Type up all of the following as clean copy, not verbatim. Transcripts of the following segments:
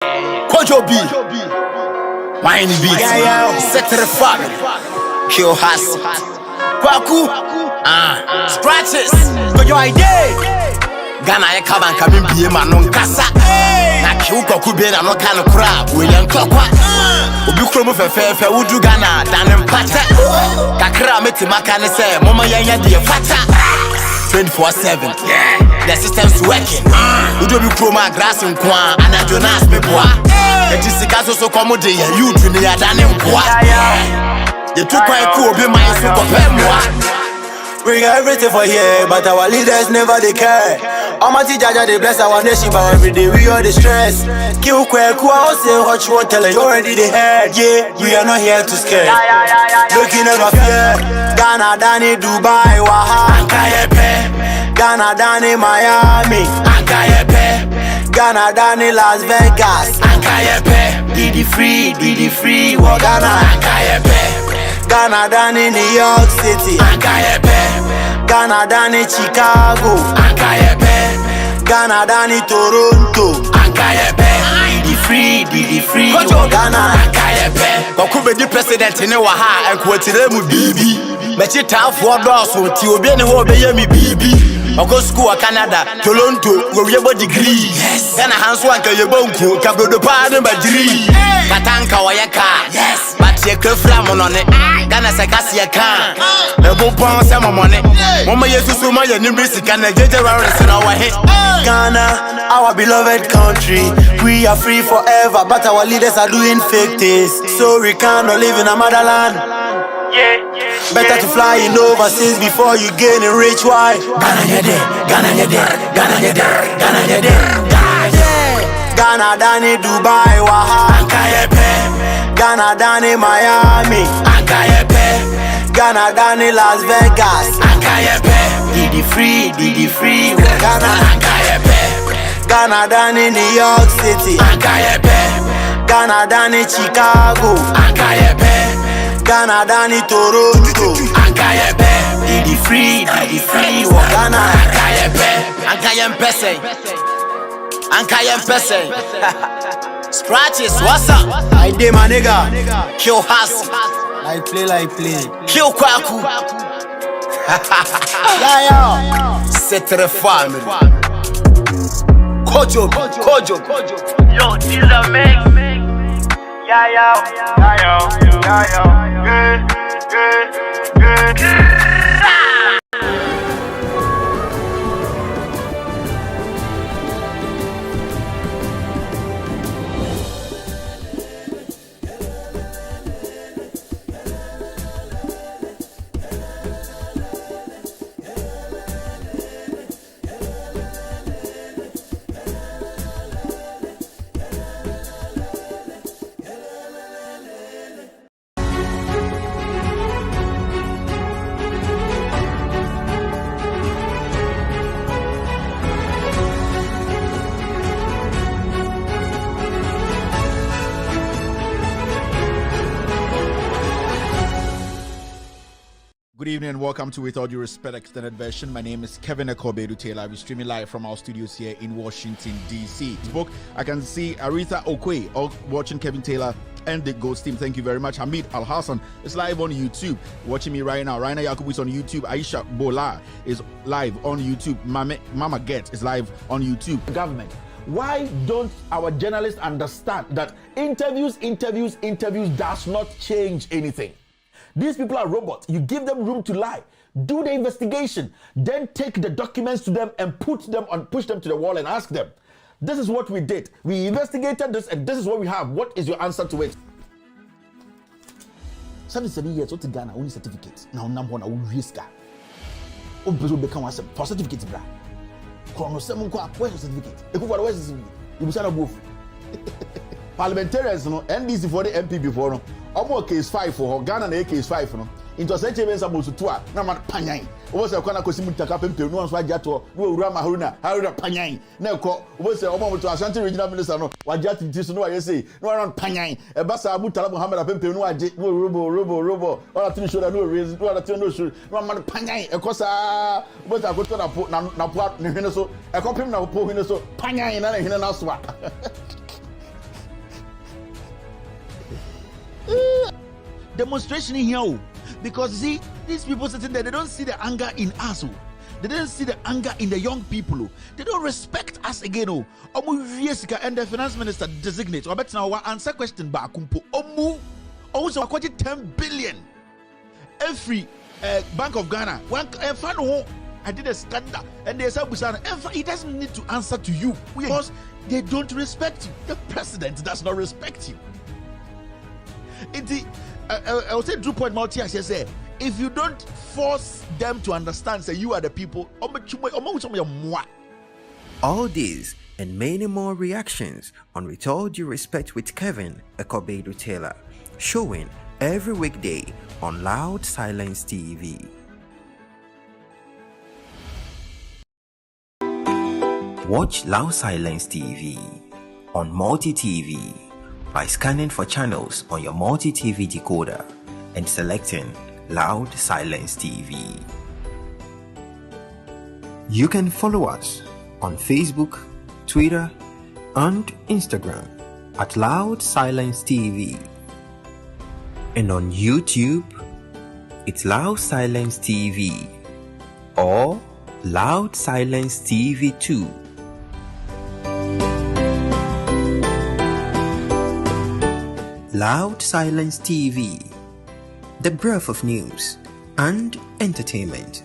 Kojo B, Wine B, Secretary Family, Kill Has, Kwaku, Scratches, Kojo Ide, Ghana Kaban Kabin Be Manon Kasa, Naku Koku Ben and no kind of crab, William Klokwa, Ubukromo Fefe, Udu Ghana, Dan and Pata, Kakra Metimaka say, Mama Yaya dear Fata, 24/7, the system's working. We do be chroma grass and quan, and I do not me bois. It is the case so commodity, you to me, I done in bois. You took quite cool, be my super moi. We got everything for here, but our leaders never they care. Almighty Jaja, they bless our nation, but every day we all the stress. Kill quick, who I say what you want, tell you already they heard. Yeah, we are not here to scare. Looking at my fear. Ghana, Danny, Dubai, Waha, Ghana, Danny, Miami, Ghana, Danny, Las Vegas, Diddy free, Ghana, Ghana, Danny, New York City, Ghana, Danny, Chicago, Ghana, Danny, Toronto, Diddy free, Ghana. Kokube the president in Waha and Quatiremu BB. Mechita for doors with Tiobian who obey me BB. Oko school Canada, Toronto, where we have a degree. Then a hands one can you bonku, Cabo de Pardon by Dri. Katanka Wayaka, yes, but you could flam on it. Ghana Sakasia can. A boupon some money. Mama Yesuma, your new music and a judge around in our head. Ghana, our beloved country, we are free forever, but our leaders are doing fake things, so we cannot live in a motherland. Better to fly in overseas before you gain a rich. Why? Ghana, Danny, Dubai, Waha, Ghana, Danny, Miami, Ghana, Danny, Las Vegas, Diddy free, Ghana, Ghana, Danny, New York City, Ghana, Danny, Chicago, Ghana, Danny, Toronto, Diddy free, Ghana, Ankayem Pese, Scratches, what's up? I did my nigga, Kill Has, like play, Kill Kwaku, Secretary Family, Kojo. Yo, this a mix. Good. Good evening and welcome to With All Due Respect Extended Version. My name is Kevin Ekobedu Taylor. We're streaming live from our studios here in Washington, D.C. I can see Aretha Okwe watching Kevin Taylor and the Ghost team. Thank you very much. Hamid Al Hassan is live on YouTube, watching me right now. Raina Yakubu is on YouTube. Aisha Bola is live on YouTube. Mama Get is live on YouTube. Government. Why don't our journalists understand that interviews does not change anything? These people are robots. You give them room to lie. Do the investigation. Then take the documents to them and push them to the wall and ask them. This is what we did. We investigated this and this is what we have. What is your answer to it? 77 years, what's Ghana? Only certificate. Now, number one, I will risk that. For certificate, bra. Where's the certificate? Where's the certificate? You said both. Parliamentarians, NDC for the MP before, no. Case 5 for Ghana and case 5, no. Into a century, supposed to no man Panyai. Was a Kona Cosimuta Capempe, no one's Wajato, no Rama Haruna Panyai. No, was a Omo to Ashanti Regional Minister, no, Wajati Tisno, I say, no one Panyai, a Bassa Mutala Muhammad Pempe, no robo, all I think should have no reason, no other no should, no man Panyai, a cosa, what I got to put Napua, Nihinaso, a copy now, Pohinaso, Panyai, and Hinaswa. demonstration here, because see, these people sitting there, they don't see the anger in us. They don't see the anger in the young people. They don't respect us again. And the finance minister designates. I bet now answer question back. Also, 10 billion. Every Bank of Ghana. I did a scandal, and they said, he doesn't need to answer to you because they don't respect you. The president does not respect you. I will say 2 point multi. I say, if you don't force them to understand, say you are the people. All these and many more reactions on With All Due Respect with Kevin Ekobedu Taylor, showing every weekday on Loud Silence TV. Watch Loud Silence TV on Multi-TV by scanning for channels on your Multi-TV decoder and selecting Loud Silence TV. You can follow us on Facebook, Twitter, and Instagram at Loud Silence TV. And on YouTube, it's Loud Silence TV or Loud Silence TV 2. Loud Silence TV, the breath of news and entertainment.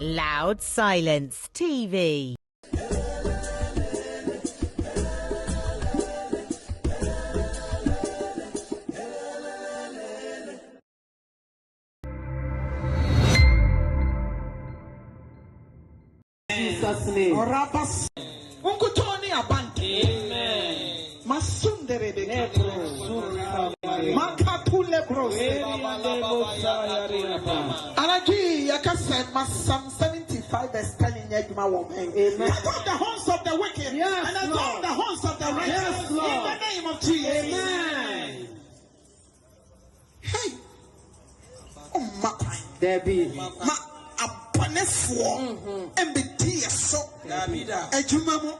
Loud Silence TV. Jesus' name. Rapas. Unkutoni abante. Amen. Masundere de Makatule bros. Alaji Yakasen Masam 75 verse 10 in Yagma woman. Amen. I got the horns of the wicked. Yes, and I got the horns of the righteous. Yes, Lord. In the name of Jesus. Amen. Hey. Oh my Debbie. Aponefo MBT so Ejumamo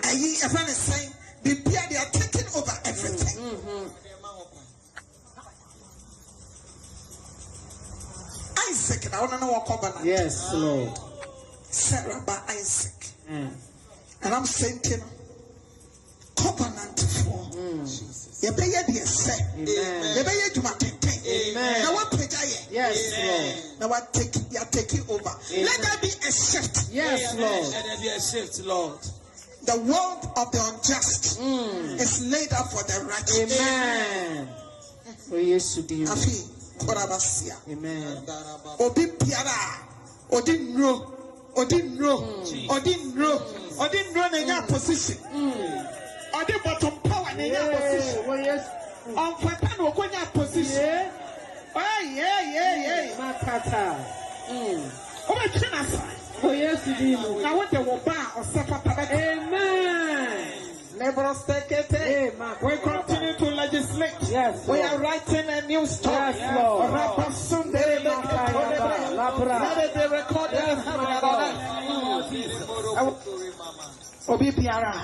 ayi efa ne say bibia they are taking over everything. Isaac na one no walk over. Yes, Lord. Sarah by Isaac. And I'm saying to you, covenant for Jesus. You pay the say. You pay to my amen. Now what pay? Yes, Lord. Now what you are taking over. Amen. Let there be a shift. Yes, Lord. Let there be a shift, Lord. The world of the unjust is laid up for the righteous. Amen. Amen. Obi piara, odinro na position. Odi bottom power na position. Oh yes. On patan wo konya position. Oh yeah. Makata. Obi china sai. Oh yes, you na what the woba or sapa. Amen. Lebros take it. We continue to legislate. Yes. We are writing a new story. Yes, Lord. Let it be recorded in heaven. Obi Piara.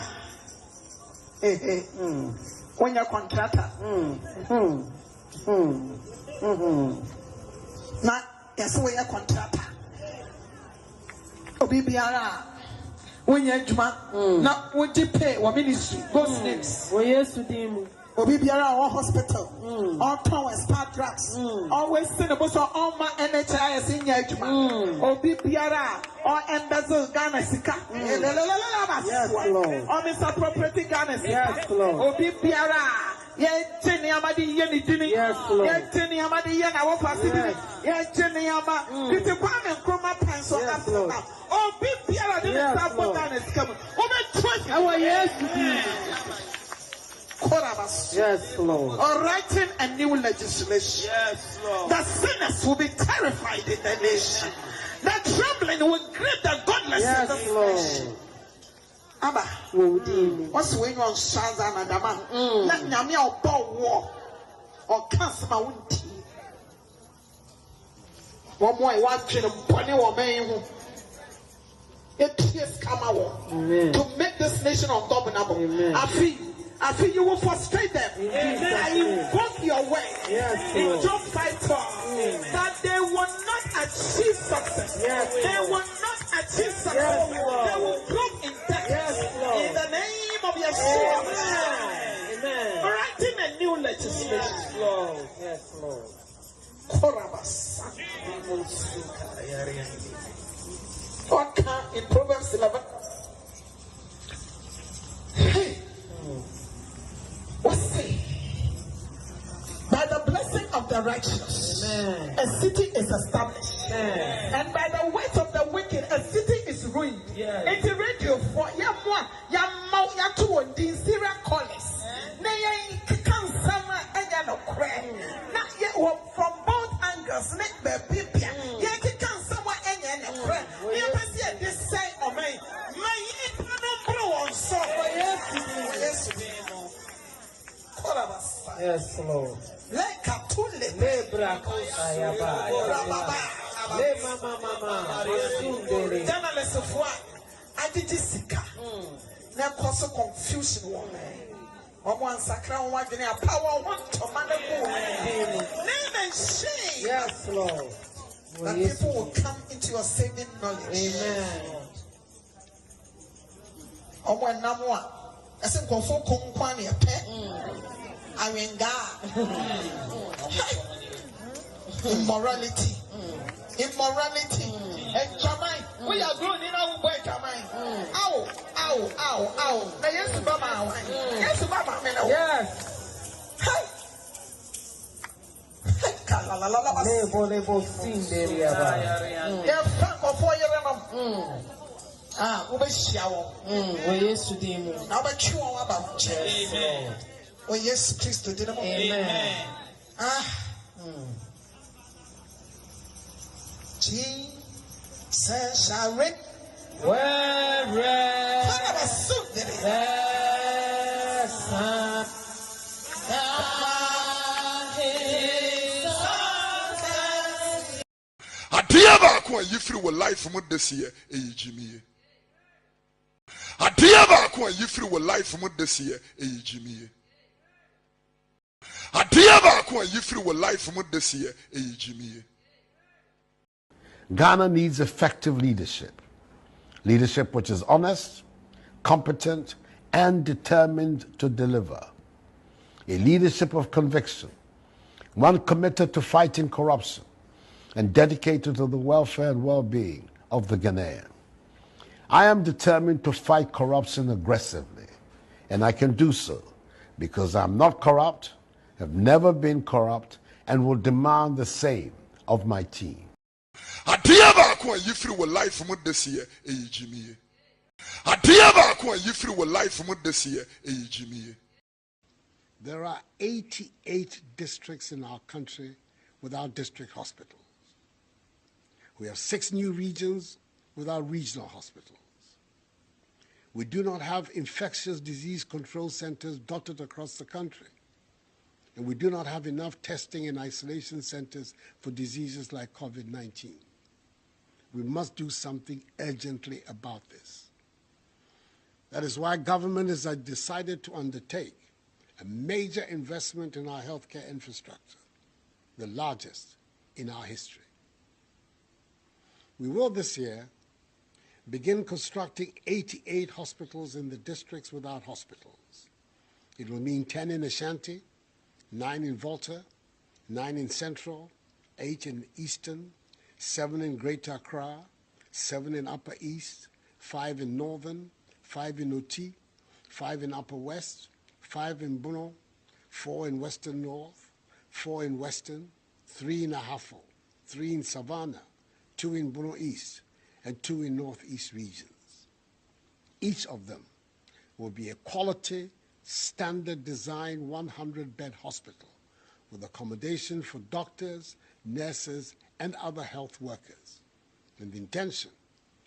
When you're contractor. Now, yes, we are contractor. Obi Piara. When you're Juma, now would you pay what ministry? Ghost names. Oh, yes, to them. Obi Biara or hospital, all towers, part drugs, always send a bus all my NHIS in Yajuma. Obi Biara or embezzle Ghana Sika. Yes, Lord. Or misappropriating Ghana Sika. Yes, Lord. Obi Biara. Yes, Jenny Amadi Yenny Jenny. Yes, Lord. Yes, Jenny Amadi Yen, our facility. Yes, Jenny Ama. It's a pan and chroma pencil. Yes, Lord. Oh, Big Biara didn't stop for Ghana Sika. Oh, yes, yes, Lord. Or writing a new legislation. Yes, Lord. The sinners will be terrified in the nation. The trembling will grip the godless in the nation. Abba, what's going on, Shazan and Dama? Let Namia or Bow war or cast my own tea. One more watching a bunny or man. It is to make this nation ungovernable. I feel you will frustrate them. I invoke your way in Job 5:12 that they will not achieve success. They will not achieve success. They will block in debt. In the name of Yeshua. Writing a new legislation. Yes, Lord. What in Proverbs 11? Hey. What's say? By the blessing of the righteous, a city is established. And by the weight of the wicked, a city is ruined. It's a radio for Yamwa, Yamau, Yatu, and Dinsira Collis. Nay, can summer and Yano crack. Not yet from both angles, make the people. Yet can summer and Yano crack. You can see this say of me. My blow on so. Yes, Lord. Like a tule, journalists of what I did this. Now, cause confusion. One sacra, one power, one to name and shame. Yes, Lord. That people will come into your saving knowledge. Amen. When Namwa, I said, go for Kongkwani, a pet. I mean, God. Immorality. And Jamai, we are going in our way, Jamai. Ow. Yes, Baba. Yes, Baba. Yes. Label, sing there. Yeah, fuck before you run. Yes, to them. Now, but you are about Jesus. Oh, yes, Christ, did it. Amen. Jesus, I read. Adia baako a yifiri wɔ life mu this year eyi Jimmy. Adia baako a yifiri wɔ life mu this year eyi Jimmy. Adia baako a yifiri wɔ life mu this year eyi Jimmy. Ghana needs effective leadership. Leadership which is honest, competent, and determined to deliver. A leadership of conviction, one committed to fighting corruption and dedicated to the welfare and well-being of the Ghanaian. I am determined to fight corruption aggressively, and I can do so because I'm not corrupt, have never been corrupt, and will demand the same of my team. Adia baako a yifiri wɔ life mu this year eyi Jimmy. Adia baako a yifiri wɔ life mu this year eyi Jimmy. There are 88 districts in our country without district hospitals. We have 6 new regions without regional hospitals. We do not have infectious disease control centers dotted across the country. And we do not have enough testing and isolation centers for diseases like COVID-19. We must do something urgently about this. That is why government has decided to undertake a major investment in our healthcare infrastructure, the largest in our history. We will this year begin constructing 88 hospitals in the districts without hospitals. It will mean 10 in Ashanti, 9 in Volta, 9 in Central, 8 in Eastern, 7 in Greater Accra, 7 in Upper East, 5 in Northern, 5 in Oti, 5 in Upper West, 5 in Bono, 4 in Western North, 4 in Western, 3 in Ahafo, 3 in Savannah, 2 in Bono East, and 2 in Northeast regions. Each of them will be a quality, standard design 100-bed hospital with accommodation for doctors, nurses, and other health workers. And the intention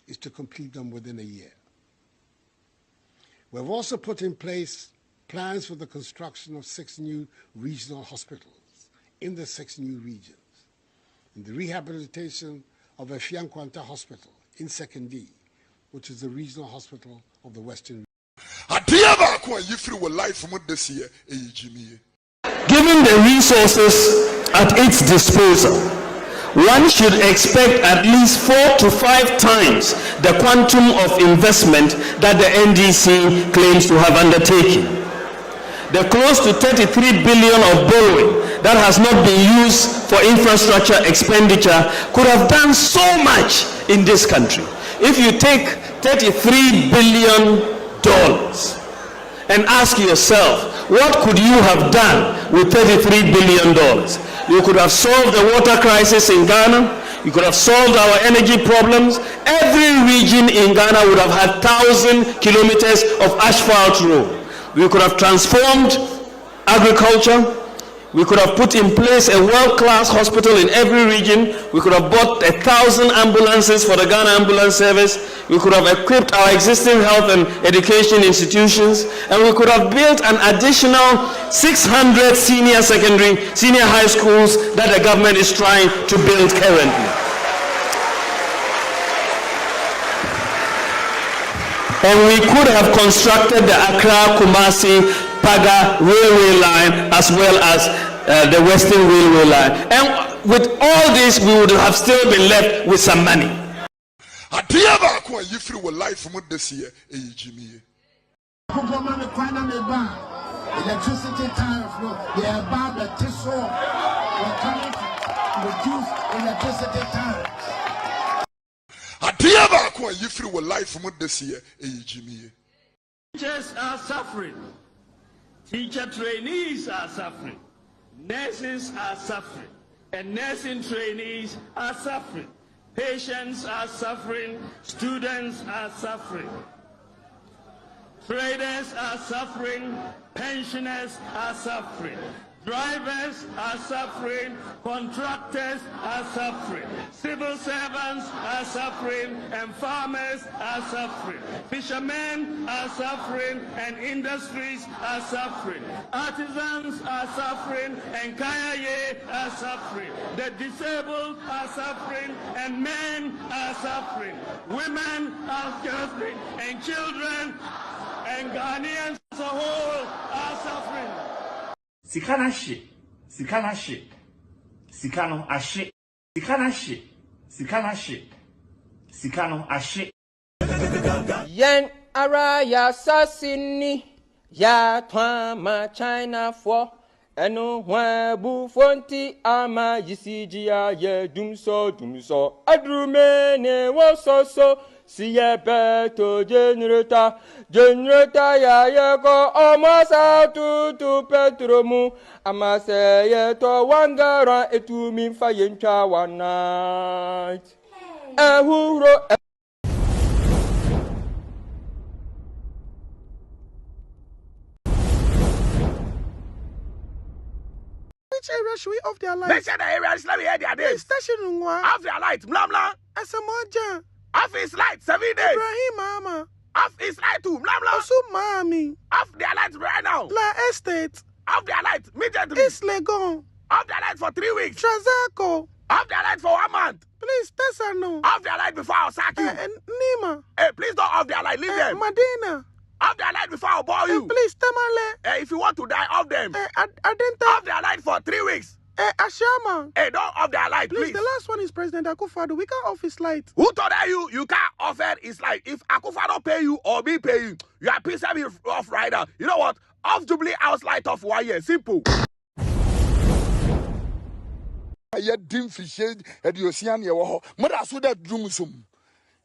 is to complete them within a year. We've also put in place plans for the construction of 6 new regional hospitals in the 6 new regions, and the rehabilitation of Efiankwanta Hospital in Sekondi, which is the regional hospital of the Western. Given the resources at its disposal, one should expect at least 4 to 5 times the quantum of investment that the NDC claims to have undertaken. The close to 33 billion of borrowing that has not been used for infrastructure expenditure could have done so much in this country. If you take $33 billion and ask yourself, what could you have done with $33 billion? You could have solved the water crisis in Ghana. You could have solved our energy problems. Every region in Ghana would have had 1,000 kilometers of asphalt road. We could have transformed agriculture. We could have put in place a world-class hospital in every region. We could have bought 1,000 ambulances for the Ghana Ambulance Service. We could have equipped our existing health and education institutions. And we could have built an additional 600 senior high schools that the government is trying to build currently. And we could have constructed the Accra-Kumasi-Paga railway line as well as the Western Railway line. And with all this, we would have still been left with some money. Electricity tariff, we're coming to reduce electricity tariffs. Teachers are suffering. Teacher trainees are suffering. Nurses are suffering. And nursing trainees are suffering. Patients are suffering. Students are suffering. Traders are suffering. Pensioners are suffering. Drivers are suffering, contractors are suffering, civil servants are suffering, and farmers are suffering. Fishermen are suffering, and industries are suffering. Artisans are suffering, and kayaye are suffering. The disabled are suffering, and men are suffering. Women are suffering, and children and Ghanaians as a whole are suffering. Sikana she, sikana she, sikano ashe, sikana she, sikana she, sikano ashe. Yen ara ya sasini ya twama China for enu bu fonti ama yisiji ya ye dumso adrume ne wo so. Siye beto generator ya yeko omasa tutu petromu amase yeto wangara etumi fayencha one night. Ehuro. Which area should we off their lights? Make sure the areas let me hear their days. Station off their lights, blah blah. Asamoja. Off his light 7 days. Ibrahim Mama. Off his light too. Blah blah. Also Mami. Off their lights right now. La Estate. Off their lights immediately. East Legon. Off their lights for 3 weeks. Trazaco. Off their lights for 1 month. Please, Tessa no. Off their light before I'll sack you. Nima. Hey, please don't off their light. Leave them. Madina. Off their light before I'll bore you. Please, Tamale. Hey, if you want to die, off them. Adenta. Off their light for 3 weeks. Ashama. Hey, don't off their light, please. The last one is President Akufo-Addo. We can't off his light. Who told you can't offer his light? If Akufo-Addo pay you or me pay you, you are pissing me off right now. You know what? Off Jubilee House light off 1 year. Simple. I dim fish at the ocean. Mother so that doomsum.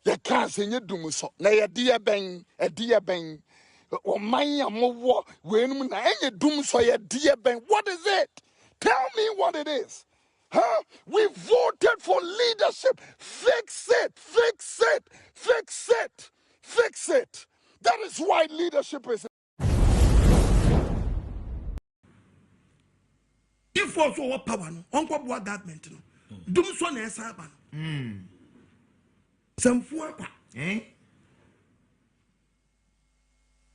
You can't say you doomso. Now, a dear bang, or my more when I doom so a dear bang. What is it? Tell me what it is. Huh? We voted for leadership. Fix it. That is why leadership is. If also what power no, unko boa government no. Dum so na esa ba. Samfu apa.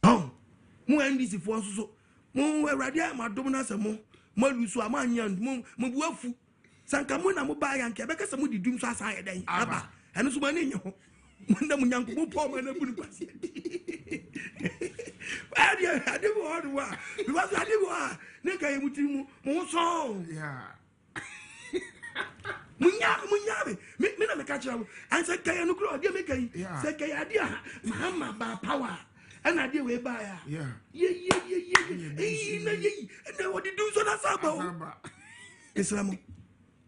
Oh. Mu NDC fo so. Mu awrade ma dum na asemo. Malusu amanya mu buafu. Sanka mu na mu ba yanke be kasa mu didum so asan eden aba. Eno so ma ne nyo. Munda munyanku po mana bunu kwasi. Adia ade wo do wa. Because ade wo na kai mutimu mo so. Yeah. Munyame me na me catch am and say kai no kro ade me kai say kai ade a mama ba power and ade we ba ya ye na what do so na saba Islam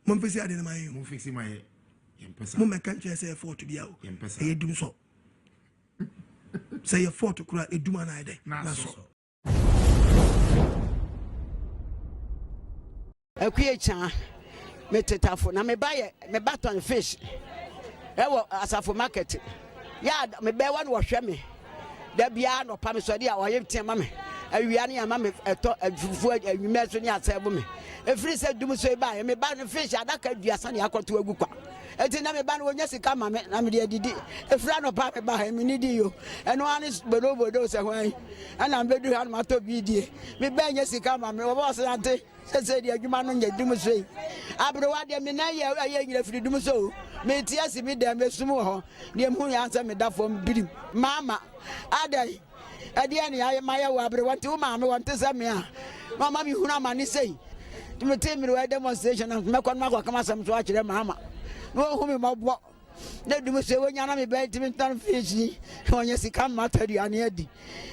mo fisi ade na mai mo fisi mai yempesa mo me kan che say effort bia o e dum so say effort kura e dum na ade na so akuye cha metetafo na me baton fish ewo asafo market ya me be wa no hwe me da bia no pa me so dia oye tema me awia ne ama me eto afufu anwuma so ne asebo me efiri se dum so ba me ba no fish adaka duasa ne akoto agu kwa eti na me ba no wonya sika ma me na me de didi efira no pa me ba me ni di yo eno ani bodo se hwan ana me bedu ha no mato bi die me ba nya sika ma me wo bo se ante se di adwuma no nya dum so yi abrowa de me na ye nyina firi dum so me ti asi me de me sum ho de mu ya ansa me da fom birim mama adai ade ne aye maye wo abrowa ti wo ma me wonte se me a mama mi huna ma ni sei me te me we demonstration me kon ma kwa kama sam so a kire mama no hu me mabo na dum so wonya na me be ti me tan fish wonya sika mata di ane adi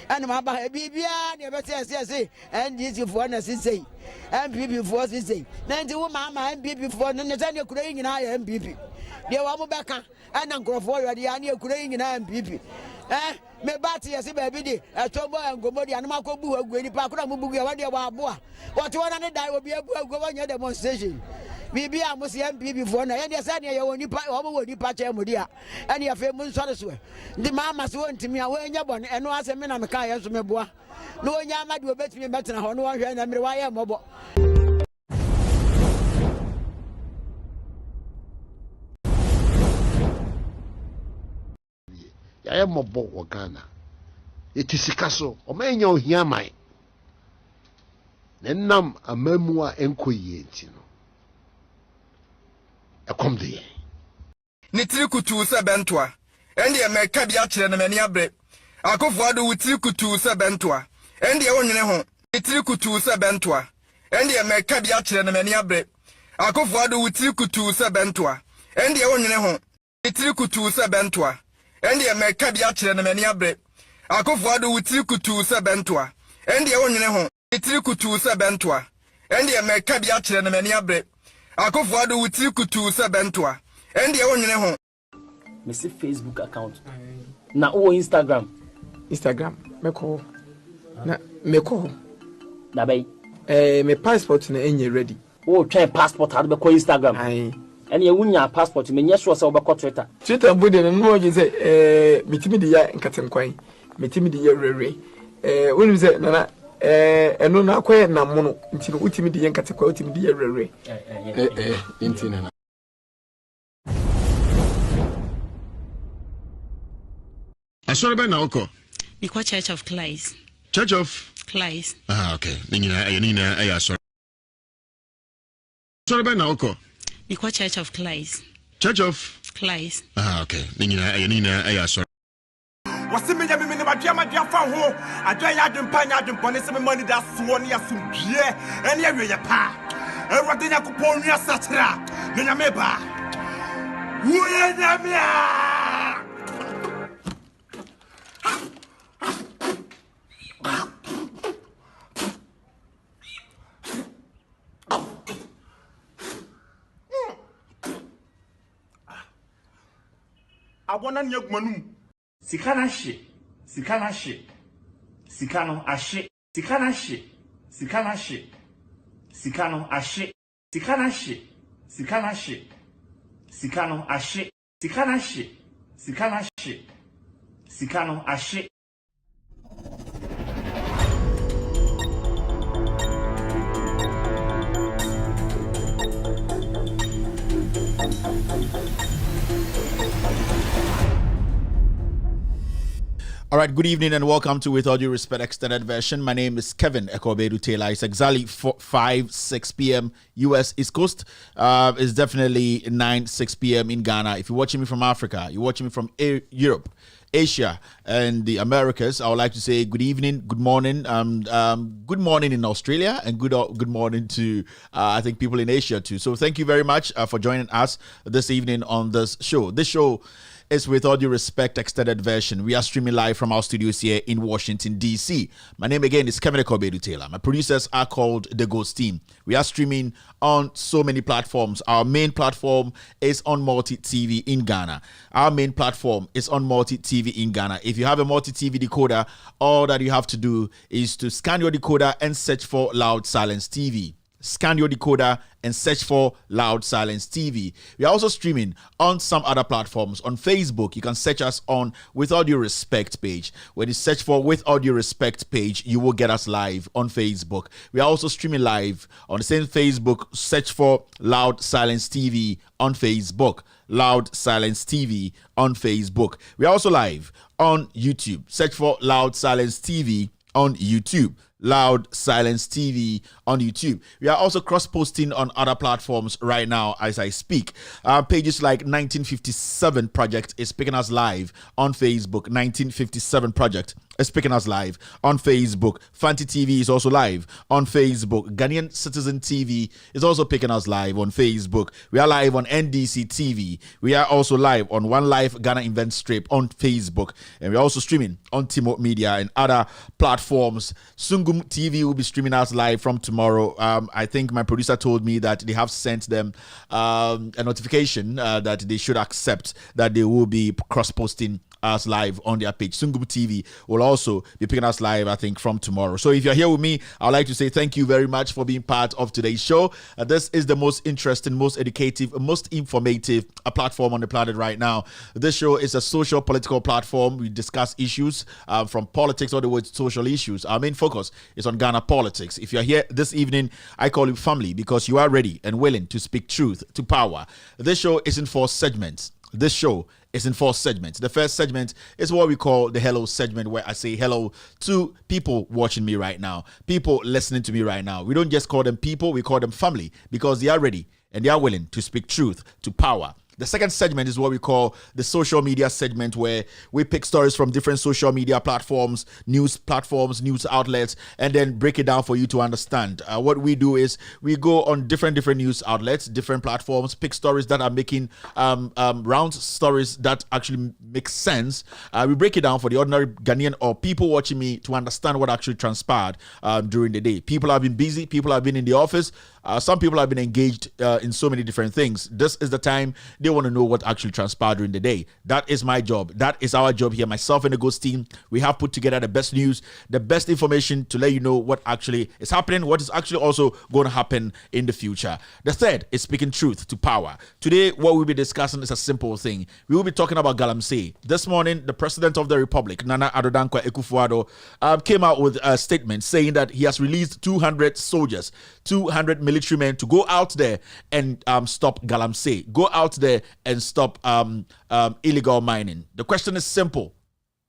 ene ma ba bibia ne be se NDC fo na sei MPP fo sei na ndi wo mama MPP fo no ne se ne kura nyina ya MPP de wa mo beka ena nkrofo yo de ya ne kura nyina MPP me bati yesi baby di etombo engomo di anuma ko bu agu ni pa kura mu bugu ya wa de wa aboa what wona ne dai obi abu agu wa nya demonstration bibi a mo se MPP fo na ye de se ne ye woni pa wo woni pa che mo dia ene ya fe mu nsore so ndi mama se wontimi a wo nya bon eno ase me na me ka ye so me boa no wonya amade obetimi betena ho no wo hwe na mere wa ye mobo ya mobo wa Ghana yetisika so o menya ohia mai nenam amamu a enkoyie nti no ekom de ni tiri kutu se bentoa ende e meka bia kire na mani abre akofo ado wutiri kutu se bentoa ende e wonwene ho ni tiri kutu se bentoa ende e meka bia kire na mani abre akofo ado wutiri kutu se bentoa ende e wonwene ho ni tiri kutu se bentoa ende e meka bia kire na mani abre akofo ado wutiri kutu se bentoa ende e wonwene ho ni tiri kutu se bentoa ende e meka bia kire na mani abre akofo ado wutiri kutu se bentoa ende e wonwene ho me see Facebook account na o Instagram meko na meko na bay me passport na enye ready o try passport ado be ko Instagram ene ye wunya passport me nye so se obekọ Twitter bude no no je say mitimi de ya nkatenkwan mitimi de ya rere wonu se na eno na akoye na mono nti no utimi de ya nkatenkwan utimi de ya rere nti na Asorebe na oko. Nikwa Church of Christ. Church of Christ. Okay. Nina aye asor. Asorebe na oko. Nikwa Church of Christ. Church of Christ. Okay. Nina aye asor. Wasimi ya mimi ni madua fa ho adwa ya adwempa nya adwempone se me money da so ne asumdie ene awie ye pa Ewurade nya kopon nua satra ne nya meba wo ye nya mia Abona nyagmanum sikana she sikano ashe sikana she sikano ashe sikano ashe sikano ashe All right, good evening and welcome to With All Due Respect Extended Version. My name is Kevin Ekobedu Taylor. It's exactly 6 p.m. US East Coast. It's definitely 6 p.m. in Ghana. If you're watching me from Africa, you're watching me from Europe, Asia, and the Americas, I would like to say good evening, good morning, good morning in Australia, and good morning to I think people in Asia too. So thank you very much for joining us this evening on this show. This show is With All Due Respect Extended Version. We are streaming live from our studios here in Washington, D.C. My name again is Kevin Ekobedu Taylor. My producers are called The Ghost Team. We are streaming on so many platforms. Our main platform is on Multi TV in Ghana. Our main platform is on Multi TV in Ghana. If you have a Multi TV decoder, all that you have to do is to scan your decoder and search for Loud Silence TV. Scan your decoder and search for Loud Silence TV. We are also streaming on some other platforms. On Facebook, you can search us on With All Due Respect page. When you search for With All Due Respect page, you will get us live on Facebook. We are also streaming live on the same Facebook. Search for Loud Silence TV on Facebook. Loud Silence TV on Facebook. We are also live on YouTube. Search for Loud Silence TV on YouTube. Loud Silence TV on YouTube. We are also cross-posting on other platforms right now as I speak. Pages like 1957 Project is picking us live on Facebook. 1957 Project is picking us live on Facebook. Fanti TV is also live on Facebook. Ghanaian Citizen TV is also picking us live on Facebook. We are live on NDC TV. We are also live on One Life Ghana Event Strip on Facebook. And we're also streaming on Timo Media and other platforms. Sungum TV will be streaming us live from tomorrow. I think my producer told me that they have sent them a notification that they should accept that they will be cross-posting us live on their page. Sungum TV will also be picking us live, I think, from tomorrow. So if you're here with me, I'd like to say thank you very much for being part of today's show. This is the most interesting, most educative, most informative platform on the planet right now. This show is a social political platform. We discuss issues from politics all the way to social issues. Our main focus is on Ghana politics. If you're here this evening, I call you family because you are ready and willing to speak truth to power. This show is in 4 segments. This show is in 4 segments. The first segment is what we call the hello segment, where I say hello to people watching me right now, people listening to me right now. We don't just call them people, we call them family because they are ready and they are willing to speak truth to power. The second segment is what we call the social media segment, where we pick stories from different social media platforms, news outlets, and then break it down for you to understand. What we do is we go on different news outlets, different platforms, pick stories that are making round stories that actually make sense. We break it down for the ordinary Ghanaian or people watching me to understand what actually transpired during the day. People have been busy. People have been in the office. Some people have been engaged in so many different things. This is the time they want to know what actually transpired during the day. That is my job. That is our job here. Myself and the Ghost team, we have put together the best news, the best information to let you know what actually is happening, what is actually also going to happen in the future. The third is speaking truth to power. Today, what we'll be discussing is a simple thing. We will be talking about Galamsey. This morning, the President of the Republic, Nana Addo Dankwa Akufo-Addo, came out with a statement saying that he has released 200 soldiers, 200 military men to go out there and stop Galamsey, go out there and stop illegal mining. The question is simple.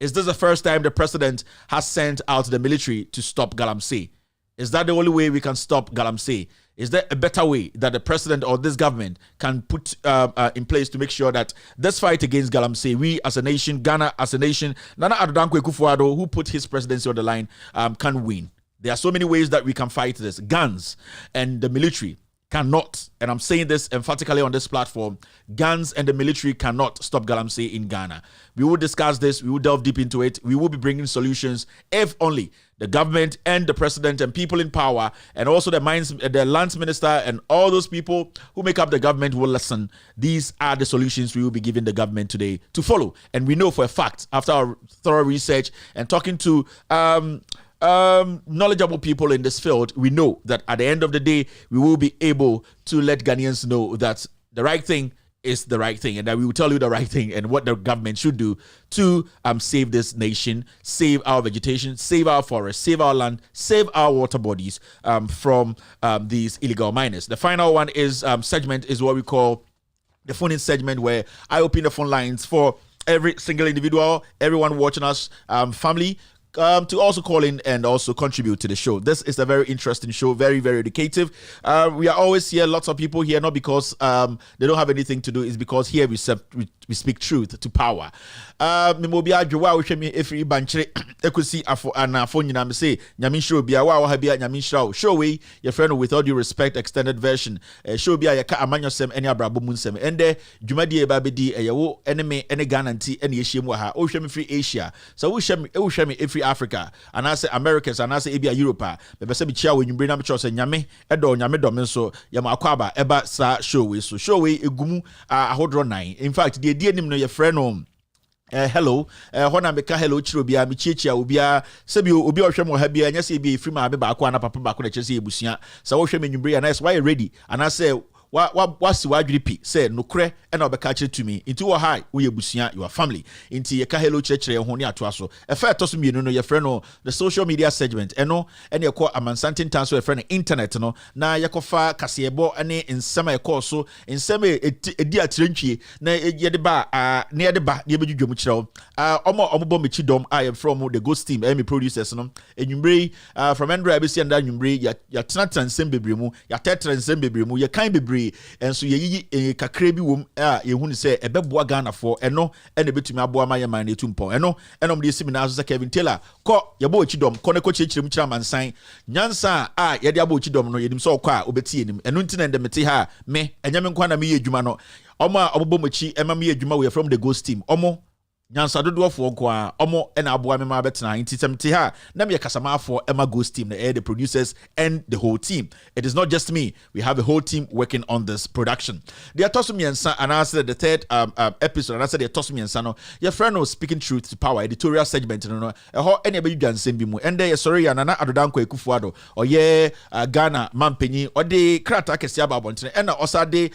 Is this the first time the president has sent out the military to stop Galamsey? Is that the only way we can stop Galamsey? Is there a better way that the president or this government can put in place to make sure that this fight against Galamsey, we as a nation, Ghana as a nation, Nana Addo Dankwa Akufo-Addo, who put his presidency on the line, can win? There are so many ways that we can fight this. Guns and the military cannot, and I'm saying this emphatically on this platform, guns and the military cannot stop Galamsey in Ghana. We will discuss this. We will delve deep into it. We will be bringing solutions if only the government and the president and people in power and also the lands minister and all those people who make up the government will listen. These are the solutions we will be giving the government today to follow. And we know for a fact, after our thorough research and talking to knowledgeable people in this field, we know that at the end of the day, we will be able to let Ghanaians know that the right thing is the right thing, and that we will tell you the right thing and what the government should do to save this nation, save our vegetation, save our forests, save our land, save our water bodies from these illegal miners. The final one is segment is what we call the phone-in segment, where I open the phone lines for every single individual, everyone watching us, family, to also call in and also contribute to the show. This is a very interesting show, very, very educative. We are always here, lots of people here, not because they don't have anything to do, it's because here we speak truth to power. Mimobia Joa Ushemi Efri Banche Ekusi Afo Anafonyina me say Nyamin show bia wa habia Nyamin show we your friend with all due respect extended version show bia yaka amanyosem eni abrabo munsem ende dwumadi eba bedi eyewo eneme ene Ghana nti ene yehyem ha o hwemi free Asia so wo hwemi every Africa and I say Americans and I say ebia Europe be se bi chia we nwumbre na me cho say nyame edo nyame do me so ye ma akwaba eba sa show we egumu ahodro 9 in fact the die nim no your friend hello hona meka hello chiro bia me chiechia obia sebi obi ohwem ha bia nya se bia free ma be ba akwa na papa ba ko na chese ebusua sa wo hwem nwumbre ya nice why ready and I say wasi wadwiri pi say nokre na obeka kire to me into wo high wo yebusua your family into ye ka hello chire ho ne ato aso e fa to so mienu no ye frɛ no the social media segment eno ene ye kɔ amansanten tan so ye frɛ no internet no na ye kɔfa kasebo ene nsɛm ye kɔ so nsɛm edi atrentwie na ye de ba na ye de ba ye bedwudwom kire wo omo bɔ mechi dom I from the ghost team me producers no enwumbre from Andrea be see and enwumbre ya tenatan nsɛm bebremu ya tetra nsɛm bebremu ye kan bebremu and so ye kakra bi wom ye hu ni say ebeboa Ghana for eno ene betumi aboa ma ye man etumpo eno enom de seminar so Kevin Taylor ko ye bo chidom ko ne ko chechirem chira mansan nyansa ye de abo chidom no yenim so ko a obeti enim eno ntina nde mete ha me enyame nkwa na me ye adwuma no omo obobo mochi ema me ye adwuma we from the ghost team omo nyansa dodo fo nko a omo ena aboa me ma betena ntisemte ha na me kasama for Emma Ghost team the producers and the whole team. It is not just me, we have a whole team working on this production. The Atosu Miensa and I said the third episode and I said the Atosu Miensa no your friend was speaking truth to power editorial segment no ho anybody you nsem bi mu and sorry anana adodanko ekufuado or ye Ghana mampenyi or the krata kesi ababonten and osade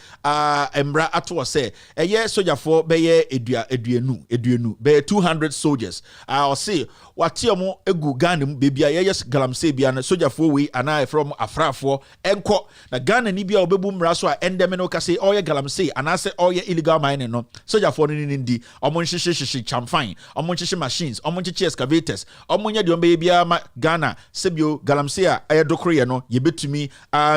embra ato say ye soldier for beye eduenu be 200 soldiers I'll say what mo egu Ghana baby yes Galamsey bia na soldier for we and from afrafo enko na Ghana ni bia obebu mra so a endeme no ka say oye Galamsey and I say oye illegal mining no soldier for ni ndi omo nhihye chamfine omo nhihye machines omo nhihye excavators omo nya de ombe bia ma Ghana sebio Galamsey a ayedokroye no ye betumi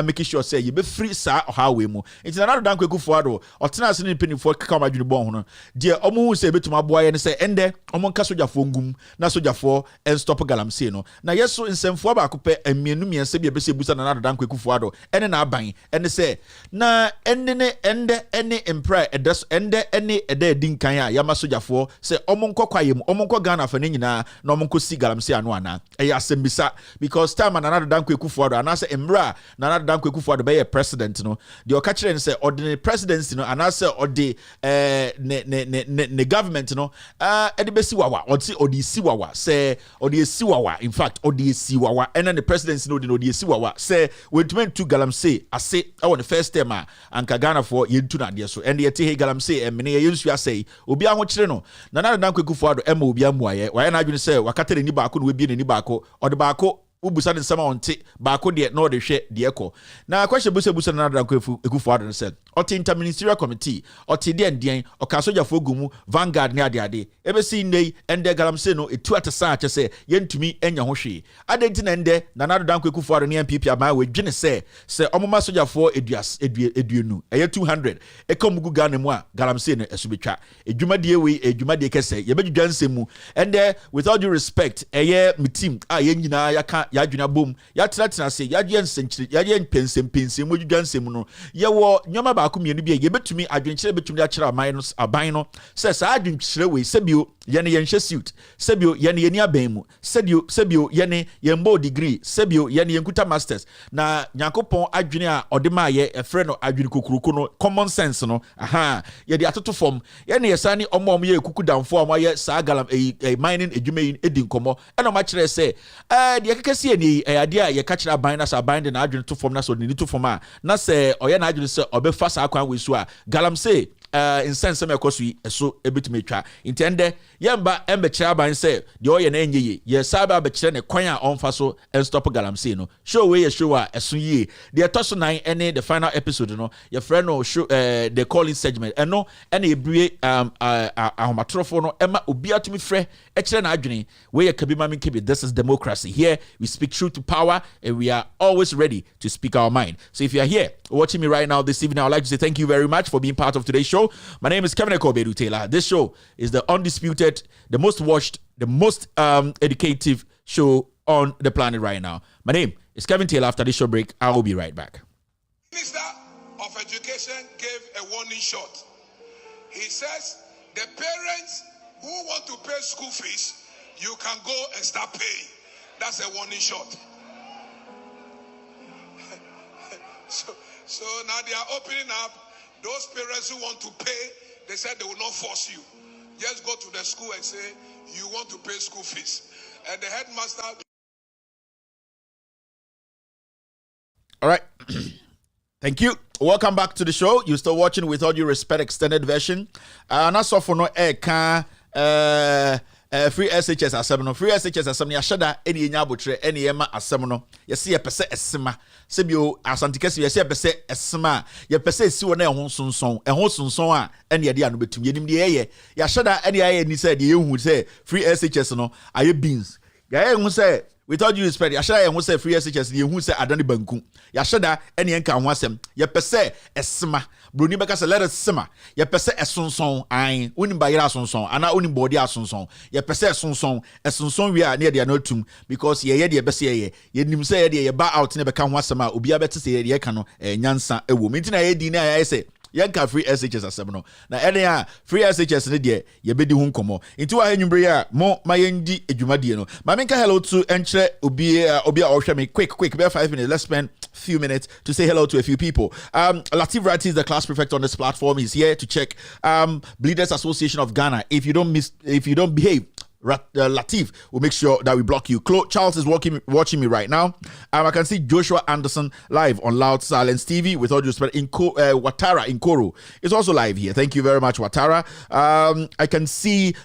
make sure say ye be free sa oha we mu nti na dan kwekufo ado otena ase ni penifo kaka madwene bon ho no de omo hu say betuma boa ye ne say ende omo nka soldier for ngum na soldier for and stop Galamsey no na yeso nsemfo ba akopɛ amienu miense bia bese busa na dan kwekufo ado ene na aban ene say na ende empire edas ende eda dinkan a yama soldier for say omo nkɔ kwayem omo nkɔ Ghana fa ne nyina na omo nkɔ si Galamsey ano ana ɛyɛ asembisa because time na dan kwekufo ado ana say emra na dan kwekufo ado be ye president no de o ka kire ne say ordinary presidency no ana say ode ne government no ede besi wawa ode si wawa say ode si wawa in fact ode si wawa and the presidency no de ode si wawa say we went to Galamsey ase on the first term anka Ghana for yentu na de so and ye te Galamsey emene ye yensu asay obi aho kire no na dan kwekufo ado ema obi amuaye wa na adwene say wakatere ni baako no we bi ni baako ode baako ubusa ne nsema onte baako de na ode hwe de ekọ na kwahye busa na dan kwekufo ado said oti interministerial committee oti de ndien oka soja fo gumu Vanguard ne ade ebesi ndey ende Galamsey no etu atesa ache se yentumi enya ho hwe adenti na ende na dan kwekufo ado ne MPP ama we dwene se omoma soja fo eduenu eye 200 ekomugu Ghana mu a Galamsey no esubetwa edwumade we edwumade kese ye bedwudwa nsemu ende with all due respect eye me team a ye nyina yaka ya dwuna bom ya tena se ya gye nsenkyire ya gye pensem mu dwudwa nsemu no ye wo nyoma baako mienu bi ye betumi adwenkyere betumi akyere aban no se sa adwenkyere we sebio yene yenhye suit sebio yene yeni aban mu sebio yene yembo degree sebio yene yenkuta masters na Nyankopon adwene a odema ye efre no adwene kokuruko no common sense no aha ye de atoto form yene yesani omom ye kuku damfo am ye sa galam mining edwumayin edin komo ena ma kyere se de kekese ni ade a ye ka kyere aban na sa aban de na adwene to form na so ni to form a na se oye na adwene se obefa sa akwan we so a Galamsey in sense me akosui eso ebetumi twa intende yemba embe chaba say the oye na enye ye saba be kire ne kwan a onfa so and stop Galamsey no show we ye show a eso ye the etoso 9 ene the final episode no your friend no show the calling segment eno ene ebue ahomatrofo no ema obi atumi frɛ e kire na adwene we ye kabima min kebi. This is democracy. Here we speak truth to power and we are always ready to speak our mind. So if you are here watching me right now this evening, I would like to say thank you very much for being part of today's show. My name is Kevin Ekobedu Taylor. This show is the undisputed, the most watched, the most educative show on the planet right now. My name is Kevin Taylor. After this short break, I will be right back. Minister of Education gave a warning shot. He says the parents who want to pay school fees, you can go and start paying. That's a warning shot. So now they are opening up. Those parents who want to pay, they said they will not force you. Just go to the school and say you want to pay school fees. And the headmaster. All right. Thank you. Welcome back to the show. You're still watching With All Due Respect extended version. And that's all for no free SHS asem free SHS asem ya shada eni enya abotre eni ema asem no ye se ye pese esema se bio asantikasi ye se pese esema ye pese esi wo na ehon sonson a eni ye de anu betum yenim de ye ya shada eni aye ni se de ye hu se free SHS no aye beans ya ye hu se with all due respect ya shada ye hu se free SHS de ye hu se adani banku ya shada eni enka ho asem ye pese esema broni beka se let us sema ye pese esonson an oni ba yira sonson ana oni body asonson ye pese esonson wi a na de na tum because ye de bese ye nim se ye de ye ba out ne beka ho asem a obi abete se ye ka no nyansa ewo minti na ye di na ya se yanka free SHS asem no na ene a free SHS ne de ye bedi hu nkomo nti wa hanwumbre ya mo mayendi edwumadie no ma menka hello to enchre obi a ohwe me quick be 5 minutes. Let's spend few minutes to say hello to a few people. Latif Rati is the class prefect on this platform. He's here to check Bleeders Association of Ghana. If you don't behave, Latif will make sure that we block you. Charles is watching me right now. I can see Joshua Anderson live on Loud Silence TV. With all due respect, Watara in Koro is also live here. Thank you very much, Watara. I can see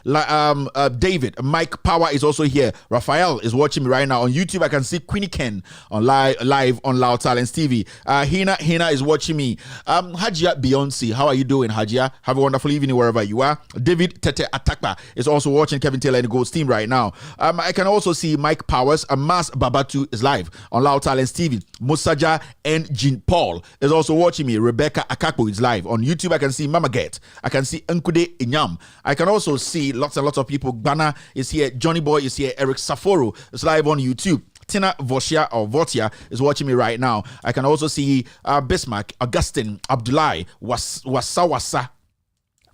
David. Mike Power is also here. Raphael is watching me right now on YouTube. I can see Queenie Ken on live on Loud Silence TV. Hina is watching me. Hajia Beyonce, how are you doing, Hajia? Have a wonderful evening wherever you are. David Tete Atakpa is also watching Kevin Taylor and Gold's team right now. I can also see Mike Powers. Mas Babatu is live on Loud Talents TV. Musaja and Jean Paul is also watching me. Rebecca Akakpo is live on YouTube. I can see Mama Get. I can see Nkude Inyam. I can also see lots and lots of people. Gbana is here. Johnny Boy is here. Eric Saforo is live on YouTube. Tina Votia is watching me right now. I can also see Bismarck, Augustine, Abdullahi,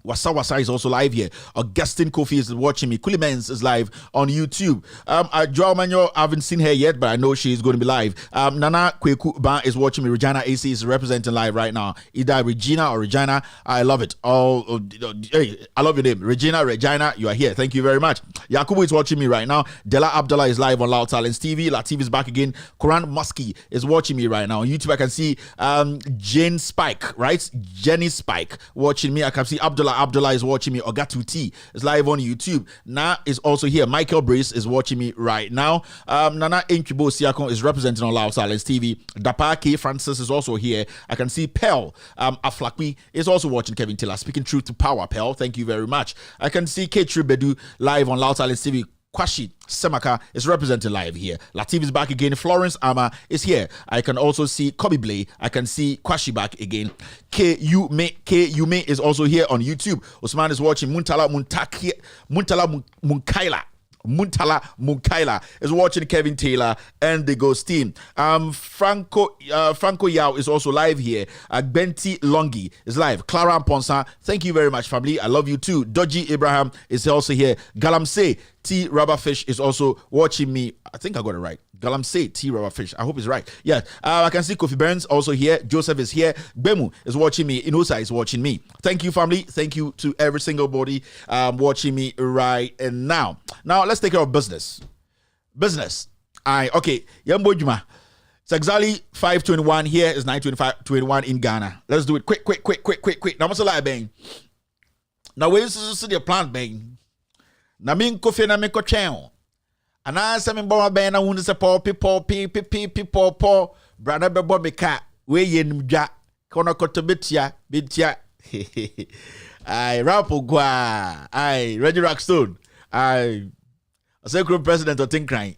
Wasawasa is also live here. Augustine Kofi is watching me. Kulimens is live on YouTube. Joao Manyo, I haven't seen her yet, but I know she's going to be live. Nana Kweku Ba is watching me. Regina AC is representing live right now. Either Regina or Regina. I love it. Hey, I love your name. Regina, you are here. Thank you very much. Yakubu is watching me right now. Della Abdullah is live on Loud Talents TV. Latif is back again. Quran Musky is watching me right now. On YouTube, I can see Jane Spike, right? Jenny Spike watching me. I can see Abdullah is watching me. Ogatu T is live on YouTube. Na is also here. Michael Brace is watching me right now. Nana Incubo Siakon is representing on Loud Silence TV. Dapa K. Francis is also here. I can see Pearl Aflakwi is also watching Kevin Taylor. Speaking truth to power, Pearl. Thank you very much. I can see Ketri Bedu live on Loud Silence TV. Kwashi Semaka is representing live here. Latif is back again. Florence Ama is here. I can also see Kobe Blay. I can see Kwashi back again. K Yume is also here on YouTube. Usman is watching. Muntala Munkaila is watching Kevin Taylor and the Ghost team. Franco Yao is also live here. Benti Longi is live. Clara Ponsa, thank you very much, family. I love you too. Dodgy Abraham is also here. Galamsey T Rubberfish is also watching me. I think I got it right. Galamsey T Rubberfish. I hope it's right. Yeah. I can see Kofi Burns also here. Joseph is here. Bemu is watching me. Inosa is watching me. Thank you, family. Thank you to every single body watching me right now. Now let's take care of business. Okay. Yambo Juma. It's exactly 5:21 here. It's 9:21 in Ghana. Let's do it quick. Now, what's a lie, bang? Now we see the plant bang. Na min kofi na me ko twen. Ana se me bo bang na wonu se pop brother bebo me ka we ye nimdwa kono kotobetia betia. Ai rapo gwa. Ai Reggie Rockstone. Ai Secretary President of Tinkran.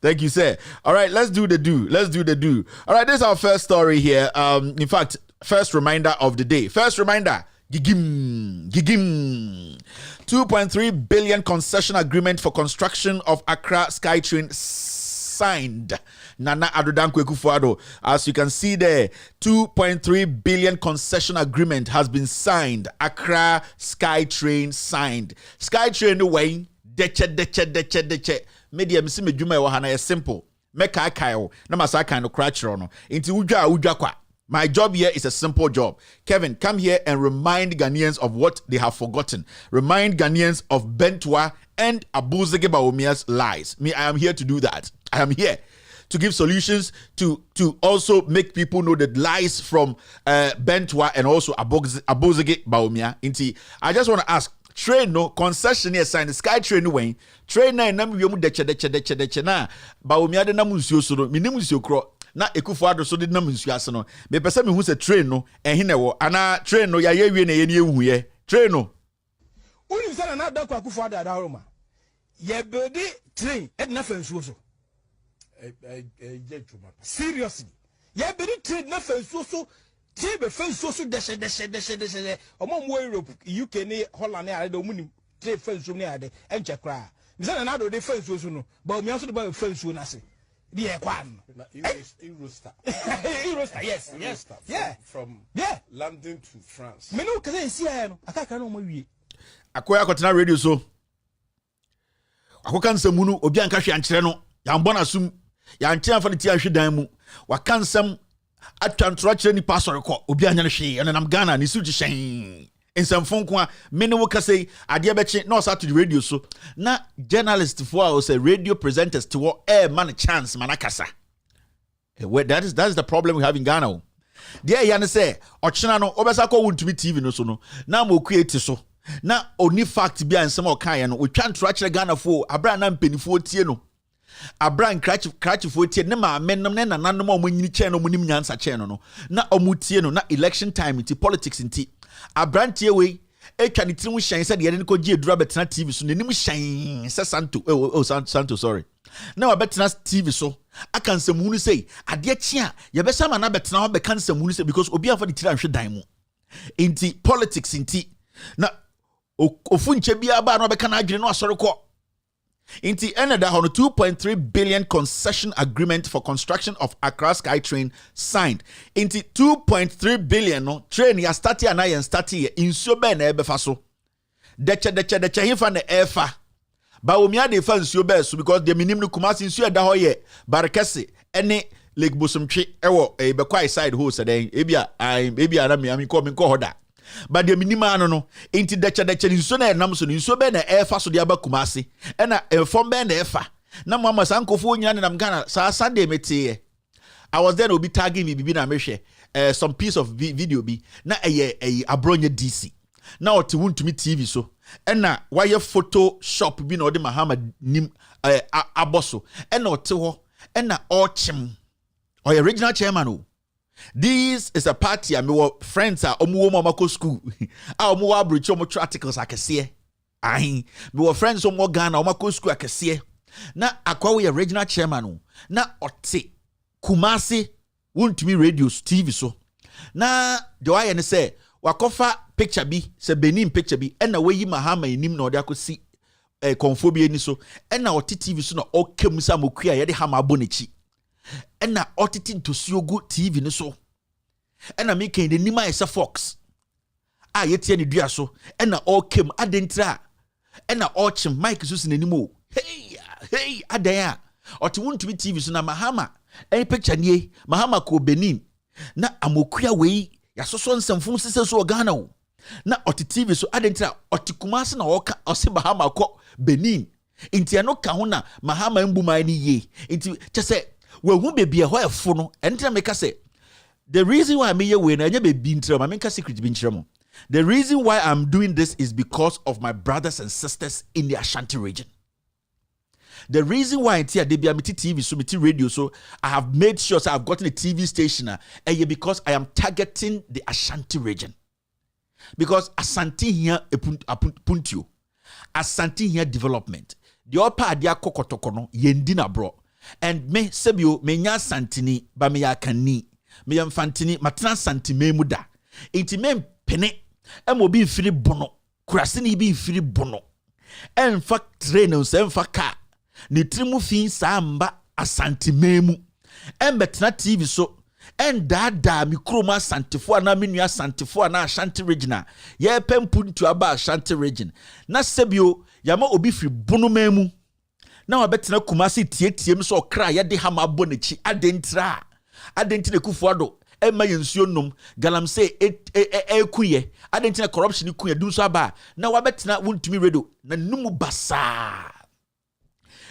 Thank you, sir. All right, let's do the do. All right, this is our first story here. In fact, first reminder of the day. First reminder. Gigim. 2.3 billion concession agreement for construction of Accra SkyTrain signed. Nana Adodan Kwekufuado. As you can see there, 2.3 billion concession agreement has been signed. Accra SkyTrain signed. SkyTrain away. Deche. Media misi medjuma e wahana is simple. Meka akayo. Na masaka no crutcher no. Inti udwa kwa. My job here is a simple job. Kevin, come here and remind Ghanaians of what they have forgotten. Remind Ghanaians of Bentwa and Abuzege Baomia's lies. Me, I am here to do that. I am here to give solutions to also make people know the lies from Bentwa and also Abuzege Baomia. Inti, I just want to ask, train no concession here sign the SkyTrain way. Train na nam wiemu deche na Baomia de nam nsuo so no minim nsuo kro na Ekufuado so de nam nsuo ase no me pese me hu se train no ehe na wo ana train no ya ye wie na ye ne ehu ye train no unim sana na da kwa Ekufuado ada roma ye build train et na fa nsuo so seriously ye build train na fa nsuo so Tibe fenso so deshe omo mo Europe UK ni Holland ya de omunim tre fenso ni ade enche kra misa na do de fenso so no ba omi aso de ba fenso na se bi e kwa no Eurostar yes yeah from London to France me no kaze si ya no akaka no mo wie akoya kotena radio so akoka nsam nu obi anka hwe ankere no ya mbona sum ya ankere fa ne ti ahwe dan mu waka nsam atwantro akire ni pastor ko obi anya no hwe ene nam Ghana ni su gihyen nsam ko a me ne wo kase ade beche na osa to the radio so na journalist for I say radio presenters to what man chance manakasa that's the problem we have in Ghana. There ya say ochina no obesa ko wuntumi TV no so no na mo create so na oni fact bia nsam o kan ya no otwantro akire Ghana fo abra na mpenifo tie no abran cratch for tie ne ma mennom ne nananom omanyini che no munim nyansa che no na omutie no na election time ti politics nti abrantie we etwa ne tirim hyan se de yede ko gie dura betena TV so nenim hyan se Santo sorry na wa betena TV so aka nsamu nu sei ade chi a ye be sama na betena ho be kan nsamu nu sei because obi afa de tira hwe dan mu nti politics nti na ofunche bia ba no be kan adwene no asore ko Inti Eneda on a 2.3 billion concession agreement for construction of Accra SkyTrain signed. Inti 2.3 billion no train ya start ya na ya start ya insuo be na ebe fa so. Deche hifa na efa. Ba omia de fa insuo be so because the minim no Kumasi insuo da ho ye Barekese ene Lake Bosomtwe ewo be kwai side ho se den ebia na me ko hoda. But the minima no inti deche nso na enam so nso be na efa so de aba Kumasi ena efom be na efa na mama sankofo nyina ne nam Ghana sa Sunday mete I was there obi tagging me bibi na mehwe some piece of video bi na abronye DC na oti wuntumi TV so ena why photoshop bi na odi Mahama nim aboso ena oti ho ena ochim original chairman o. This is a party I mean friends are omuwo school. Omuwo abrochi omo articles akese. Ahin. Me friends omo Ghana omo school akese. Na akwa we regional chairman o. Na ote Kumasi wuntumi radios TV so. Na the why ne say wakofa picture bi se Benin picture bi na we yi Mahama enim na ode akosi konfobia ni so. Na ote TV so na okem sa mokua ye de hama abonechi. Ena otiti ntosiogu TV ni so ena make the nima esa Fox a yetie ne dua so ena okem adentra ena ochim Mike so sinanimo hey adan a oti wuntumi TV so na Mahama picture nie Mahama ko Benin na amokua wei yasoso nsamfum sese so Ghana o na oti TV so adentra oti Kumasi na oka ose Mahama ko Benin inti ano ka ho na Mahama mbuma ni ye inti chese we hu bebi ho efo no enter make say the reason why me ye we na nya bebi ntra ma me ka secret bi nkyerem The reason why I'm doing this is because of my brothers and sisters in the Ashanti region. The reason why I'm here, TV, so radio, so I have made sure I've gotten a TV station, because I am targeting the Ashanti region. Because Ashanti here, puntio. Ashanti here development. The upper adia kokotokono, yendina bro. And me sebio, me nya santini, ba me ya kani, me yam fantini, matran santi me muda. Inti me pene, bi firi bono, kurasini bi firi bono. En fa train, en fa ka. Ni trimu fin samba asanti memu. Betna TV so en dada mikroma asantifo ana menu asantifo ana Ashanti region. Ye pempuntu aba Ashanti region. Na sebio yama obi firi bono memu. Na wabetna kumasi tietiem so kra ye de hama bonechi adentra. Adentine kufuado ema yensuo nom Galamsey kuye adentine corruption kuye dun so aba na wabetna wontumi redo na numu basa.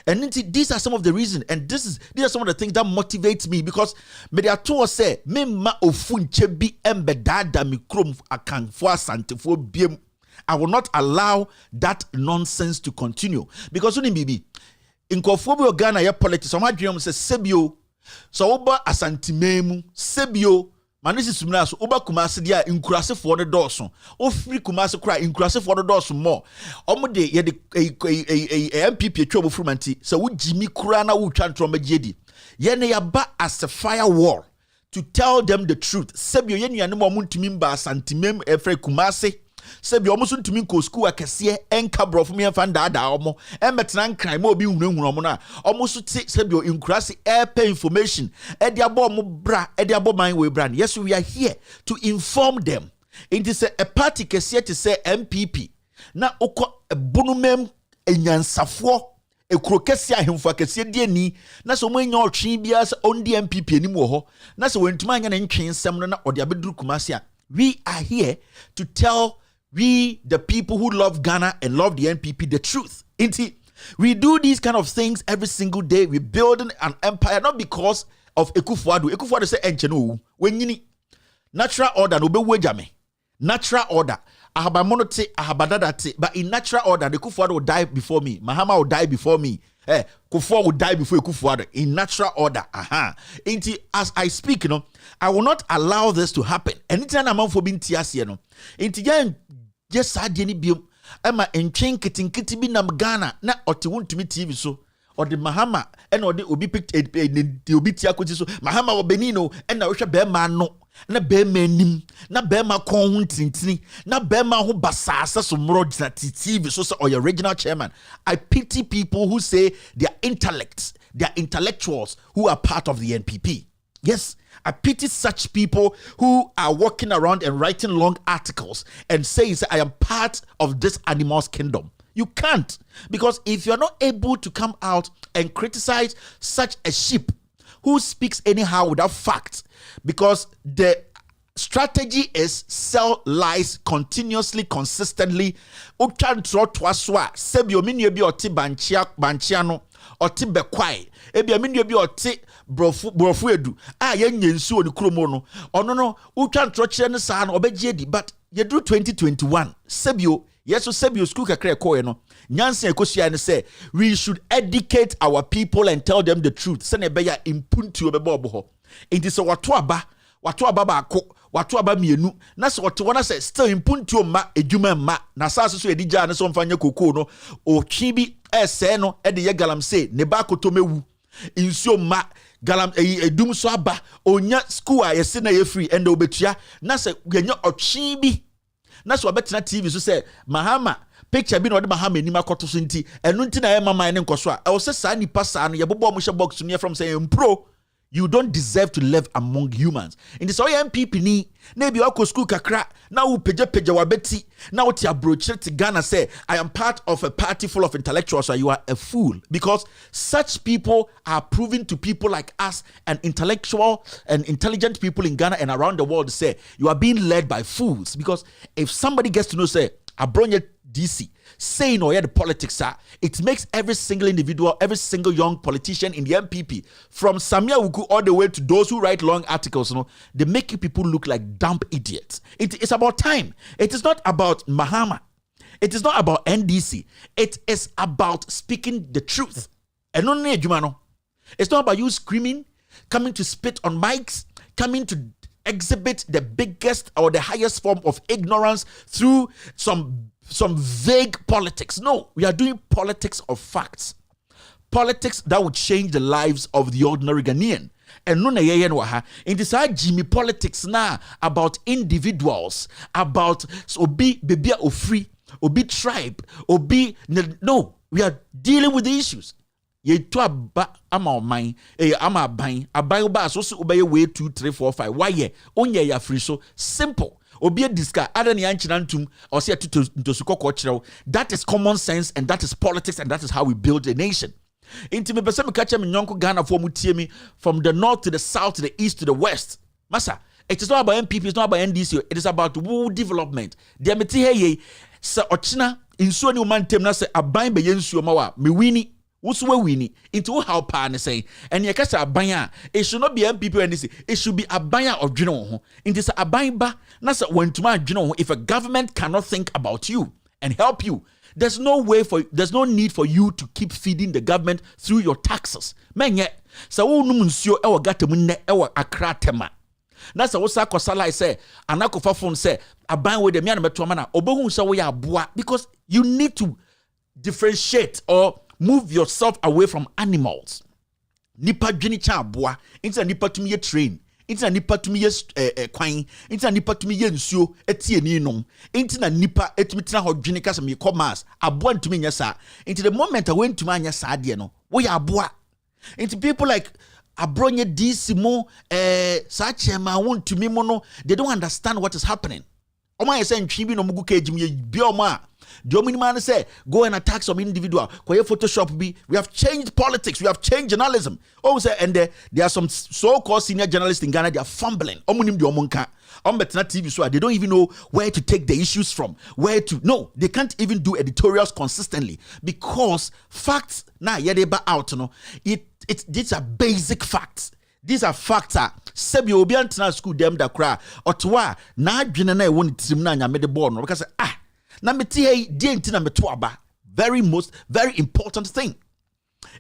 And these are some of the reasons, and these are some of the things that motivate me, because me to say me ma ofunche bi embedada mikrom akan for asante for biem. I will not allow that nonsense to continue, because when bibi in kofobi Ghana ya politics, some dream say sebio so oba asante memu sebio. Manisi sumina so oba kumase dia inkurase for the doorso ofiri kumase kra inkurase for the doorso more omude ye de MPP atwa frumanti so wo jimi kura na wo twa ntro magedi ye ne ya ba as a firewall to tell them the truth sebio ye nuane mo ntumi mba santimem efre kumase sebio omo so ntumi ko school akese enka brofo me fa ndaada omo emetena nkran ma obi hunahunu omo na omo so ti sebio inkurase airpay information e dia bo omo bra e dia bo man we bra. Yes, we are here to inform them. It is a party kese to say MPP na okọ ebunumem enyansafo ekuro kese ahemfo kese die ni na so mo enya otwe bia se on the MPP anim wo ho na so wentuma anya na ntwe nsem no na ode abeduru kumase a. We are here to tell we, the people who love Ghana and love the NPP, the truth. We do these kind of things every single day. We're building an empire, not because of Ekufuado. Ekufuado say, "Enchenu, when you natural order, no be wejame. Natural order. Ahabamonote, ahabadadate. But in natural order, the Ekufuado will die before me. Mahama will die before me. Kufuor will die before Ekufuado. In natural order. As I speak, I will not allow this to happen. Anytime I'm for being tiasi, yes, I didn't be. Emma and chain kitinkiti bi nam Ghana na oti won't me TV so or the Mahama and or the obi picked the obi tiakuti so Mahama or Benino and na be man no na be menim na be ma kon ho tintini na be ma ho basasa so mrojna TV so or your regional chairman. I pity people who say they are intellectuals who are part of the NPP. Yes, I pity such people who are walking around and writing long articles and saying, I am part of this animal's kingdom. You can't, because if you're not able to come out and criticize such a sheep who speaks anyhow without facts, because the strategy is sell lies continuously, consistently. Oti bekwai ebi aminu bi oti brofu edu yenye nsuo ni kromo no ono no utwa ntro kire ne saa no obegye di. But yedru 2021 sebio yeso sebio school kakra ekoye no nyanse ekosua ne say we should educate our people and tell them the truth se ne be ya impuntu obebe obo it is wato aba ba ko wato aba mienu na se wato na say still impuntu ma edwuma ma na saa so edija ne so mfanya koko no o twibi ese no e de ye Galamsey ne ba kotomewu insuo ma galam edum so aba onya school a yesi na ye free and obetua na se genya otwi bi na so obetena TV so say Mahama picture bi no de Mahama ni makoto so nti enu nti na ye mama ne nkoso a e wo se saa nipa saa no ye bobo mo hye box no from say impro. You don't deserve to live among humans. In this MPP ni na bi wako school kakra na wo peja wabeti na wo ti abroche ti Ghana say I am part of a party full of intellectuals, so you are a fool, because such people are proving to people like us and intellectual and intelligent people in Ghana and around the world say you are being led by fools. Because if somebody gets to know say Abronye DC saying or the politics are, it makes every single individual, every single young politician in the MPP, from Samia Wuku all the way to those who write long articles, they make people look like dumb idiots. It's about time. It is not about Mahama. It is not about NDC. It is about speaking the truth. And it's not about you screaming, coming to spit on mics, coming to exhibit the biggest or the highest form of ignorance through some vague politics. No, we are doing politics of facts. Politics that would change the lives of the ordinary Ghanaian. And no na in this Jimmy politics now about individuals, about obi baby or free, obi tribe, obi no, we are dealing with the issues. Ye to aba ama oman ama aban ba so obeye way 2 3 4 5 why ye onye ya free so simple obi diska ada ne anchina ntum or say to sukoko chiro. That is common sense, and that is politics, and that is how we build a nation. Inti me pese me kache me nyonko Ghana for mu tie me from the north to the south to the east to the west. Masa, it is not about MPP, it's not about NDC, it is about world development. Dia me ti he se ochina insuo ni umantem na se aban be yensuo ma wa me wini Wuswe winnie into how pan is saying, and yakasa abaya. It should not be MPP or NDC. It should be abaya of Gino. It is a abayba. Nasa when to my Gino. If a government cannot think about you and help you, there's no need for you to keep feeding the government through your taxes. Man yet, so numuncio ewa gatemunne ewa akratema. Nasa wosa kosala say, anako phone say, abayan with the miana metuamana, obohun sa we abua, because you need to differentiate or move yourself away from animals. Nipa dwini cha aboa, inta nipa tumi ye train, inta nipa tumi ye kwan, inta nipa tumi ye nsuo etie ni nom, inta nipa etumi tena ho dwini kasa me commerce, aboa ntumi nya sa. Into the moment I went to anya sa de no, wo ya aboa. Into people like abronye disimo sa chema won tumi mo no, they don't understand what is happening. Oma ye say ntwi bi no mugu kejim ye bi oma. The man say go and attack some individual. Photoshop be. We have changed politics. We have changed journalism. Oh, say and there are some so-called senior journalists in Ghana. They are fumbling. TV so they don't even know where to take the issues from. No, they can't even do editorials consistently because facts now out. These are basic facts. These are facts. Sebi obi antena school them da kra. Otwa na adwene na e won tim na nya mede ball no because very important thing.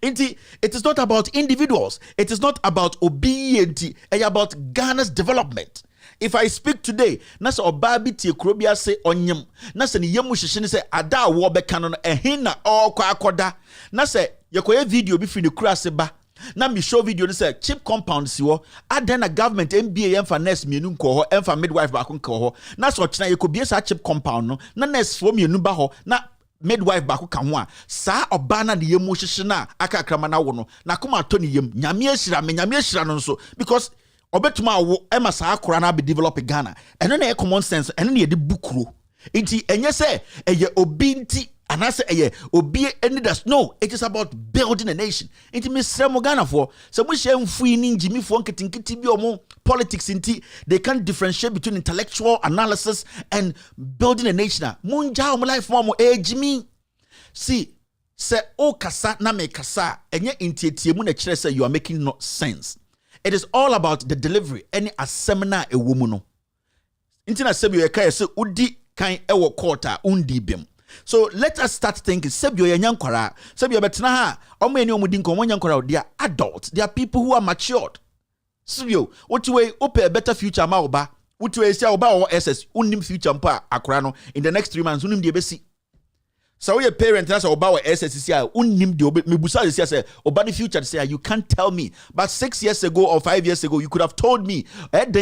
It is not about individuals. It is not about obedience. It's about Ghana's development. If I speak today, nasa obabi tie krobia say onyem. Nasa ni yemu shishini say ada wo be kanon ehina o kwa akoda. Nasa yekoye video bi fi ne kura se ba. Na me show video ni say cheap compound si wo aden na government MBA emfa nurse mienu nko ho emfa midwife ba nko ho na so china yekobie sa cheap compound no na nurse fo mienu ba ho na midwife ba ka ho a sa oba na ne yemu hyehye na aka krama na wo no na kuma to ne yem nyame ahira no nso because obetuma wo ema sa akora na be develop Ghana eno na common sense eno na ye de bukuro nti enye se eye obinti. And I say, obi any does no. It is about building a nation. It means Ghana for so we share free Jimmy for politics inti. They can't differentiate between intellectual analysis and building a nation. Munja life more Jimmy. See, say o kasa na me kasa enye inti mu na kire say you are making no sense. It is all about the delivery. Any a seminar a woman no. Inti na sebi e kai say udi kan ewo court a undi bem. So let us start thinking. Sebio yankwara, sebio betna ha. Omo eni omudi nko yankwara. They are adults. They are people who are matured. Sebio, otuwe ope a better future ma oba. Otuwe sia oba or SS unim future mpa akora no. In the next 3 months unim de besi. So we a parent na say oba or SS sia unim de obe mebusa sia say oba the future say you can't tell me. But 6 years ago or 5 years ago you could have told me. Den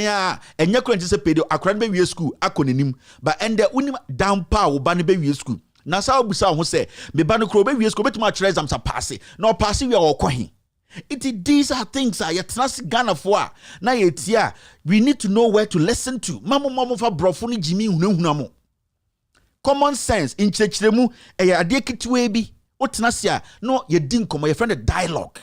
enye kwenti say pedo akora no be wie school akonenim. But ende unim down pa oba no be wie school. Na sa obusa ho say me ba no kro be wie school betuma kire exam sa pass. Na pass we okwahin. These are things I trust Ghana for. Na yetia we need to know where to listen to. Mamo fa brofo ni Jimmy hunahunamo. Common sense in chechiremu ade kitwe bi otenasia no ye din komo ye friend dialogue.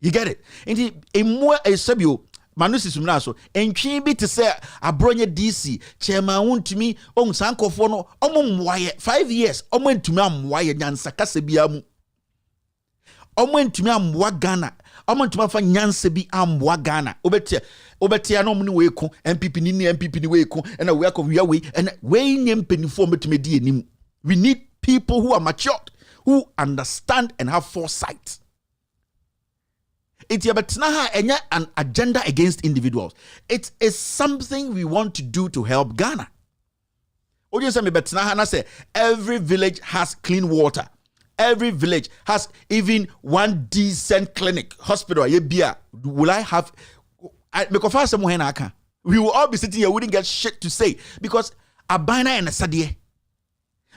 You get it? Inti emo esebio manusi sumna so entwi bi te say abronye DC chairman wontumi on sankofo no omomwaye 5 years omantumi amwaye nyansa kasa bia mu omantumi amwa Ghana omantumi afa nyansa bi amwa Ghana obetia no mni weku MPP ni weku and we akọ we and we nyempenifo metumi di enim. We need people who are matured, who understand and have foresight. It's an agenda against individuals. It is something we want to do to help Ghana. Every village has clean water. Every village has even one decent clinic, hospital. Will I have? We will all be sitting here, we wouldn't get shit to say because abina and a sadie.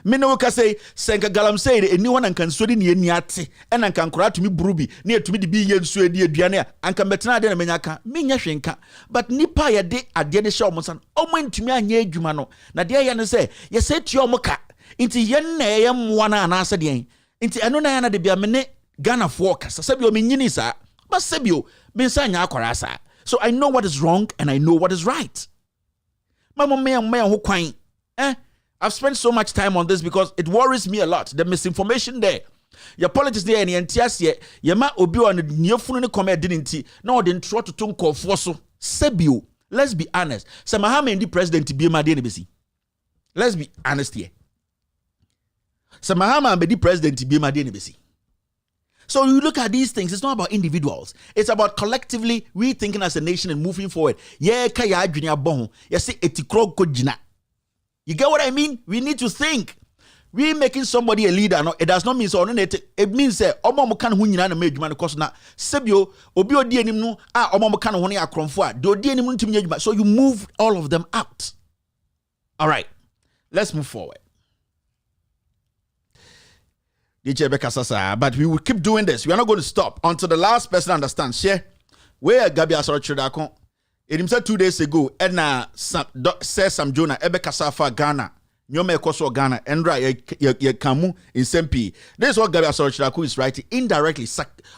Meno ka say senka Galamsey anyone and can swedi ni eniate and can kora to me brubi near to me the be yen swedi aduane and can betena de menyaka menya hwenka but nipa ye de ade ne hye omosan omantumi anya adwuma no na de ye ne say ye say tuo moka inti yen na ye mwa na anase de inti eno na ya na de bia me ne Ghana for kasa sabio me nyini sa ba sabio me nsa nya akwara sa. So I know what is wrong and I know what is right. Mama me ho kwan I've spent so much time on this because it worries me a lot. The misinformation there. Your politics there and the NTS ye ma obi on the nyefunu ne come didn't no den tro to nko so sebio. Let's be honest. Samahama ndi president bi ma de nebesi. Let's be honest here. Samahama be the president bi ma de nebesi. So you look at these things, it's not about individuals. It's about collectively rethinking as a nation and moving forward. Yeah, kaya adwene abon. You see etikro kojina. You get what I mean? We need to think. We making somebody a leader. No, it does not mean so. It means that omo kan hu nyina na medwuma no koso na sebio obi odi anim no omo kan ho ne akromfo do odi anim ntimi nyadwuma. So you move all of them out. All right. Let's move forward. But we will keep doing this. We are not going to stop until the last person understands. Share where Gabi Asoro Chidakon. It himself 2 days ago, Edna says some Jonah, Ebe Kasafa Ghana, Nyome Koso Ghana, Endra ye Kamu in Sempi. This is what Gabi Asoro Chidakon is writing indirectly,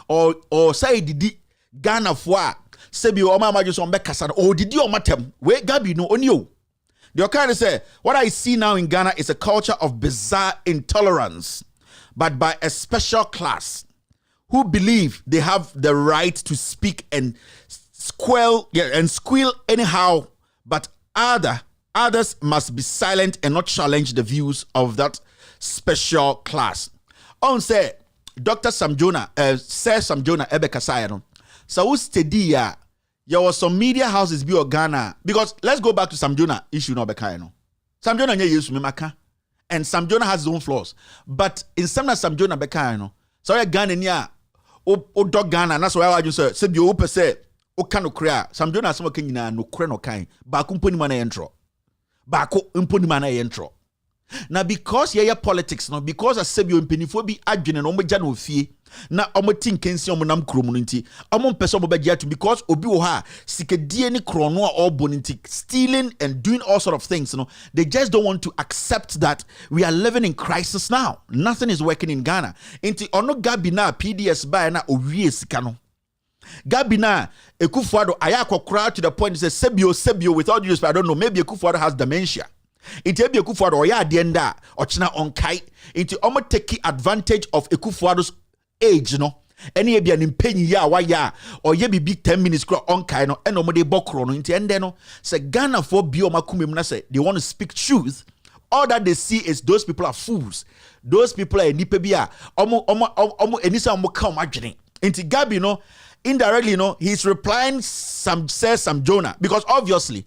or say didi Ghana fwa Sebi Oma Majus on Bekasad, or did you matem? Where Gabi no on you? The kind of say, what I see now in Ghana is a culture of bizarre intolerance, but by a special class who believe they have the right to speak and squeal anyhow, but others must be silent and not challenge the views of that special class. On say Dr. Samjona says Samjona Ebe Kasayano. So steady there was some media houses be Ghana because let's go back to Samjona issue no Bekayano. Samjona nye yesu memaka. And Samjona has his own flaws. But in some Samjona Bekayano, so Ghana niya o dog Ghana, and that's why I just said you open say o kano krea Samjona asoma kenyina no kre no kan ba ko mponi mana yentro ba ko mponi mana yentro na because ye politics no because asebio mpenifo bi adwene no omagya no ofie na omoti nkensi omonam kromu no nti omompese obagya to because obi wo ha sikedie ni krono a obo nti stealing and doing all sort of things, you know. They just don't want to accept that we are living in crisis now. Nothing is working in Ghana. Nti ono Gabi na PDS by na owie sika no. Gabi na Ekufuado ayakokra to the point says sebio with all due respect, I don't know, maybe Ekufuado has dementia. Inti ebi Ekufuado oya adienda ochina onkai inti omo take advantage of Ekufuado's age, you know. Any ebi an impenyi ya wa ya or ye be 10 minutes kro onkai no eno mo de bokro no inti ende no say Ghana for bi o makumem na say they want to speak truth. All that they see is those people are fools. Those people are nipa bi a omo enisa omo ka omo adwene. Inti Gabi no indirectly, you know, he's replying says Samjona because obviously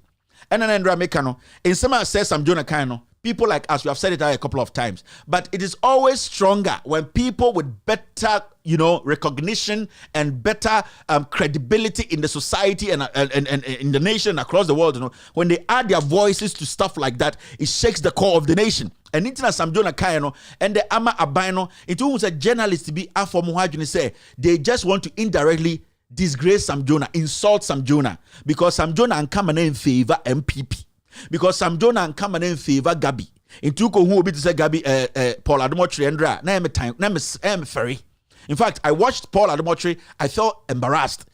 and then Mekano in some says Samjona kind, people like us, we have said it a couple of times, but it is always stronger when people with better, you know, recognition and better credibility in the society and in the nation across the world, you know, when they add their voices to stuff like that, it shakes the core of the nation. And it's not Samjona Kayano and the Ama Abino, it was a journalist to be Afomuhajuni say they just want to indirectly disgrace Samjona, insult Samjona, because Samjona and come in favor MPP. Because Samjona and come in favor Gabi. In Tuko who will be to say Gabi Paul Adamotri Andra. Name time, name ferry. In fact, I watched Paul Adamotri, I felt embarrassed.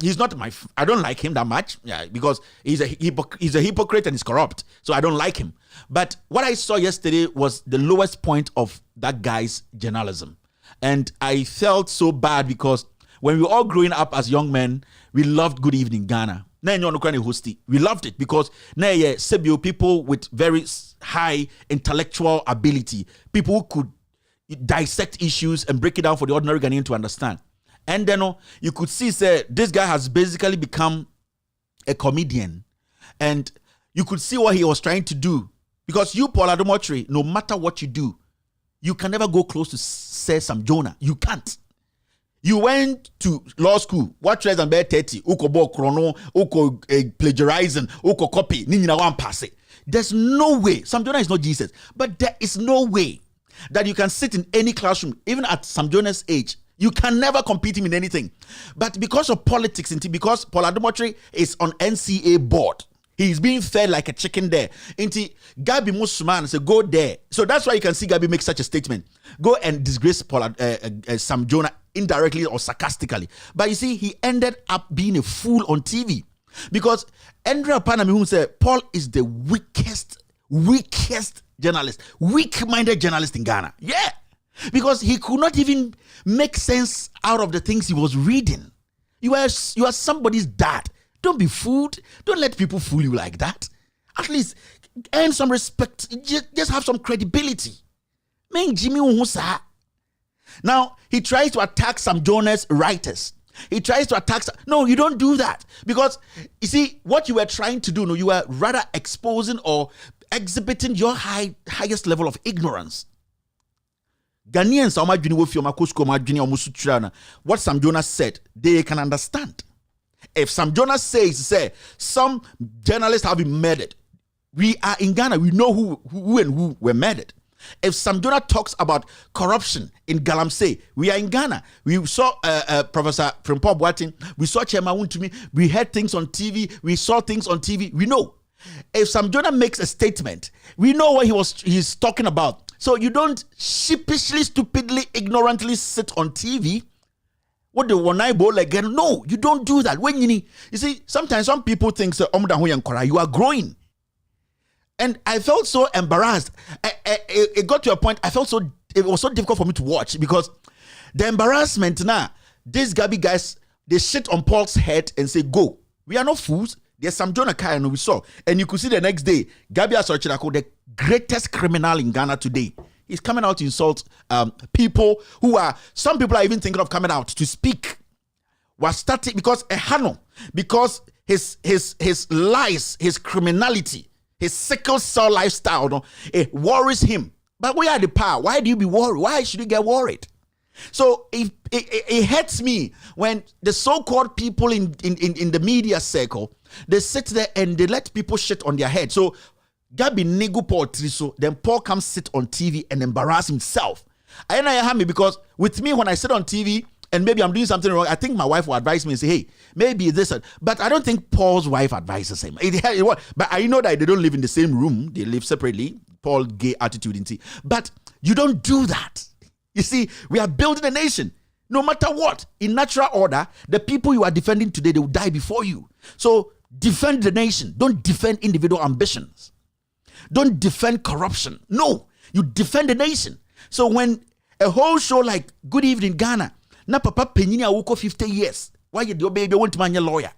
He's not I don't like him that much, because he's a hypocrite and he's corrupt. So I don't like him. But what I saw yesterday was the lowest point of that guy's journalism. And I felt so bad because when we were all growing up as young men, we loved Good Evening Ghana. We loved it because people with very high intellectual ability, people who could dissect issues and break it down for the ordinary Ghanaian to understand. And then you could see, this guy has basically become a comedian. And you could see what he was trying to do. Because you, Paul Adomotri, no matter what you do, you can never go close to Sam Jonah. You can't. You went to law school, what tries and bear 30, uko bo chrono, uko plagiarizing, uko copy, nina one pass. There's no way. Sam Jonah is not Jesus. But there is no way that you can sit in any classroom, even at Sam Jonah's age. You can never compete him in anything. But because of politics, because Paul Adomotri is on NCA board, he's being fed like a chicken there. Gabi Musman say go there. So that's why you can see Gabi make such a statement. Go and disgrace Sam Jonah indirectly or sarcastically. But you see, he ended up being a fool on TV. Because Andrea Panami said Paul is the weakest journalist, weak-minded journalist in Ghana. Yeah. Because he could not even make sense out of the things he was reading. You are somebody's dad. Don't be fooled. Don't let people fool you like that. At least earn some respect. Just have some credibility. Now, he tries to attack some Jonah's writers. He tries to attack. No, you don't do that. Because, you see, what you were trying to do, you were rather exposing or exhibiting your highest level of ignorance. Ghanaians, what Sam Jonah said, they can understand. If Sam Jonah says, some journalists have been murdered, we are in Ghana, we know who and who were murdered. If Sam Jonah talks about corruption in Galamsey, we are in Ghana. We saw Professor Frimpong Boateng, we saw Chairman Wontumi, we heard things on TV, we saw things on TV, we know. If Sam Jonah makes a statement, we know what he's talking about. So you don't sheepishly, stupidly, ignorantly sit on TV. What the one eye bowl again? No, you don't do that. When you see, sometimes some people think you are growing. And I felt so embarrassed. It got to a point, it was so difficult for me to watch because the embarrassment now, these Gabi guys, they shit on Paul's head and say, go. We are not fools. There's some Jonah Kaya we saw. And you could see the next day, Gabi Asorchirako, the greatest criminal in Ghana today, he's coming out to insult people some people are even thinking of coming out to speak. Was starting because his lies, his criminality, his sickle cell lifestyle, it worries him. But we are the power. Why do you be worried? Why should you get worried? So it hurts me when the so-called people in the media circle, they sit there and they let people shit on their head. So Gabi Nigu Paul Triso, then Paul comes sit on TV and embarrass himself. I know you have me because with me when I sit on TV and maybe I'm doing something wrong, I think my wife will advise me and say, hey, maybe this. But I don't think Paul's wife advises him. But I know that they don't live in the same room. They live separately. Paul gay attitude in tea. But you don't do that. You see, we are building a nation. No matter what, in natural order, the people you are defending today, they will die before you. So defend the nation. Don't defend individual ambitions. Don't defend corruption. No, you defend the nation. So when a whole show like Good Evening Ghana, na papa penyini awuko 50 years, why your baby want to man your lawyer?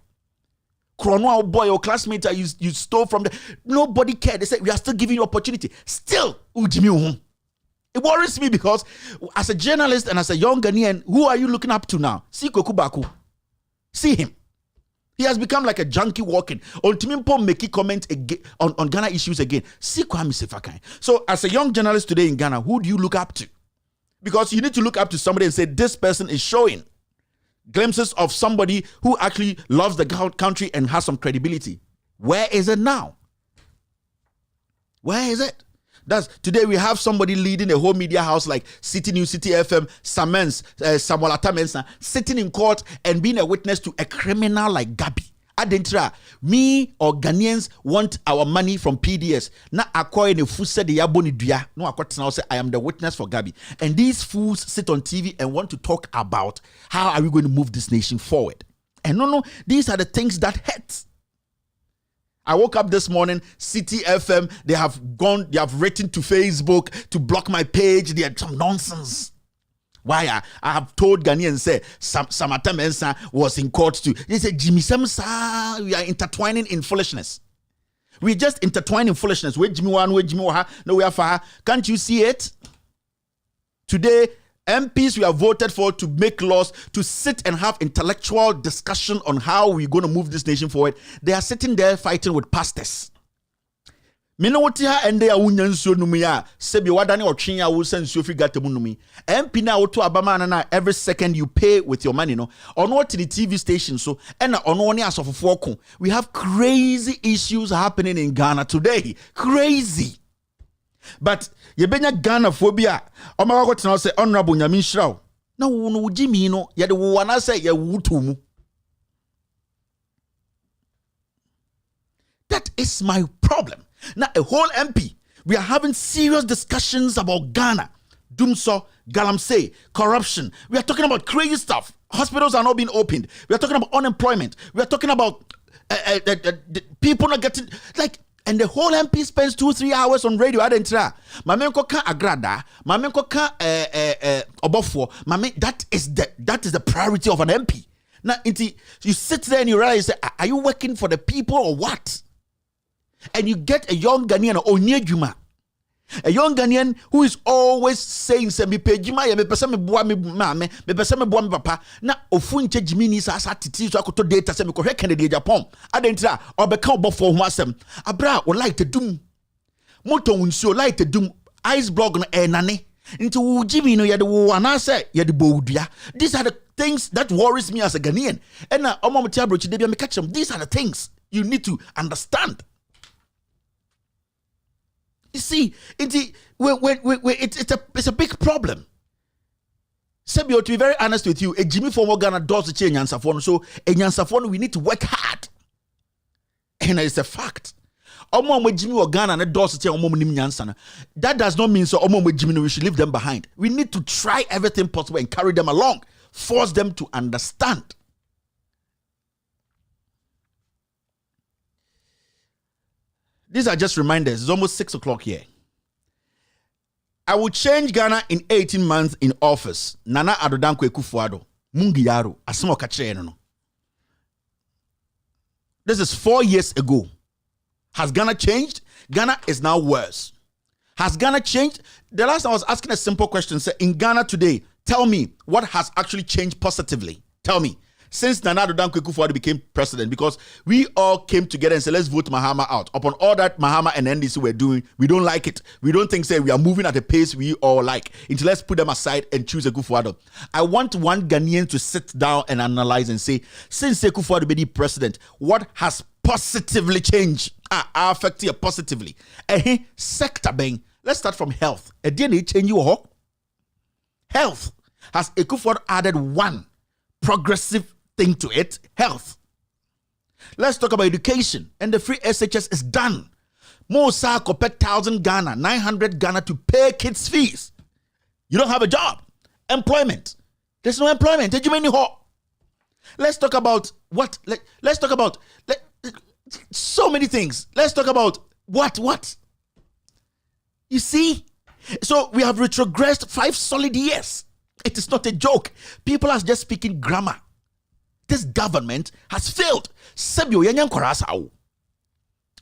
Chrono boy, your classmate you stole from nobody cared. They said we are still giving you opportunity. Still, it worries me because as a journalist and as a young Ghanaian, who are you looking up to now? See Kokubaku. See him. He has become like a junkie walking. Ultimately, make comment again on Ghana issues again. See Kwame Sefakai. So as a young journalist today in Ghana, who do you look up to? Because you need to look up to somebody and say, this person is showing glimpses of somebody who actually loves the country and has some credibility. Where is it now? Where is it? Today we have somebody leading a whole media house like City News, City FM, Samuel Atamensa, sitting in court and being a witness to a criminal like Gabi. Adentra, me or Ghanaians want our money from PDS. Na acquire the fool said the yaboni duya. No, I say I am the witness for Gabi. And these fools sit on TV and want to talk about how are we going to move this nation forward. And no, these are the things that hurt. I woke up this morning, City FM, they have written to Facebook to block my page. They had some nonsense. Why? I have told Ghanaians, say, Samata Mensah was in court too. They said, Jimmy Samsa, we are intertwining in foolishness. We just intertwine in foolishness. Where Jimmy one, where Jimmy Waha, no, we are far. Can't you see it? Today, MPs we have voted for to make laws, to sit and have intellectual discussion on how we're going to move this nation forward. They are sitting there fighting with pastors. Minotia and they are unyanso numia. Sebi wadani or chinya will send Sophie Gatamunumi. MP now to Abamana every second you pay with your money, no? Or not to the TV station, so and on one as of a we have crazy issues happening in Ghana today. Crazy. But yebenya Ghana phobia. Oma got now say honorable Nyamin Shrao. No Jimmy no ya the one say ya wutumu. That is my problem. Now a whole MP, we are having serious discussions about Ghana, Dumso, Galamsey, corruption. We are talking about crazy stuff. Hospitals are not being opened. We are talking about unemployment. We are talking about people not getting like. And the whole MP spends 2-3 hours on radio. I didn't try. Mamenko ka agrada. Mamenko ka obofo. That is the priority of an MP. Now, you sit there and you realize, say, are you working for the people or what? And you get a young Ghanaian or near Juma. A young Ghanaian who is always saying, "Se me pejima ya me pesa me boa me mame, me pesa me boa me papa." Na ofunche jimini sa titi so akoto data se me ko hwe Kennedy Japan. Adentra obeka obofo ho asem. Abra o like to dum. Moto unsuo like to dum. Ice blog no enane. Into wo jimi no ye de wo anase ye de bowdua. These are the things that worries me as a Ghanaian. And na omo mtia brochi de bia me catch them. These are the things you need to understand. You see, it's a big problem. Sebio, to be very honest with you, a Jimmy for Ghana does the change Nyansafon. So a Nyansafon, we need to work hard. And it's a fact. That does not mean so we should leave them behind. We need to try everything possible and carry them along. Force them to understand. These are just reminders. It's almost 6 o'clock here. I will change Ghana in 18 months in office. Nana Adodankwa Ekufuado. Mungi yaro. Asimo kachire no. This is 4 years ago. Has Ghana changed? Ghana is now worse. Has Ghana changed? The last time I was asking a simple question. Say, in Ghana today, tell me what has actually changed positively. Tell me. Since Nana Adodankwa Ekufuado became president, because we all came together and said, let's vote Mahama out. Upon all that Mahama and NDC were doing, we don't like it. We don't think, say, we are moving at a pace we all like. Until let's put them aside and choose Ekufuado. I want one Ghanaian to sit down and analyze and say, since Ekufuado became president, what has positively changed? Affect you positively. Sector bang. Let's start from health. Change you health. Has Ekufuado added one progressive thing to it? Health. Let's talk about education. And the free SHS is done. Mosa kopet 1,000 Ghana, 900 Ghana to pay kids' fees. You don't have a job. Employment. There's no employment. Let's talk about what? Let's talk about so many things. Let's talk about what? You see? So we have retrogressed 5 solid years. It is not a joke. People are just speaking grammar. This government has failed.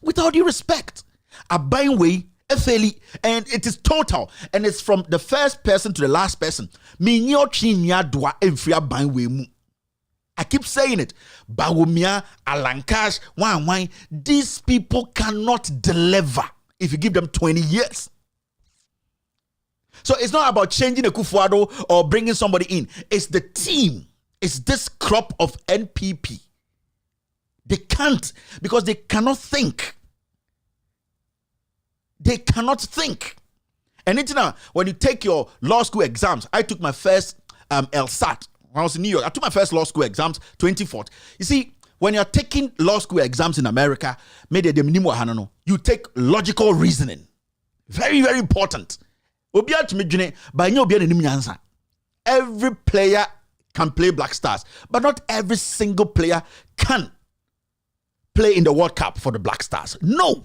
With all due respect, a buying way, and it is total, and it's from the first person to the last person. I keep saying it. Bawumia, Alankash, Wang. These people cannot deliver if you give them 20 years. So it's not about changing Ekufuado or bringing somebody in. It's the team. It's this crop of NPP. They can't, because they cannot think. They cannot think. And it's now, when you take your law school exams, I took my first LSAT when I was in New York. I took my first law school exams, 24th. You see, when you're taking law school exams in America, you take logical reasoning. Very, very important. Every player can play Black Stars, but not every single player can play in the World Cup for the Black Stars. No.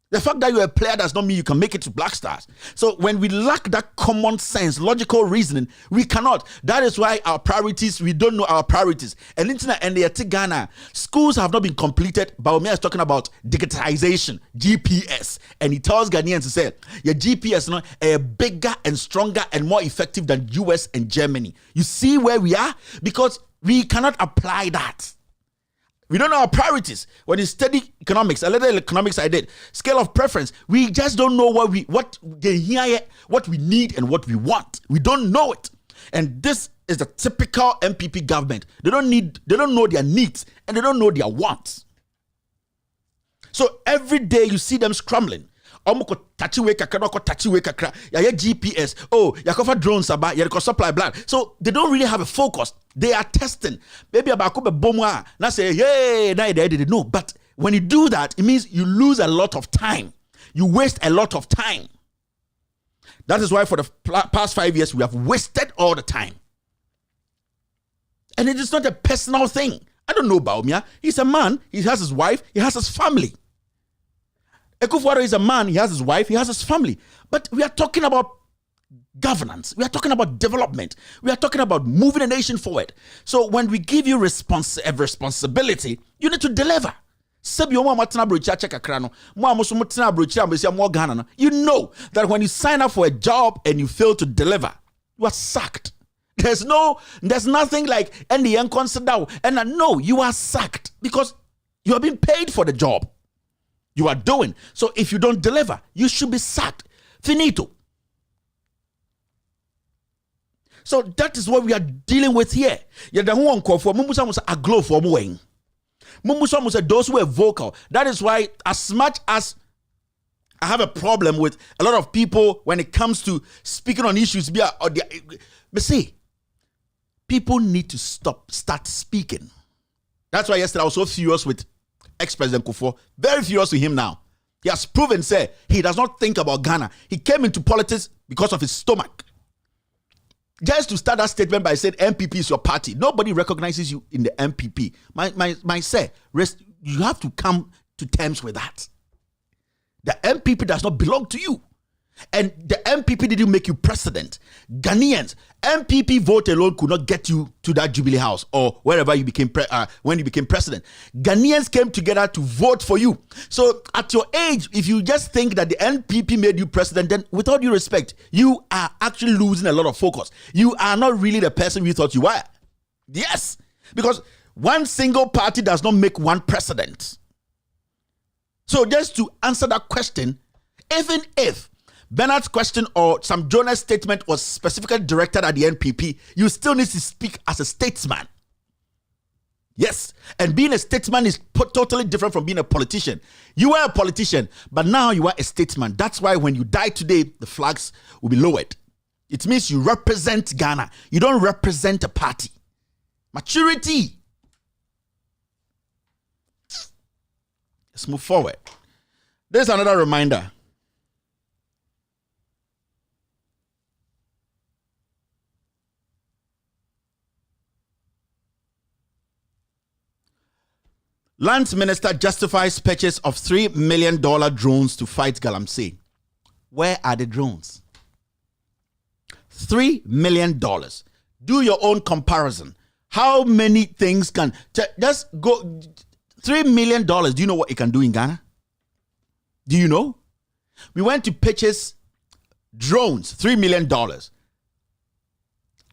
The fact that you're a player does not mean you can make it to Black Stars. So when we lack that common sense, logical reasoning, we cannot. That is why our priorities, we don't know our priorities. And internet and the Ghana, schools have not been completed. Baumia is talking about digitization, GPS. And he tells Ghanaians to say, your GPS is bigger and stronger and more effective than US and Germany. You see where we are? Because we cannot apply that. We don't know our priorities. When you study economics, a little economics I did, scale of preference, we just don't know what we need and what we want. We don't know it. And this is the typical MPP government. They don't know their needs and they don't know their wants. So every day you see them scrambling. GPS. Oh, yakofa drones about you supply blood. So they don't really have a focus. They are testing. Maybe about bomwa. Now say, hey, now they didn't know. But when you do that, it means you lose a lot of time. You waste a lot of time. That is why for the past 5 years we have wasted all the time. And it is not a personal thing. I don't know Baumia. He's a man. He has his wife. He has his family. Ekufuado is a man, he has his wife, he has his family. But we are talking about governance. We are talking about development. We are talking about moving a nation forward. So when we give you responsibility, you need to deliver. You know that when you sign up for a job and you fail to deliver, you are sacked. There's nothing like and the consider and no, you are sacked because you are being paid for the job you are doing. So if you don't deliver, you should be sacked. Finito. So that is what we are dealing with here. Those who are vocal. That is why as much as I have a problem with a lot of people when it comes to speaking on issues, but see, people need to start speaking. That's why yesterday I was so furious with ex-President Kufuor, very furious with him now. He has proven, say, he does not think about Ghana. He came into politics because of his stomach. Just to start that statement by saying MPP is your party. Nobody recognizes you in the MPP. My say, you have to come to terms with that. The MPP does not belong to you. And the MPP didn't make you president. Ghanaians, MPP vote alone could not get you to that Jubilee House or wherever you became when you became president. Ghanaians came together to vote for you. So at your age, if you just think that the MPP made you president, then with all due respect, you are actually losing a lot of focus. You are not really the person we thought you were. Yes, because one single party does not make one president. So just to answer that question, even if Bernard's question or some Jonah's statement was specifically directed at the NPP, you still need to speak as a statesman. Yes, and being a statesman is totally different from being a politician. You were a politician, but now you are a statesman. That's why when you die today, the flags will be lowered. It means you represent Ghana. You don't represent a party. Maturity. Let's move forward. There's another reminder. Lands Minister justifies purchase of $3 million drones to fight Galamsey. Where are the drones? $3 million. Do your own comparison. How many things can... Just go... $3 million. Do you know what it can do in Ghana? Do you know? We went to purchase drones. $3 million.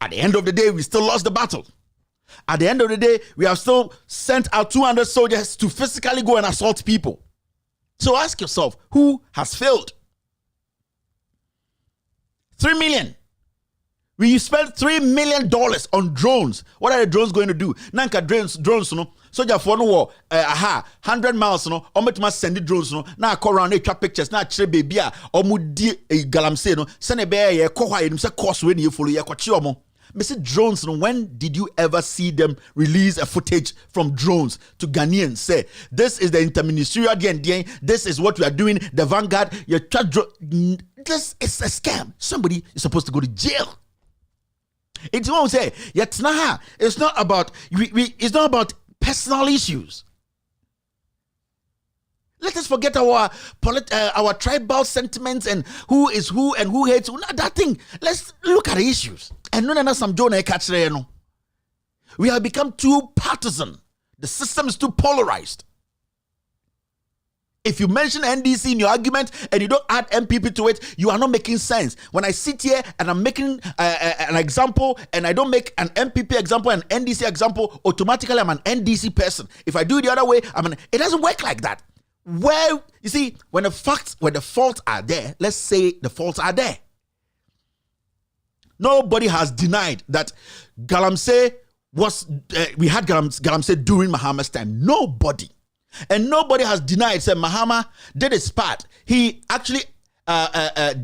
At the end of the day, we still lost the battle. At the end of the day, we have still sent out 200 soldiers to physically go and assault people. So ask yourself, who has failed? 3 million. When you spend $3 million on drones, what are the drones going to do? Nanka drones, no. Soldier for no 100 miles, no. Ometuma send the drones, no. Na call around take pictures. Na chire baby a omudi Galamsey, no. Send a bear ye koha ye say course when you follow ye kwachi omo. Mr. Drones, when did you ever see them release a footage from drones to Ghanaians? Say, this is the interministerial DND, this is what we are doing, the Vanguard, this is a scam. Somebody is supposed to go to jail. It's won't say it's not about it's not about personal issues. Let us forget our tribal sentiments and who is who and who hates who. That thing. Let's look at the issues. And no, some Jonah catch. We have become too partisan. The system is too polarized. If you mention NDC in your argument and you don't add MPP to it, you are not making sense. When I sit here and I'm making an example and I don't make an MPP example and NDC example, automatically I'm an NDC person. If I do it the other way, it doesn't work like that. Well, you see, when the faults are there, let's say the faults are there. Nobody has denied that Galamsey we had Galamsey during Mahama's time. Nobody. And nobody has denied, said Mahama did his part. He actually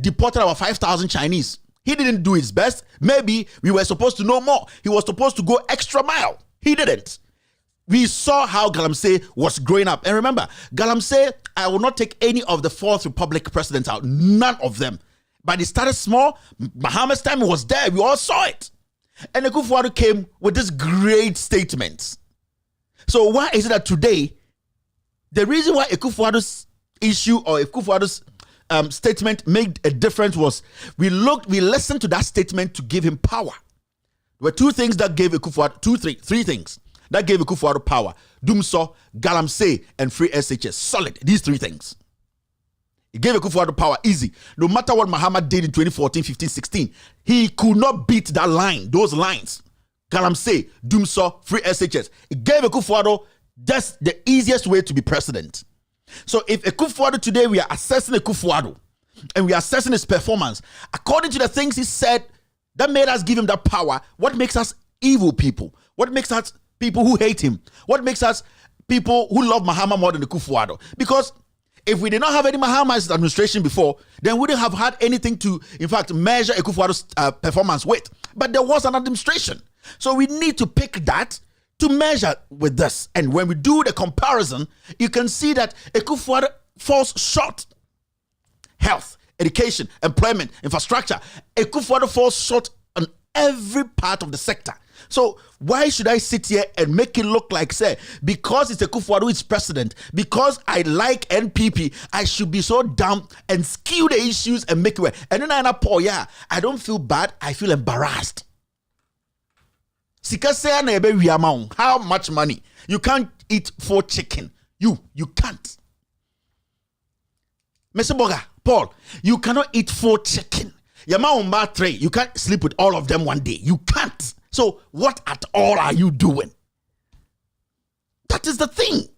deported our 5,000 Chinese. He didn't do his best. Maybe we were supposed to know more. He was supposed to go extra mile. He didn't. We saw how Galamsey was growing up. And remember, Galamsey, I will not take any of the Fourth Republic presidents out. None of them. But it started small. Mahama's time was there. We all saw it. And Akufo-Addo came with this great statements. So why is it that today, the reason why Akufo-Addo's issue or Akufo-Addo's statement made a difference was we listened to that statement to give him power. There were two things that gave Akufo-Addo, three things that gave Akufo-Addo power. Dumso, Galamsey, and Free SHS. Solid. These three things. It gave Akufo-Addo power easy. No matter what Mahama did in 2014, 15, 16, he could not beat that line, those lines. Galamsey, Dumso, Free SHS. It gave Akufo-Addo that's the easiest way to be president. So if Akufo-Addo today, we are assessing Akufo-Addo and we are assessing his performance according to the things he said that made us give him that power. What makes us evil people? What makes us people who hate him? What makes us people who love Mahama more than Akufo-Addo? Because if we did not have any Mahama's administration before, then we wouldn't have had anything to, in fact, measure Akufo-Addo's performance with. But there was an administration. So we need to pick that to measure with this. And when we do the comparison, you can see that Akufo-Addo falls short. Health, education, employment, infrastructure. Akufo-Addo falls short on every part of the sector. So why should I sit here and make it look like, say, because it's Akufo-Addo who is president, because I like NPP, I should be so dumb and skew the issues and make it work. And then I don't feel bad, I feel embarrassed. How much money? You can't eat 4 chicken. You can't. Mr. Boga, Paul, you cannot eat 4 chicken. Yama 3, you can't sleep with all of them one day. You can't. So what at all are you doing? That is the thing.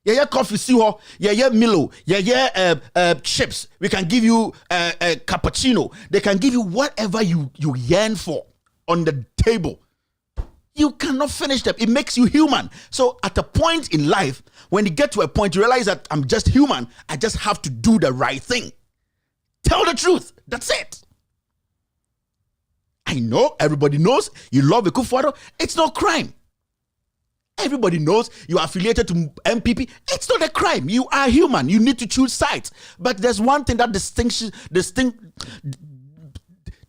Yeah, coffee, siho. Yeah, Milo. Yeah, chips. We can give you a cappuccino. They can give you whatever you yearn for on the table. You cannot finish them. It makes you human. So at a point in life, when you get to a point, you realize that I'm just human. I just have to do the right thing. Tell the truth. That's it. I know, everybody knows you love Akufo-Addo. It's not crime. Everybody knows you are affiliated to MPP. It's not a crime. You are human. You need to choose sides. But there's one thing that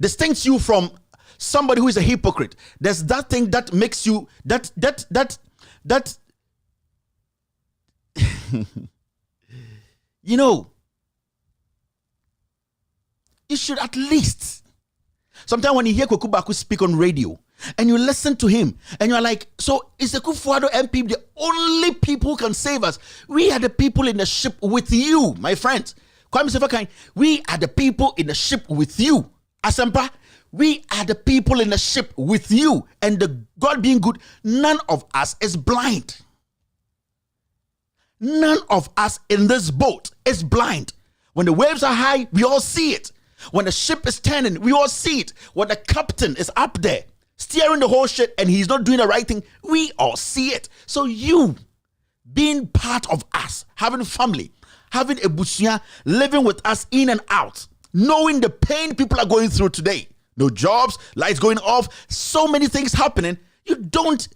distincts you from somebody who is a hypocrite. There's that thing that makes you that you know, you should at least sometimes when you hear Kwaku speak on radio and you listen to him and you're like, so is Akufo-Addo MP the only people who can save us? We are the people in the ship with you, my friends. We are the people in the ship with you. Asempa, we are the people in the ship with you. And the God being good, none of us is blind. None of us in this boat is blind. When the waves are high, we all see it. When the ship is turning, we all see it. When the captain is up there, steering the whole ship, and he's not doing the right thing, we all see it. So you, being part of us, having family, having a bushia, living with us in and out, knowing the pain people are going through today, no jobs, lights going off, so many things happening, you don't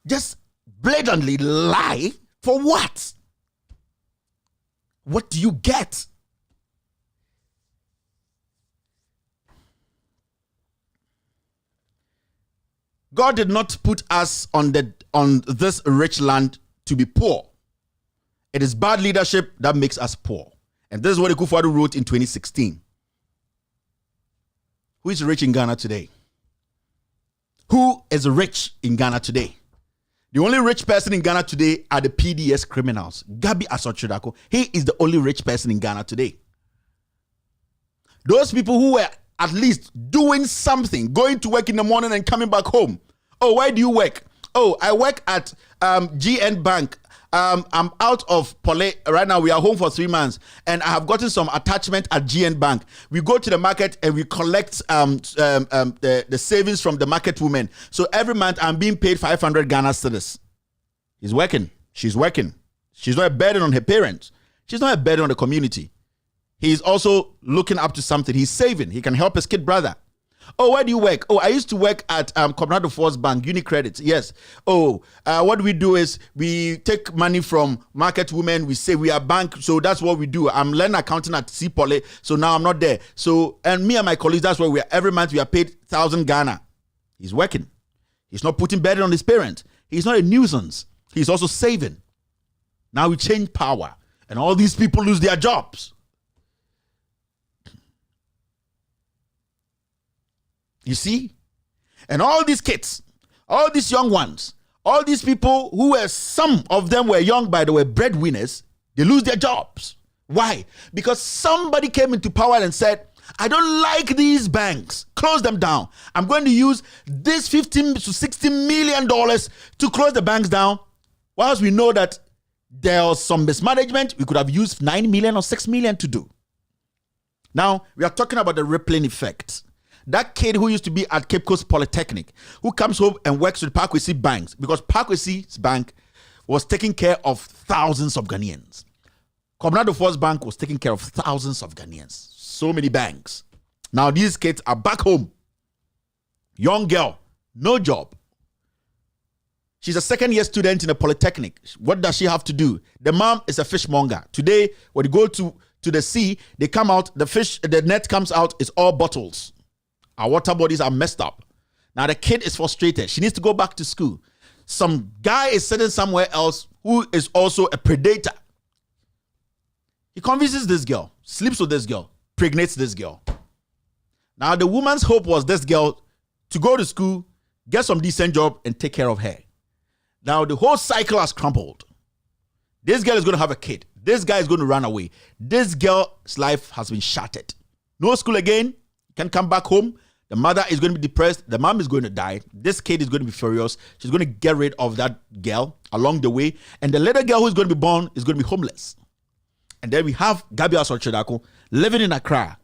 just blatantly lie for what? What do you get? God did not put us on this rich land to be poor. It is bad leadership that makes us poor. And this is what Akufo-Addo wrote in 2016. Who is rich in Ghana today? Who is rich in Ghana today? The only rich person in Ghana today are the PDS criminals. Gabi Asotwe-Darko, he is the only rich person in Ghana today. Those people who were at least doing something, going to work in the morning and coming back home. Oh, where do you work? Oh, I work at GN Bank. I'm out of Pole. Right now, we are home for 3 months, and I have gotten some attachment at GN Bank. We go to the market and we collect the savings from the market women. So every month, I'm being paid 500 Ghana cedis. He's working. She's working. She's not a burden on her parents. She's not a burden on the community. He's also looking up to something. He's saving. He can help his kid brother. Oh, where do you work? Oh, I used to work at Comrade Force Bank, UniCredit. Yes. Oh, what we do is we take money from market women. We say we are bank. So that's what we do. I'm learning accounting at CPOLE. So now I'm not there. So, and me and my colleagues, that's why every month we are paid 1,000 Ghana. He's working. He's not putting burden on his parents. He's not a nuisance. He's also saving. Now we change power and all these people lose their jobs. You see? And all these kids, all these young ones, all these people who were, some of them were young, by the way, breadwinners, they lose their jobs. Why? Because somebody came into power and said, I don't like these banks. Close them down. I'm going to use this $15 to $60 million to close the banks down. Whilst we know that there was some mismanagement, we could have used 9 million or 6 million to do. Now, we are talking about the rippling effect. That kid who used to be at Cape Coast Polytechnic, who comes home and works with Parkwesi banks, because Parkwesi's bank was taking care of thousands of Ghanaians. Comrade Force Bank was taking care of thousands of Ghanaians. So many banks. Now these kids are back home. Young girl, no job. She's a second-year student in a polytechnic. What does she have to do? The mom is a fishmonger. Today, when you go to the sea, they come out, the net comes out, it's all bottles. Our water bodies are messed up. Now the kid is frustrated. She needs to go back to school. Some guy is sitting somewhere else who is also a predator. He convinces this girl, sleeps with this girl, pregnates this girl. Now the woman's hope was this girl to go to school, get some decent job, and take care of her. Now the whole cycle has crumbled. This girl is going to have a kid. This guy is going to run away. This girl's life has been shattered. No school again. Can come back home. The mother is going to be depressed. The mom is going to die. This kid is going to be furious. She's going to get rid of that girl along the way. And the little girl who is going to be born is going to be homeless. And then we have Gabi Asotwe-Darko living in Accra,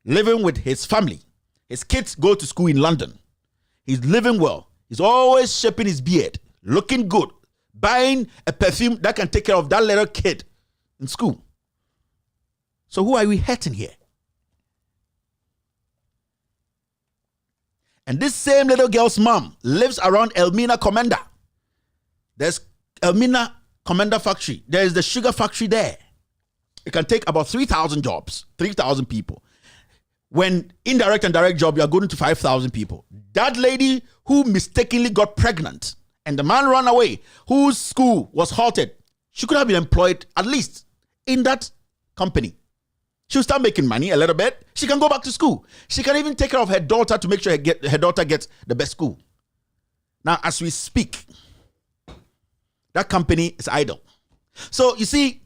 living with his family. His kids go to school in London. He's living well. He's always shaping his beard, looking good, buying a perfume that can take care of that little kid in school. So who are we hurting here? And this same little girl's mom lives around Elmina Commander. There's Elmina Commander factory. There is the sugar factory there. It can take about 3,000 jobs, 3,000 people. When indirect and direct job, you are going to 5,000 people. That lady who mistakenly got pregnant and the man ran away, whose school was halted, she could have been employed at least in that company. She'll start making money a little bit. She can go back to school. She can even take care of her daughter to make sure her daughter gets the best school. Now, as we speak, that company is idle. So, you see,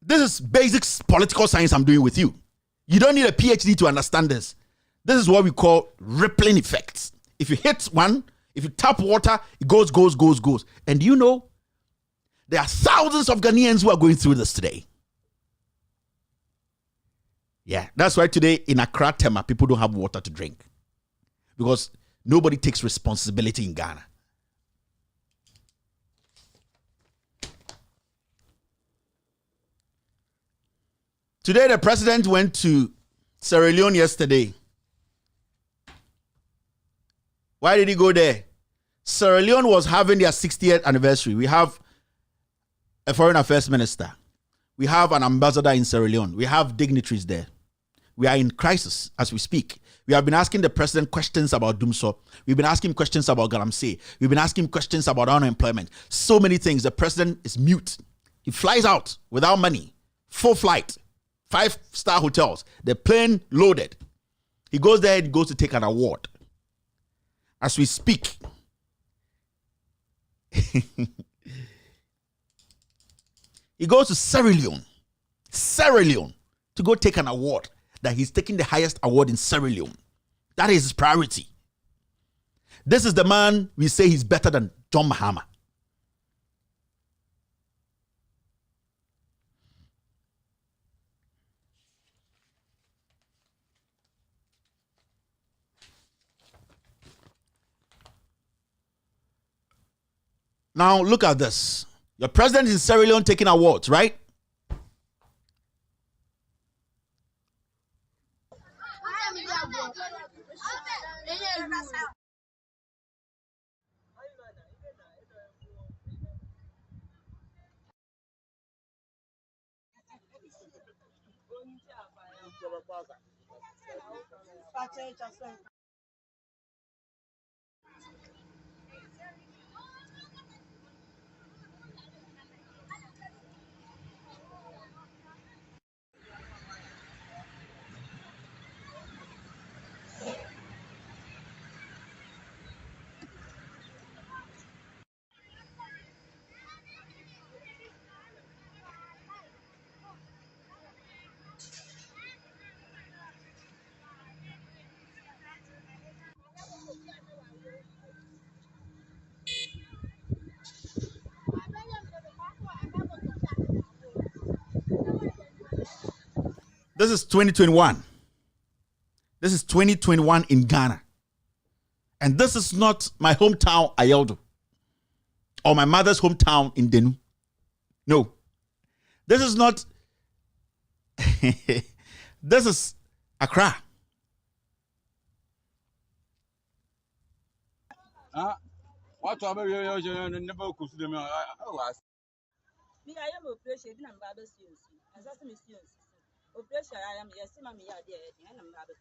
this is basic political science I'm doing with you. You don't need a PhD to understand this. This is what we call rippling effects. If you hit one, if you tap water, it goes. And you know, there are thousands of Ghanaians who are going through this today. Yeah, that's why today in Accra, Tema, people don't have water to drink. Because nobody takes responsibility in Ghana. Today, the president went to Sierra Leone yesterday. Why did he go there? Sierra Leone was having their 60th anniversary. We have a foreign affairs minister. We have an ambassador in Sierra Leone. We have dignitaries there. We are in crisis as we speak. We have been asking the president questions about Dumso. We've been asking questions about Galamsey. We've been asking questions about unemployment. So many things. The president is mute. He flies out without money. Full flight. 5-star hotels. The plane loaded. He goes there and he goes to take an award. As we speak, he goes to Sierra Leone to go take an award. That he's taking the highest award in Sierra Leone. That is his priority. This is the man we say he's better than John Mahama. Now look at this. Your president is in Sierra Leone taking awards, right? This is 2021. This is 2021 in Ghana. And this is not my hometown, Ayeldo, or my mother's hometown in Denu. No. This is not. This is Accra. What are you never could do? I am operation and Babas use. As I miss you. Operation, I am yes, Mammy, and I'm rather.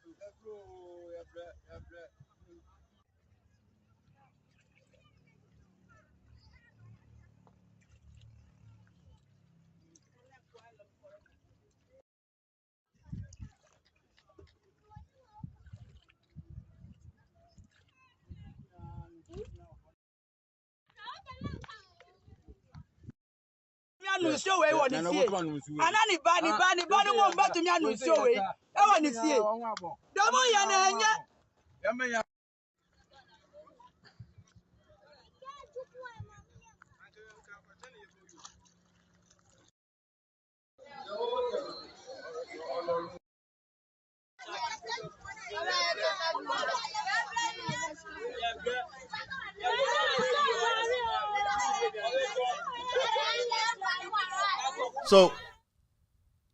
Show away what is here. And anybody won't back to me and show away. I want to see it.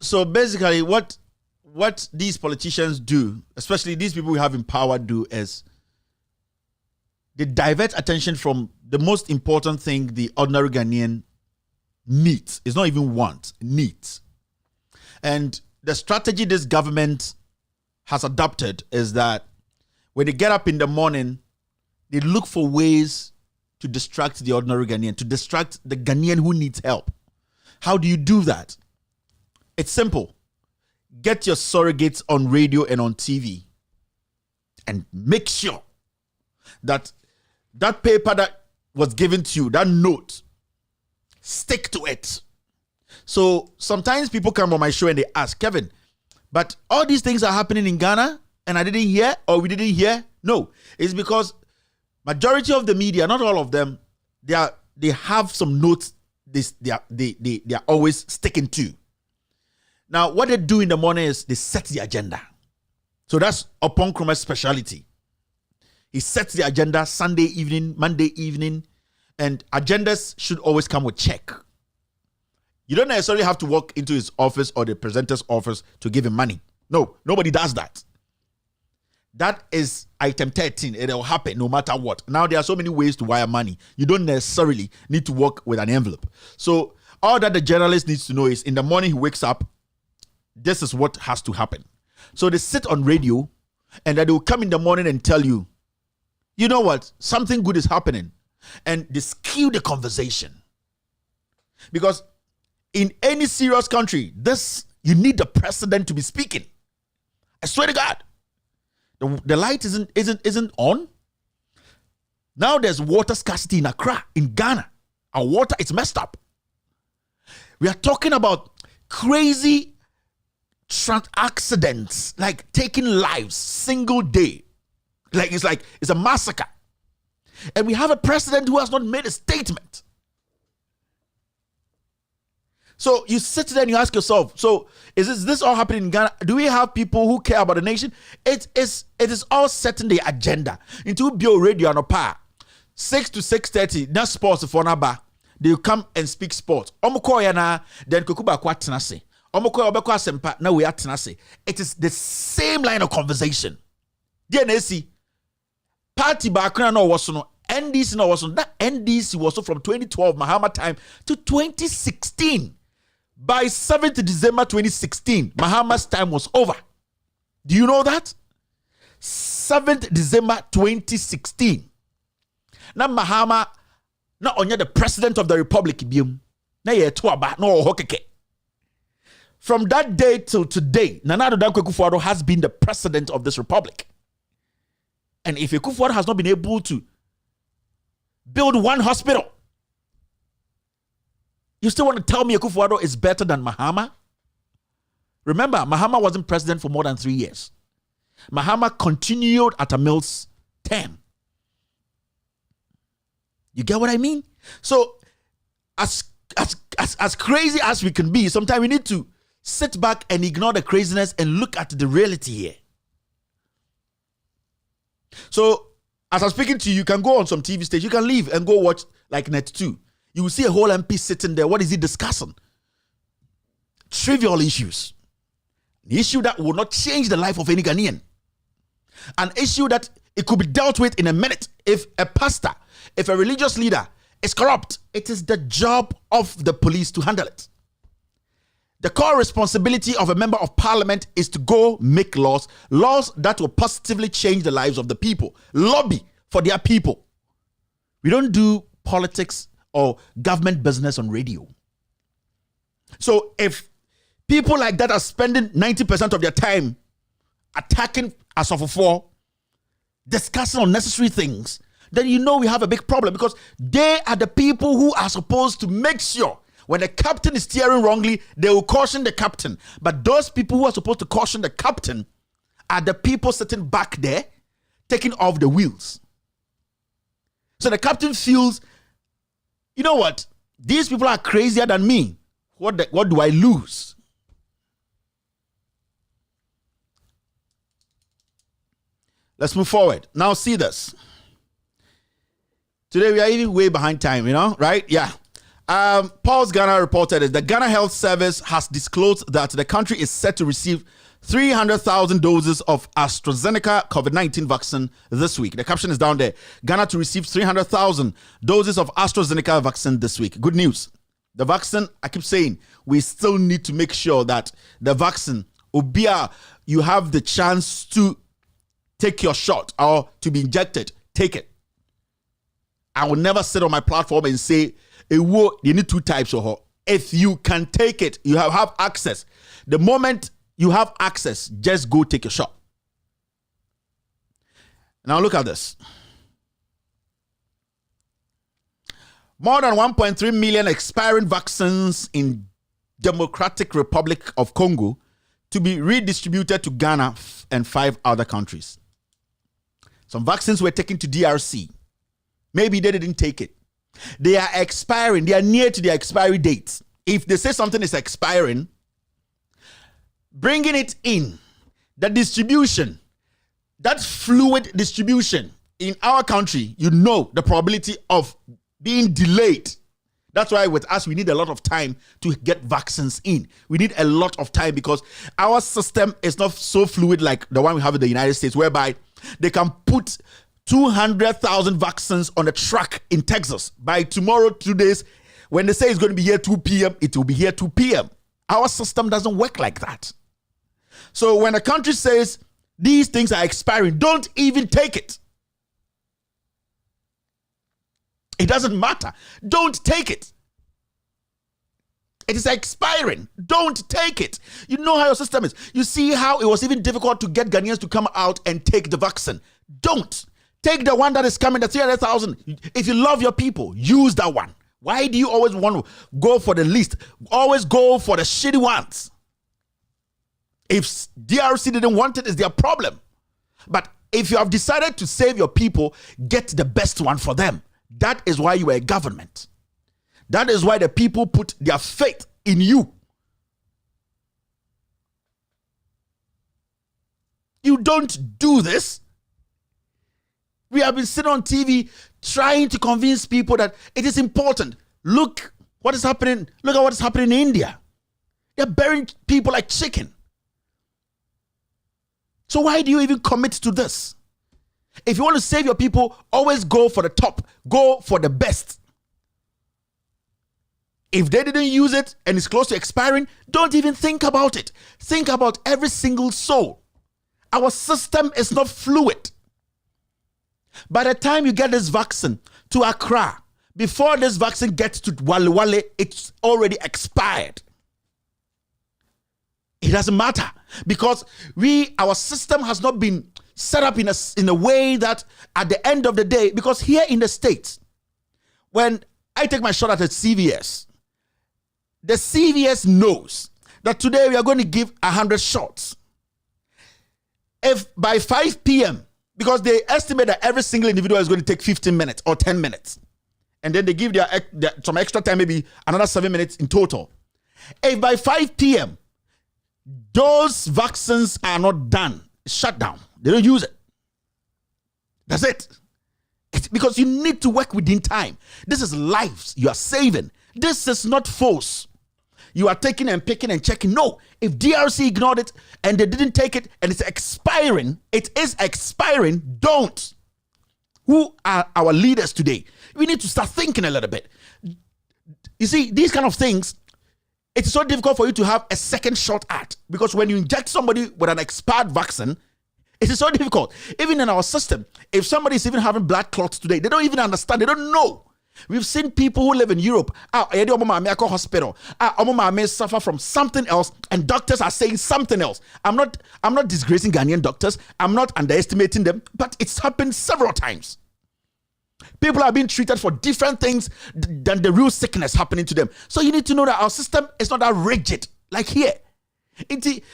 So basically what these politicians do, especially these people we have in power do, is they divert attention from the most important thing the ordinary Ghanaian needs. It's not even want, needs. And the strategy this government has adopted is that when they get up in the morning, they look for ways to distract the ordinary Ghanaian, to distract the Ghanaian who needs help. How do you do that? It's simple. Get your surrogates on radio and on TV and make sure that that paper that was given to you, that note, stick to it. So sometimes people come on my show and they ask, Kevin, but all these things are happening in Ghana and I didn't hear, or we didn't hear. No, it's because majority of the media, not all of them, they have some notes they are always sticking to. Now, what they do in the morning is they set the agenda. So that's Upon Kroma's specialty. He sets the agenda Sunday evening, Monday evening, and agendas should always come with check. You don't necessarily have to walk into his office or the presenter's office to give him money. No, nobody does that. That is item 13. It will happen no matter what. Now, there are so many ways to wire money. You don't necessarily need to work with an envelope. So all that the journalist needs to know is in the morning he wakes up, this is what has to happen. So they sit on radio And that they will come in the morning and tell you, you know what, something good is happening. And they skew the conversation. Because in any serious country, you need the president to be speaking. I swear to God. The light isn't on. Now there's water scarcity in Accra, in Ghana. Our water is messed up. We are talking about crazy accidents, like taking lives single day. It's a massacre. And we have a president who has not made a statement. So you sit there and you ask yourself, so is this all happening in Ghana? Do we have people who care about the nation? It is all setting the agenda. Into bio radio and power. 6 to 6:30, na sports for naba. They come and speak sports. Omoko yana, then kukuba kwa tenase. Omoko obeko asempa, na we are tenase. It is the same line of conversation. DNC party background no was no NDC no was no. That NDC was from 2012 Mahama time to 2016. By 7th December 2016, Mahama's time was over. Do you know that? 7th December 2016. Now Mahama, not only the president of the republic, from that day till today, Nana Addo Dankwa Akufo-Addo has been the president of this republic. And if Akufo-Addo has not been able to build one hospital, you still want to tell me Akufo-Addo is better than Mahama? Remember, Mahama wasn't president for more than 3 years. Mahama continued at a Mills term. You get what I mean? So, as crazy as we can be, sometimes we need to sit back and ignore the craziness and look at the reality here. So, as I'm speaking to you, you can go on some TV station, you can leave and go watch like Net 2. You will see a whole MP sitting there. What is he discussing? Trivial issues. An issue that will not change the life of any Ghanaian. An issue that it could be dealt with in a minute. If a pastor, if a religious leader is corrupt, it is the job of the police to handle it. The core responsibility of a member of parliament is to go make laws that will positively change the lives of the people. Lobby for their people. We don't do politics or government business on radio. So if people like that are spending 90% of their time attacking us of four, discussing unnecessary things, then you know we have a big problem, because they are the people who are supposed to make sure when the captain is steering wrongly, they will caution the captain. But those people who are supposed to caution the captain are the people sitting back there, taking off the wheels. So the captain feels, you know what? These people are crazier than me. What do I lose? Let's move forward. Now see this. Today we are even way behind time, right? Yeah. Pulse Ghana reported is the Ghana Health Service has disclosed that the country is set to receive 300,000 doses of AstraZeneca COVID-19 vaccine this week. The caption is down there. Ghana to receive 300,000 doses of AstraZeneca vaccine this week. Good news. The vaccine, I keep saying, we still need to make sure that the vaccine, Obia, you have the chance to take your shot or to be injected. Take it. I will never sit on my platform and say, you need two types of her. If you can take it, you have access. The moment you have access, just go take a shot. Now look at this. More than 1.3 million expiring vaccines in Democratic Republic of Congo to be redistributed to Ghana and 5 other countries. Some vaccines were taken to DRC. Maybe they didn't take it. They are expiring. They are near to their expiry dates. If they say something is expiring, bringing it in, the distribution, that fluid distribution in our country, you know the probability of being delayed. That's why with us, we need a lot of time to get vaccines in. We need a lot of time because our system is not so fluid like the one we have in the United States, whereby they can put 200,000 vaccines on a truck in Texas. By tomorrow, 2 days, when they say it's going to be here 2 p.m., it will be here 2 p.m. Our system doesn't work like that. So when a country says These things are expiring. Don't even take it. It doesn't matter. Don't take it. It is expiring. Don't take it. You know how your system is. You see how it was even difficult to get Ghanaians to come out and take the vaccine. Don't. Take the one that is coming, the 300,000. If you love your people, use that one. Why do you always want to go for the least? Always go for the shitty ones. If DRC didn't want it, it's their problem. But if you have decided to save your people, get the best one for them. That is why you are a government. That is why the people put their faith in you. You don't do this. We have been sitting on TV trying to convince people that it is important. Look what is happening. Look at what is happening in India. They're burying people like chicken. So why do you even commit to this? If you want to save your people, always go for the top. Go for the best. If they didn't use it and it's close to expiring, don't even think about it. Think about every single soul. Our system is not fluid. By the time you get this vaccine to Accra, before this vaccine gets to Wale Wale, it's already expired. It doesn't matter because our system has not been set up in a way that at the end of the day, because here in the States, when I take my shot at a CVS, the CVS knows that today we are going to give 100 shots. If by 5 p.m., because they estimate that every single individual is going to take 15 minutes or 10 minutes, and then they give their some extra time, maybe another 7 minutes in total. If by 5 p.m., those vaccines are not done, shut down. They don't use it. That's it. It's because you need to work within time. This is lives you are saving. This is not force. You are taking and picking and checking. No, if DRC ignored it and they didn't take it and it's expiring, it is expiring, don't. Who are our leaders today? We need to start thinking a little bit. You see, these kind of things, it's so difficult for you to have a second shot at, because when you inject somebody with an expired vaccine, it is so difficult. Even in our system, if somebody is even having blood clots today, they don't even understand, they don't know. We've seen people who live in Europe, hospital, suffer from something else, and doctors are saying something else. I'm not disgracing Ghanaian doctors. I'm not underestimating them, but it's happened several times. People are being treated for different things than the real sickness happening to them. So you need to know that our system is not that rigid like here.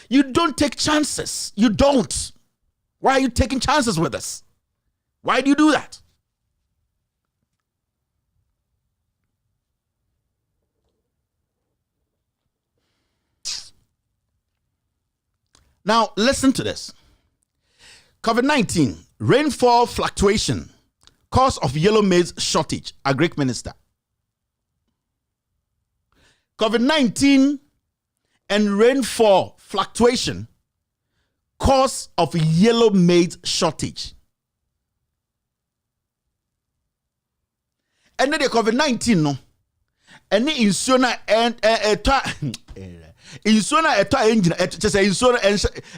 You don't take chances. You don't. Why are you taking chances with us? Why do you do that? Now, listen to this. COVID-19, rainfall fluctuation, cause of yellow maize shortage, Agric Minister. COVID-19 and rainfall fluctuation, cause of yellow maize shortage. And then the COVID-19, no, and the insona and insona engine just say insona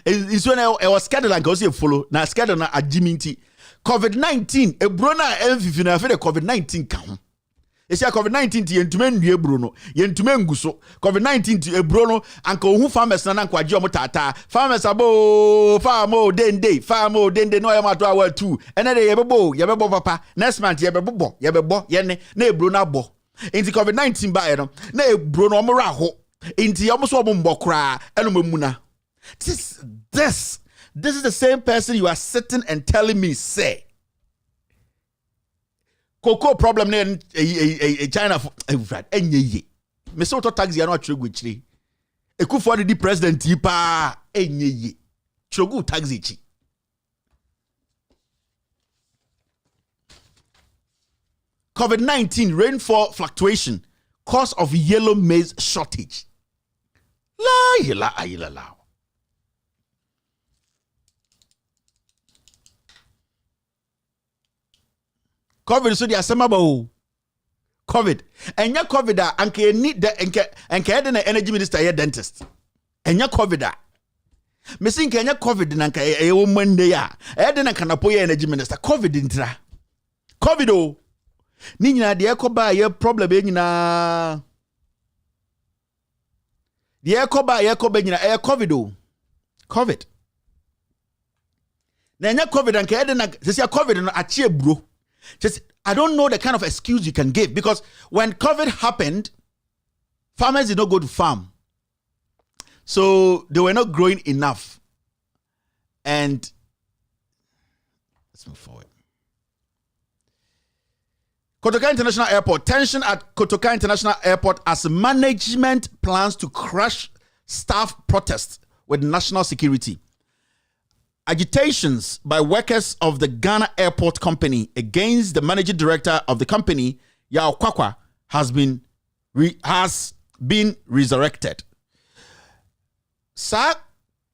e was schedule and go see follow na schedule na agiminti COVID-19 e bro na emfifi na fe the COVID-19 ka ho e say COVID-19 ti yentume ndue bro no yentume nguso COVID-19 ti e bro no anka ohu farmers na nkwaje omo tata farmers abo farmo dende no yamato awa 2 ene de yebebo papa next month yebebo yene na e bro na bo enti COVID-19 ba e no na e bro no omra ho. This is the same person you are sitting and telling me, say, cocoa problem in China for enye. Me so to tax you not true e ku for the president pa enye. Chogu taxi chi. COVID-19 rainfall fluctuation, cause of yellow maize shortage. La. COVID so the asemaba COVID. And ya COVID anke need the anke the energy minister here dentist. And ya COVID Missing Kenya COVID nanka a woman day. I didn't canapoya energy minister. COVID intra. COVID oh. Nina the echo by your problem being na the echo by echo being air COVID oh. COVID. Nanya COVID and Kaden this year COVID and a bro. Just I don't know the kind of excuse you can give because when COVID happened, farmers did not go to farm. So they were not growing enough. And let's move forward. Kotoka International Airport. Tension at Kotoka International Airport as management plans to crush staff protests with national security. Agitations by workers of the Ghana Airport Company against the managing director of the company, Yao Kwakwa, has been resurrected. Sir,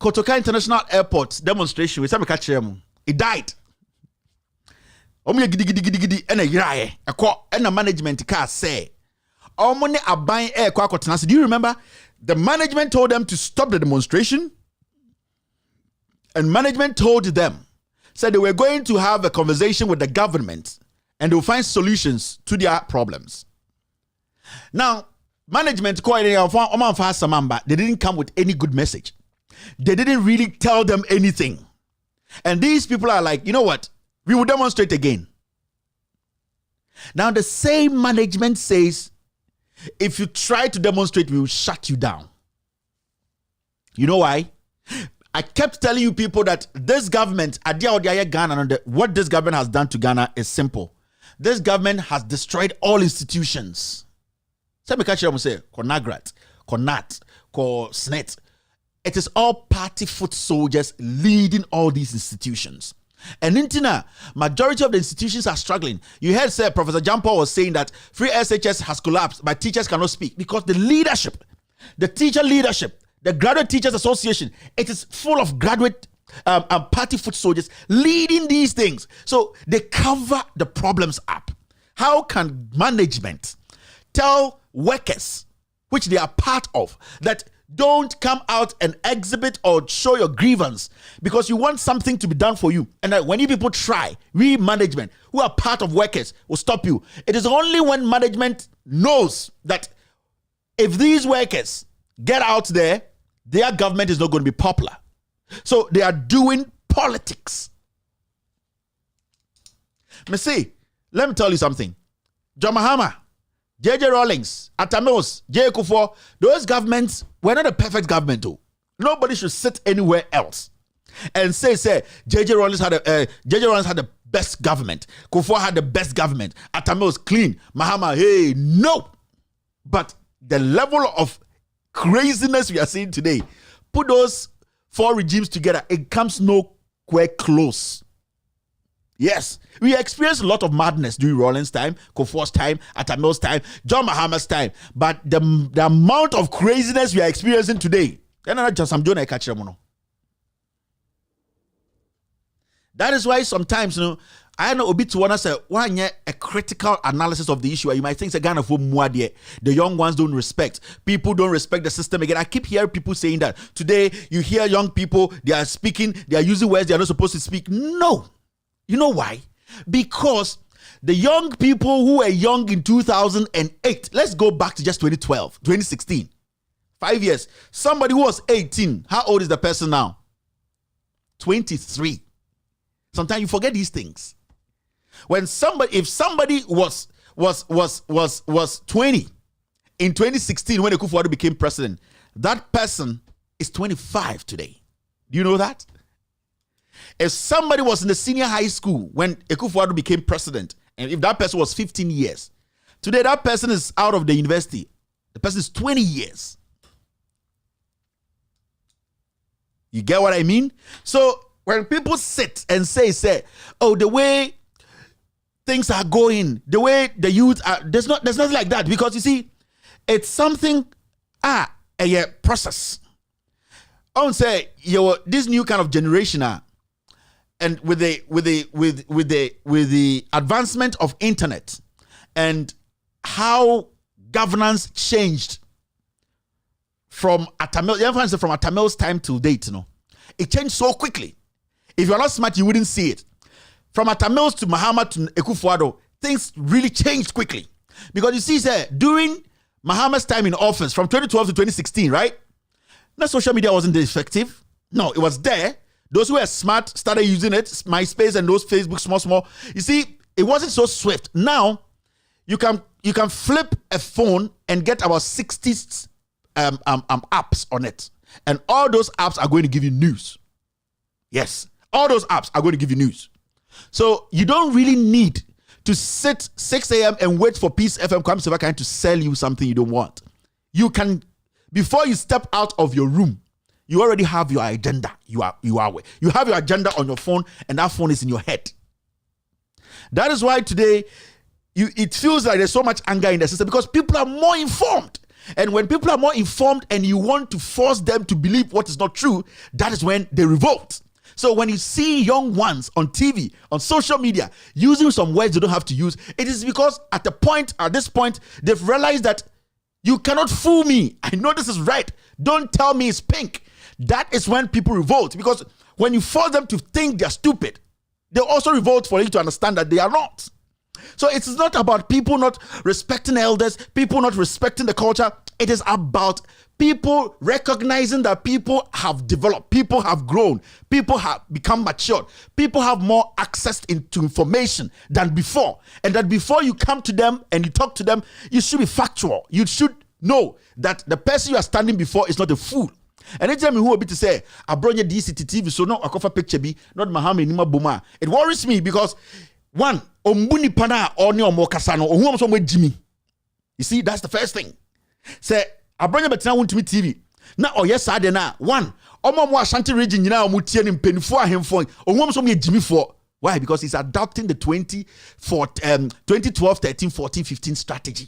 Kotoka International Airport demonstration, it died. And the management car say, do you remember? The management told them to stop the demonstration. And management told them, said they were going to have a conversation with the government and they'll find solutions to their problems. Now, management, they didn't come with any good message. They didn't really tell them anything. And these people are like, you know what? We will demonstrate again. Now, the same management says, if you try to demonstrate, we will shut you down. You know why? I kept telling you people that this government, what this government has done to Ghana is simple. This government has destroyed all institutions. Konagrat, Konat, Snet. It is all party foot soldiers leading all these institutions. And Intina, majority of the institutions are struggling. You heard Professor Jampo was saying that free SHS has collapsed, but teachers cannot speak because the leadership, the teacher leadership, the Graduate Teachers Association, it is full of graduate party foot soldiers leading these things. So they cover the problems up. How can management tell workers, which they are part of, that don't come out and exhibit or show your grievance because you want something to be done for you? And that when you people try, we management who are part of workers will stop you. It is only when management knows that if these workers get out there, their government is not going to be popular. So they are doing politics. Messi, let me tell you something. John Mahama, JJ Rawlings, Atamos, J. Kufuor, those governments were not a perfect government though. Nobody should sit anywhere else and say JJ Rawlings had the best government. Kufuor had the best government. Atamos clean. Mahama, hey, no. But the level of craziness we are seeing today, put those four regimes together, it comes nowhere close. Yes, we experienced a lot of madness during Rawlings' time, Kufuor's time, Atamil's time, John Mahama's time, but the amount of craziness we are experiencing today, that is why sometimes, I know a bit to want to say, why a critical analysis of the issue. You might think Ghana for the young ones don't respect. People don't respect the system again. I keep hearing people saying that. Today, you hear young people, they are speaking, they are using words they are not supposed to speak. No. You know why? Because the young people who were young in 2008, let's go back to just 2012, 2016, 5 years. Somebody who was 18, how old is the person now? 23. Sometimes you forget these things. If somebody was 20 in 2016 when Akufo-Addo became president, that person is 25 today. Do you know that? If somebody was in the senior high school when Akufo-Addo became president, and if that person was 15 years, today that person is out of the university. The person is 20 years. You get what I mean? So when people sit and say, oh, the way things are going, the way the youth are, there's nothing like that, because you see, it's something a process. I would say this new kind of generation and with the advancement of internet and how governance changed from Atamil's time till date, it changed so quickly. If you're not smart, you wouldn't see it. From Atamils to Mahama to Ekufuado, things really changed quickly. Because you see, sir, during Mahama's time in office, from 2012 to 2016, right? No, social media wasn't effective. No, it was there. Those who were smart started using it, MySpace and those Facebook, small. You see, it wasn't so swift. Now, you can flip a phone and get about 60 apps on it. And all those apps are going to give you news. Yes, all those apps are going to give you news. So you don't really need to sit 6 a.m. and wait for Peace FM Kwame to sell you something you don't want. You can, before you step out of your room, you already have your agenda. You have your agenda on your phone, and that phone is in your head. That is why today, it feels like there's so much anger in the system because people are more informed. And when people are more informed and you want to force them to believe what is not true, that is when they revolt. So when you see young ones on TV, on social media, using some words they don't have to use, it is because at this point, they've realized that you cannot fool me. I know this is right. Don't tell me it's pink. That is when people revolt, because when you force them to think they're stupid, they also revolt for you to understand that they are not. So it's not about people not respecting elders, people not respecting the culture. It is about people recognizing that people have developed, people have grown, people have become matured, people have more access to information than before. And that before you come to them and you talk to them, you should be factual. You should know that the person you are standing before is not a fool. And anytime who will be to say, I brought you DCT TV, so no, I cover picture be not Mahama Nima Buma. It worries me because one, Ombuni Pana or Neo Mokasano, or who am Jimmy. You see, that's the first thing. Say, I brought you better to me TV. Now, oh yes, I did not. One, Omo Ashanti region, you know, Mutian in Penny for him for, or who am Jimmy for. Why? Because he's adopting the 2012, 13, 14, 15 strategy.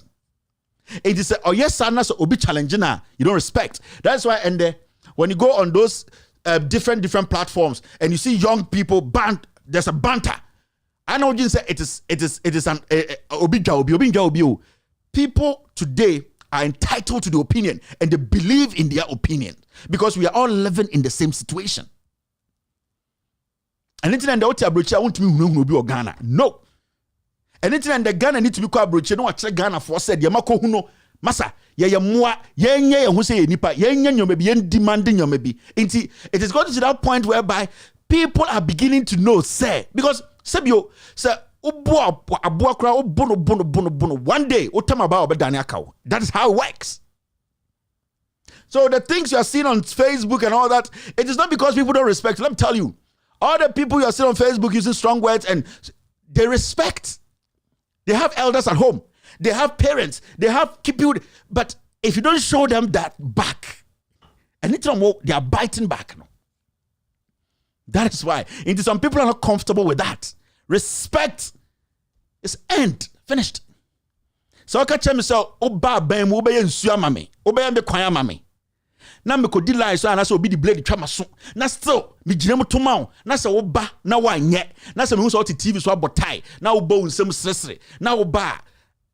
It is, oh yes, Sana, so Obi challenging her. You don't respect. That's why, and when you go on those different platforms and you see young people there's a banter. I know you say it is an obi. People today are entitled to the opinion and they believe in their opinion because we are all living in the same situation. And anything and the Oti I want to be Ghana. No. Anything and the Ghana need to be called Abrochi. No, I check Ghana for said Yamako Huno. Masa, who say nipa, demanding your maybe. It is going to that point whereby people are beginning to know, say, because Sebio, sir, one day, that is how it works. So the things you are seeing on Facebook and all that, it is not because people don't respect. Let me tell you, all the people you are seeing on Facebook using strong words and they respect. They have elders at home. They have parents. They have people. But if you don't show them that back, and they are biting back. No? That is why. Into some people are not comfortable with that. Respect is end. Finished. So I catch myself, Oba Bam, Oba Nsuya Mami, Oba Mbe Kwaya Mami. Na me kodi lie so na so obi di blade twa maso. Na still me ginem to ma na se Oba na wanye. Na se me hu so TV so abotai. Na Oba unsem sresre. Na Oba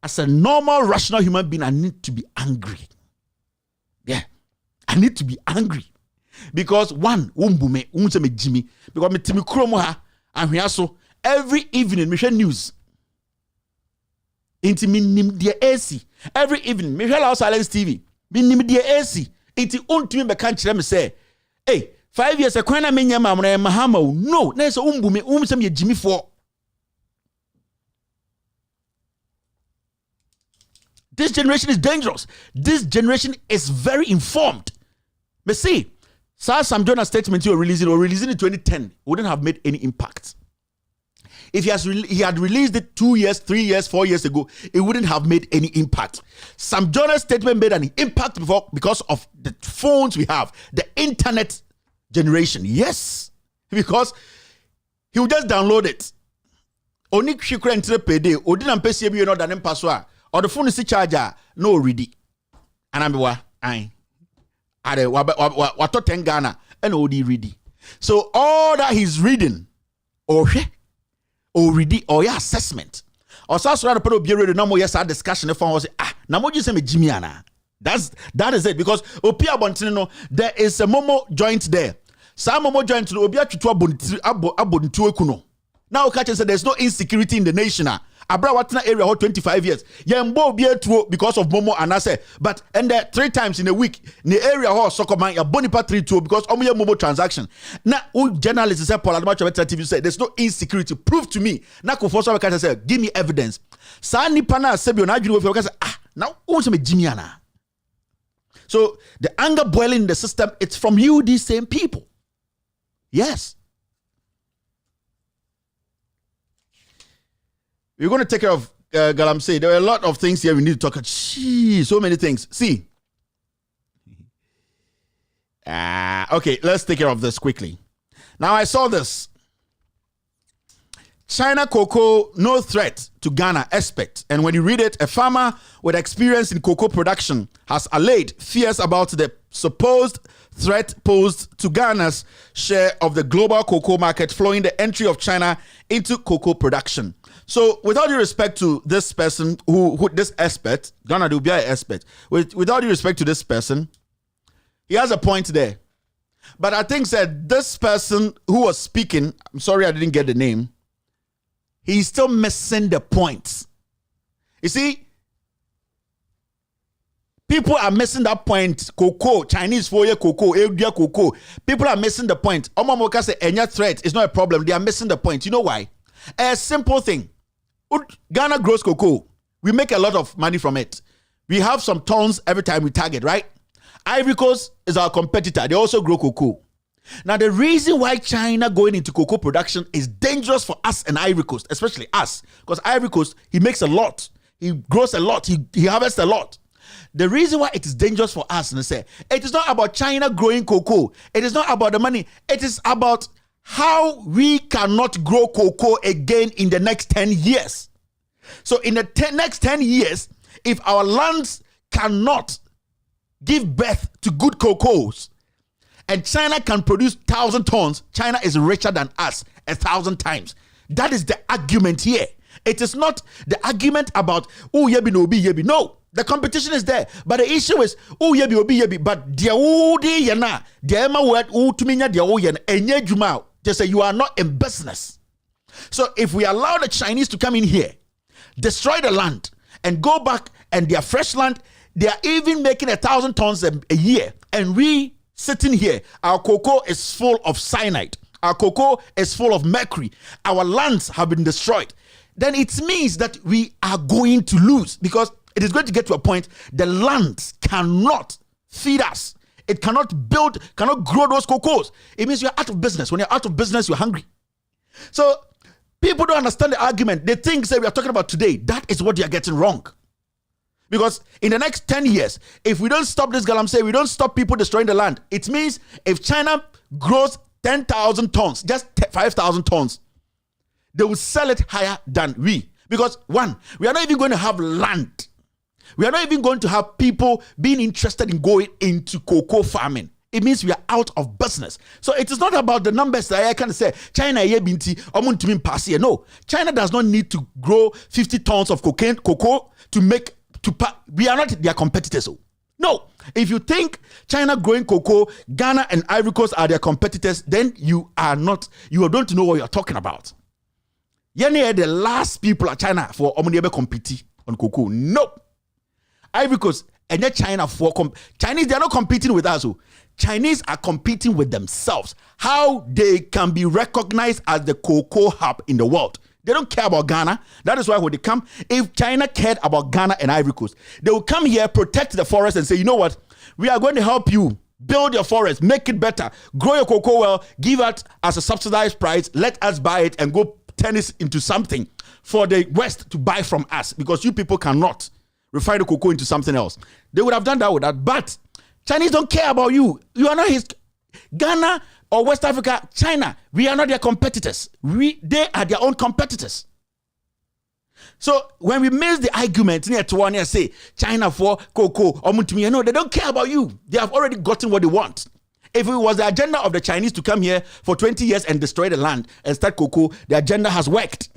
as a normal rational human being I need to be angry. Yeah. I need to be angry. Because one, umbume, unseme Jimmy. Because me timi kromo ha ahwea so every evening me share news. Inti me nim de AC. Every evening me share Silence TV. Me nim de AC. Inti untumi be kan kire me say, hey, 5 years akwan na menya mamre Mahama. No, na so umbume umsem ye Jimmy for. This generation is dangerous. This generation is very informed. But see, Sam Jonas statement you were releasing in 2010 wouldn't have made any impact. If he had released it 2 years, 3 years, 4 years ago, it wouldn't have made any impact. Sam Jonas statement made an impact because of the phones we have, the internet generation. Yes, because he would just download it. Only shikra entre pede, odinam pesi ebi no danem paswa. Or the phone is charger, no ready. And I'm what to 10 Ghana and OD ready. So all that he's reading, or ready, or your assessment, or so rather put up your no more yes discussion if I was now what you say me Jimmy Anna. That is it because Opia Bontino, there is a Momo joint there. Some more joint to Obia to abontu ekuno. Now catch said there's no insecurity in the nation. Abra watna area for 25 years. Yembo be because of Momo and I say, but and 3 times in a week, in the area ho Sokoman, ya bonipa 3-2 because omo Momo transaction. Now, journalists say Paul Adamacho TV said there's no insecurity. Prove to me. Na ko force we say, give me evidence. Sa nipa na sebi on adwene we say, now who say me Jimiana. So the anger boiling in the system, it's from you, these same people. Yes. We're going to take care of Galamsey. There are a lot of things here we need to talk about. So many things. See. Okay, let's take care of this quickly. Now, I saw this. China cocoa, no threat to Ghana, expect. And when you read it, a farmer with experience in cocoa production has allayed fears about the supposed threat posed to Ghana's share of the global cocoa market following the entry of China into cocoa production. So, with all due respect to this person, who this expert, Ghana will be an expert. With all due respect to this person, he has a point there. But I think that this person who was speaking, I'm sorry I didn't get the name, he's still missing the point. You see, people are missing that point. Cocoa, Chinese foyer cocoa, India cocoa. People are missing the point. Omamoka say any threat is not a problem. They are missing the point. You know why? A simple thing. Ghana grows cocoa. We make a lot of money from it. We have some tons every time we target, right? Ivory Coast is our competitor. They also grow cocoa. Now, the reason why China going into cocoa production is dangerous for us and Ivory Coast, especially us, because Ivory Coast, he makes a lot. He grows a lot. He harvests a lot. The reason why it is dangerous for us, and say, it is not about China growing cocoa. It is not about the money. It is about how we cannot grow cocoa again in the next 10 years. So in the next 10 years, if our lands cannot give birth to good cocoas, and China can produce 1,000 tons, China is richer than us 1,000 times. That is the argument here. It is not the argument about, oh, yebi no be yebi. No, the competition is there. But the issue is, oh, yebi obi yebi. But dia udi yana, dia ema word utuminya dia o yana enye juma. Just say you are not in business. So if we allow the Chinese to come in here, destroy the land, and go back and their fresh land, they are even making 1,000 tons a year, and we sitting here, our cocoa is full of cyanide. Our cocoa is full of mercury. Our lands have been destroyed. Then it means that we are going to lose, because it is going to get to a point the land cannot feed us. It cannot build, cannot grow those cocoas. It means you're out of business. When you're out of business, you're hungry. So people don't understand the argument. They think that we are talking about today. That is what they are getting wrong. Because in the next 10 years, if we don't stop this Galamsey, we don't stop people destroying the land, it means if China grows 10,000 tons, just 5,000 tons, they will sell it higher than we. Because one, we are not even going to have land. We are not even going to have people being interested in going into cocoa farming. It means we are out of business. So it is not about the numbers that I can say, China, no. China does not need to grow 50 tons of cocoa to make. We are not their competitors. No. If you think China growing cocoa, Ghana and Ivory Coast are their competitors, then you don't know what you're talking about. You're the last people at China for Omuniebe compete on cocoa. Nope. Ivory Coast and yet China for Chinese, they're not competing with us. Chinese are competing with themselves. How they can be recognized as the cocoa hub in the world. They don't care about Ghana. That is why when they come, if China cared about Ghana and Ivory Coast, they will come here, protect the forest and say, you know what? We are going to help you build your forest, make it better, grow your cocoa well, give it as a subsidized price, let us buy it and go turn it into something for the West to buy from us, because you people cannot refine the cocoa into something else. They would have done that with that. But Chinese don't care about you. You are not his Ghana or West Africa, China. We are not their competitors. They are their own competitors. So when we miss the argument near to one year, say China for cocoa or Muntumi, no, they don't care about you. They have already gotten what they want. If it was the agenda of the Chinese to come here for 20 years and destroy the land and start cocoa, the agenda has worked.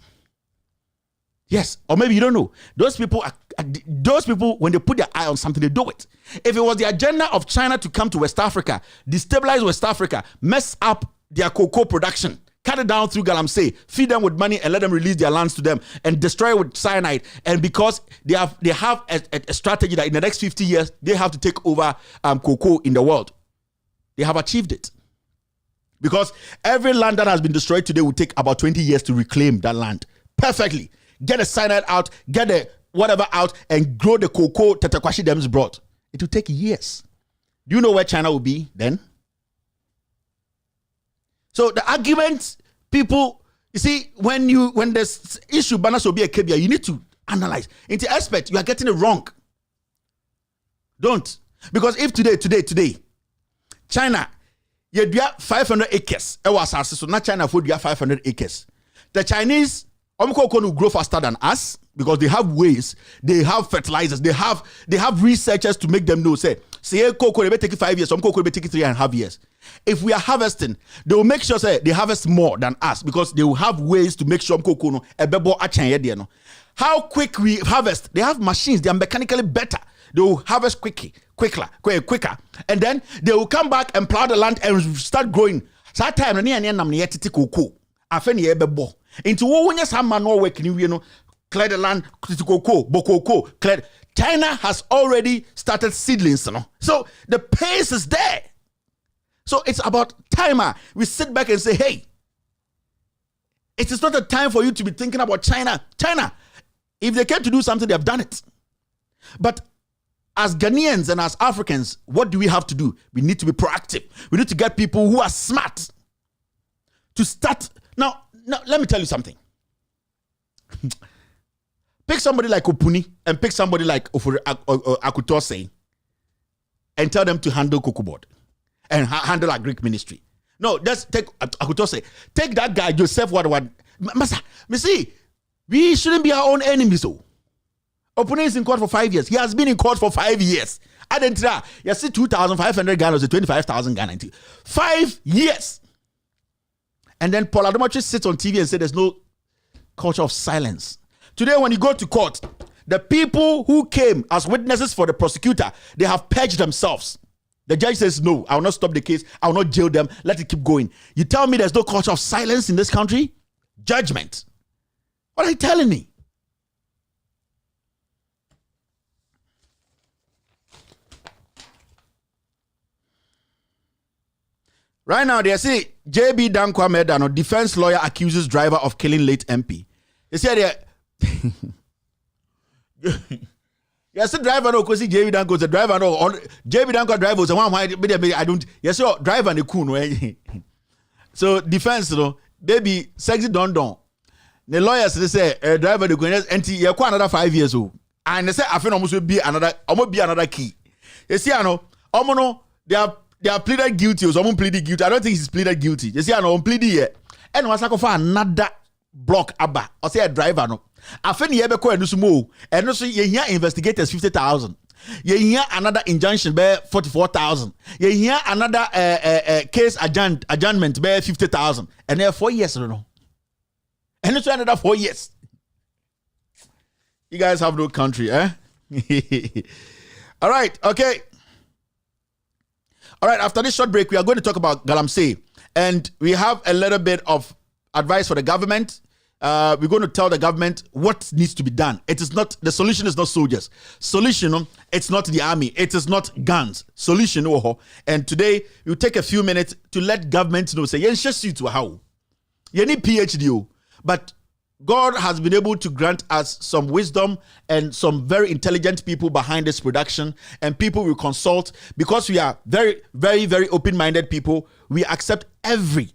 Yes, or maybe you don't know. Those people those people, when they put their eye on something, they do it. If it was the agenda of China to come to West Africa, destabilize West Africa, mess up their cocoa production, cut it down through Galamsey, feed them with money and let them release their lands to them and destroy it with cyanide. And because they have a strategy that in the next 50 years, they have to take over cocoa in the world. They have achieved it. Because every land that has been destroyed today will take about 20 years to reclaim that land perfectly. Get the cyanide out, get the whatever out, and grow the cocoa Tetekwashi Dems brought. It will take years. Do you know where China will be then? So the argument, people, you see, when this issue banners will be a KBA, you need to analyze. Into aspect, you are getting it wrong. Don't. Because if today, China, you have 500 acres. So not China food, you have 500 acres. The Chinese will grow faster than us because they have ways, they have fertilizers, they have researchers to make them know, say cocoa, they may take 5 years, some cocoa may take 3.5 years. If we are harvesting, they will make sure they harvest more than us because they will have ways to make sure cocoa how quick we harvest. They have machines, they are mechanically better. They will harvest quicker, and then they will come back and plow the land and start growing. So that time, cocoa. Into when you have manual work, clear the land, cocoa, clear. China has already started seedlings, so the pace is there. So it's about timer. We sit back and say, hey, it is not a time for you to be thinking about China. China, if they came to do something, they have done it. But as Ghanaians and as Africans, what do we have to do? We need to be proactive. We need to get people who are smart to start. Now, let me tell you something. Pick somebody like Opuni and pick somebody like Akutose and tell them to handle Cocoa Board and handle our Greek ministry. No, just take Akutose. Take that guy, Joseph Masa, me see, we shouldn't be our own enemies. So, Opuni is in court for 5 years. He has been in court for 5 years. I didn't try. You see 2,500 Ghana or 25,000 Ghana. 5 years. And then Paul Adomatri sits on TV and says there's no culture of silence. Today, when you go to court, the people who came as witnesses for the prosecutor, they have purged themselves. The judge says, no, I will not stop the case. I will not jail them. Let it keep going. You tell me there's no culture of silence in this country? Judgment. What are you telling me? Right now, they say JB Dankwa Medano, defense lawyer, accuses driver of killing late MP. They say yes, the driver no, because JB Dankwa the driver no, JB Dankwa driver was one why I don't. Yes, your driver the coon. So defense no, baby sexy don. The lawyers they say driver the coon and you another 5 years old, and they say I feel almost be another key. You see, I know, no, they are pleaded guilty or someone pleaded guilty. I don't think he's pleaded guilty. You see, I know pleaded here. And once I go for another block abba or say a driver no. I think you ever call and do some more. And also you hear investigators 50,000. You hear another injunction by 44,000. You hear another case adjournment by 50,000. And there 4 years, I don't know. And it's another 4 years. You guys have no country, eh? All right, okay. All right, after this short break, we are going to talk about Galamsey. And we have a little bit of advice for the government. We're going to tell the government what needs to be done. It is not, the solution is not soldiers. Solution, it's not the army. It is not guns. Solution, and today, we'll take a few minutes to let government know, say, you need PhD, but God has been able to grant us some wisdom and some very intelligent people behind this production, and people will consult because we are very, very, very open-minded people. We accept every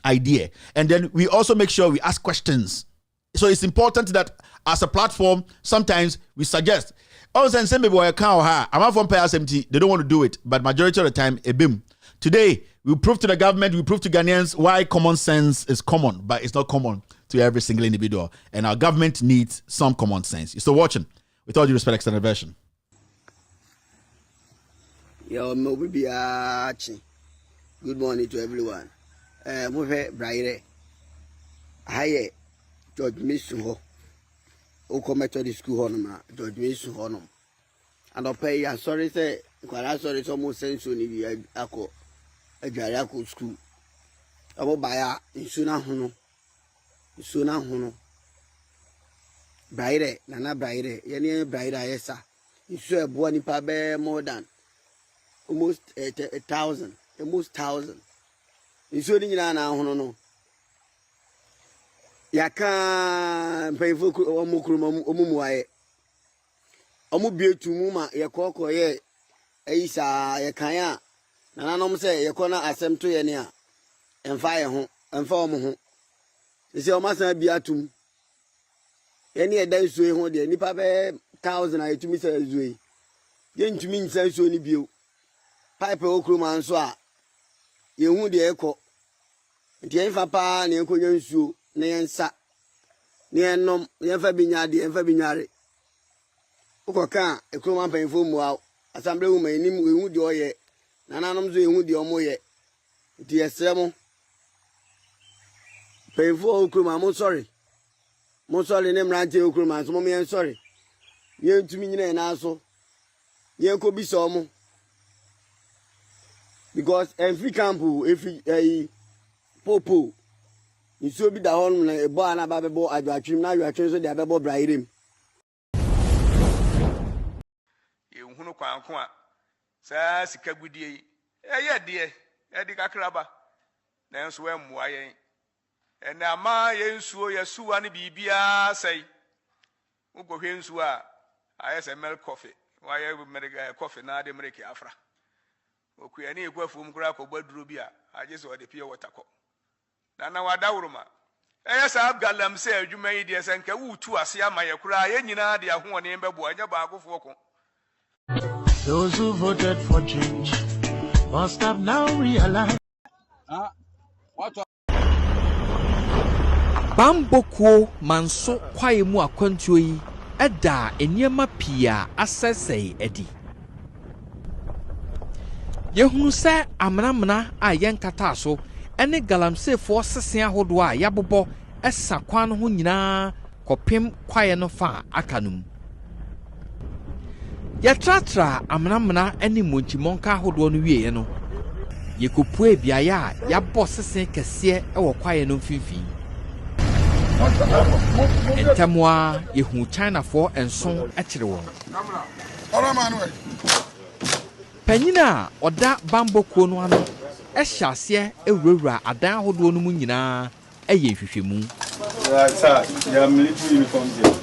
idea, and then we also make sure we ask questions. So it's important that as a platform, sometimes we suggest. Also, some people are I'm from PSMT, they don't want to do it, but majority of the time, a BIM. Today, we prove to the government, we prove to Ghanaians why common sense is common, but it's not common to every single individual. And our government needs some common sense. You're still watching with all due respect, extended version. Yo, good morning to everyone. Bright. Hi, George Missuho. Oko Methodist school honoma, George Mason honum. And I'll pay ya sorry say, sorry so more sense on the ako a Jariaco school. I will buy a Suna Huno. Bride, Nana Bride, Yenny Bride, yes, you sure Buani Pabe more than almost 1,000, almost 1,000. You shouldn't know. Yaka painful omukrum omu bie tumu ma yekoko ye eisa yekan a nanom se yekona asem to ye ne a emfa ye ho emfa omu ho ise o masan bia atum ye ne edan suo ho de nipa be 1,000 ayetumi se zuo ye ntumi nsan suo ni bio pipe okrum anso a ye hu de ekọ nti enfa pa ne enkonya nsuo na yensa ne enom yenfa binyade yenfa binyare ukoka ekroma panfo mu a assembly woman enim ehu de oye nananom zo ehu de omoye nti yesremo panfo okroma mo sorry ne mrante okroma so mo yen sorry yen tumi nyina na so yen ko bi so mo because every camp every popo nso bi da hon na ebo ana ba bebo adwatwim na adwatwim so de abebo brairem ye hunu kwanko a sa sika gudie eye de edi kakraba na nso we mmoa yen ena ma ye nsuo ye suwa ne bibia sei ugohwe nsuo a ayese milk coffee wa ye medical coffee na de mereke afra okuya ne egwafum kura ko gbaduro bi a agese o de pure water ko na wadawruma sa Galamsey adwuma yi de senka wutu ase ama ye kura ye nyina de ahoone mbebo anya baagofo ko. Those who voted for change must have now realized Bamboko manso kwaye mu akwantuo yi eda eniema pia asesei edi yehunu se amnamna a yenkata so ene Galamsey fo sesen ahodo a yabobo esa kwan ho nyina kopem kwaye no fa akanum yatratra amnamna ene monchimonka ahodo no wieye no yekopue biaye a yabo sesen kese ewo kwaye no mfimfi entamwa yehu China for enson ekire won Panyina oda Bamboko no ano ehyase ewurawura adan ahodo no mu nyina eye hwehwemu ya military uniforms here.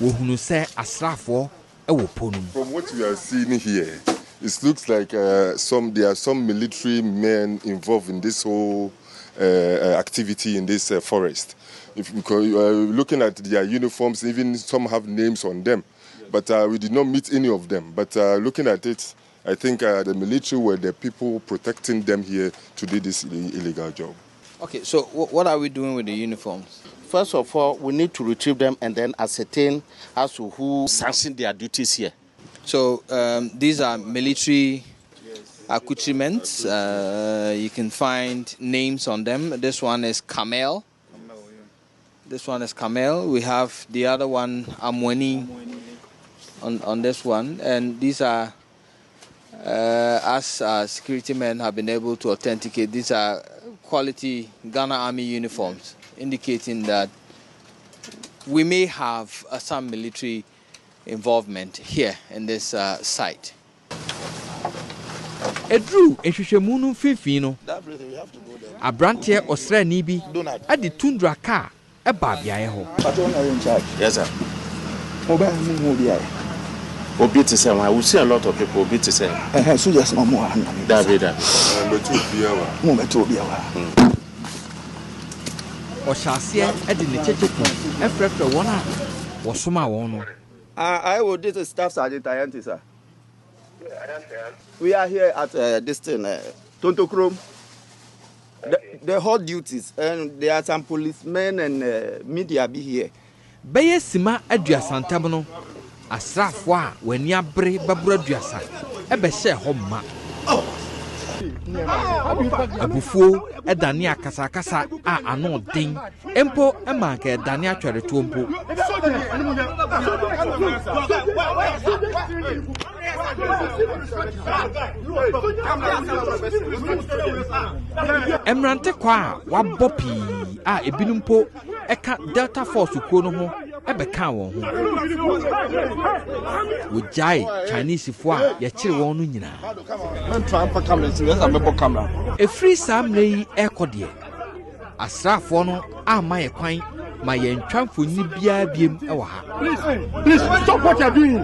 Wohunu se asrafo ewo ponum. From what we are seeing here, it looks like there are some military men involved in this whole activity in this forest. Because looking at their uniforms, even some have names on them, but we did not meet any of them. But looking at it, I think the military were the people protecting them here to do this illegal job. Okay, so what are we doing with the uniforms? First of all, we need to retrieve them and then ascertain as to who sanctioned their duties here. So these are military accoutrements. You can find names on them. This one is Camel. This one is Camel. We have the other one, Amweni, on this one. And these are, as security men have been able to authenticate, these are quality Ghana Army uniforms, indicating that we may have some military involvement here in this site. Edru ehwehwemu no mfimfini no Abrante Osrani bi adi tundra car eba biaye ho. Yes sir. Obi to say, I will see a lot of people obi to say. So just no more. David. Oshase edi ne checheku efrefre wona wosoma won no. I will this is Staff Sergeant Ayante, sir. We are here at this thing, Tontokrom. The hot duties, and there are some policemen and media be here. Beye sima aduasantem no asrafo a wani abre babura aduasa ebe hye ho ma. abufuo ɛdane akasakasa a ano den empo ɛma nka ɛdane atwere to mpo Emrante kwa wabɔ pii a ebinom po eka Delta Force kuo no ho ebeka wɔn ho wojai Chinese fo a yɛkyere wɔn no nyina efiri saa mmerɛ yi ɛkɔdeɛ asraafoɔ no ama yɛ kwan ma yɛntwa mfoni biara biem ɛwɔ ha please stop what you're doing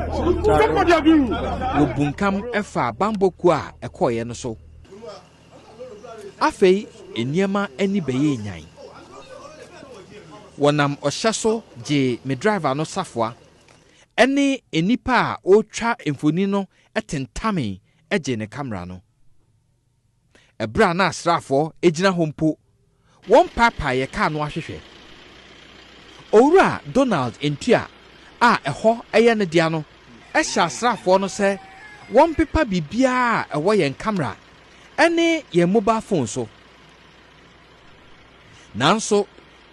wobunkam ɛfa bamboku a ɛkɔɔyɛ no so afei eniema ani bɛyɛ nyan wɔnam ɔhyɛ so gye me driver no safoa ɛne enipa a ɔtwa mfoni no ɛtentame ɛgye ne camera no ɛbra na asraafoɔ egyina hɔ mpo wɔn papa yɛ kaa no ahwehwɛ owura Donald Ntua a ɛhɔ ɛyɛ ne dia no ɛhyɛ asraafoɔ no sɛ wɔn pepa bibia a ɛwɔ yɛn camera ɛne yɛn mobile phone so nanso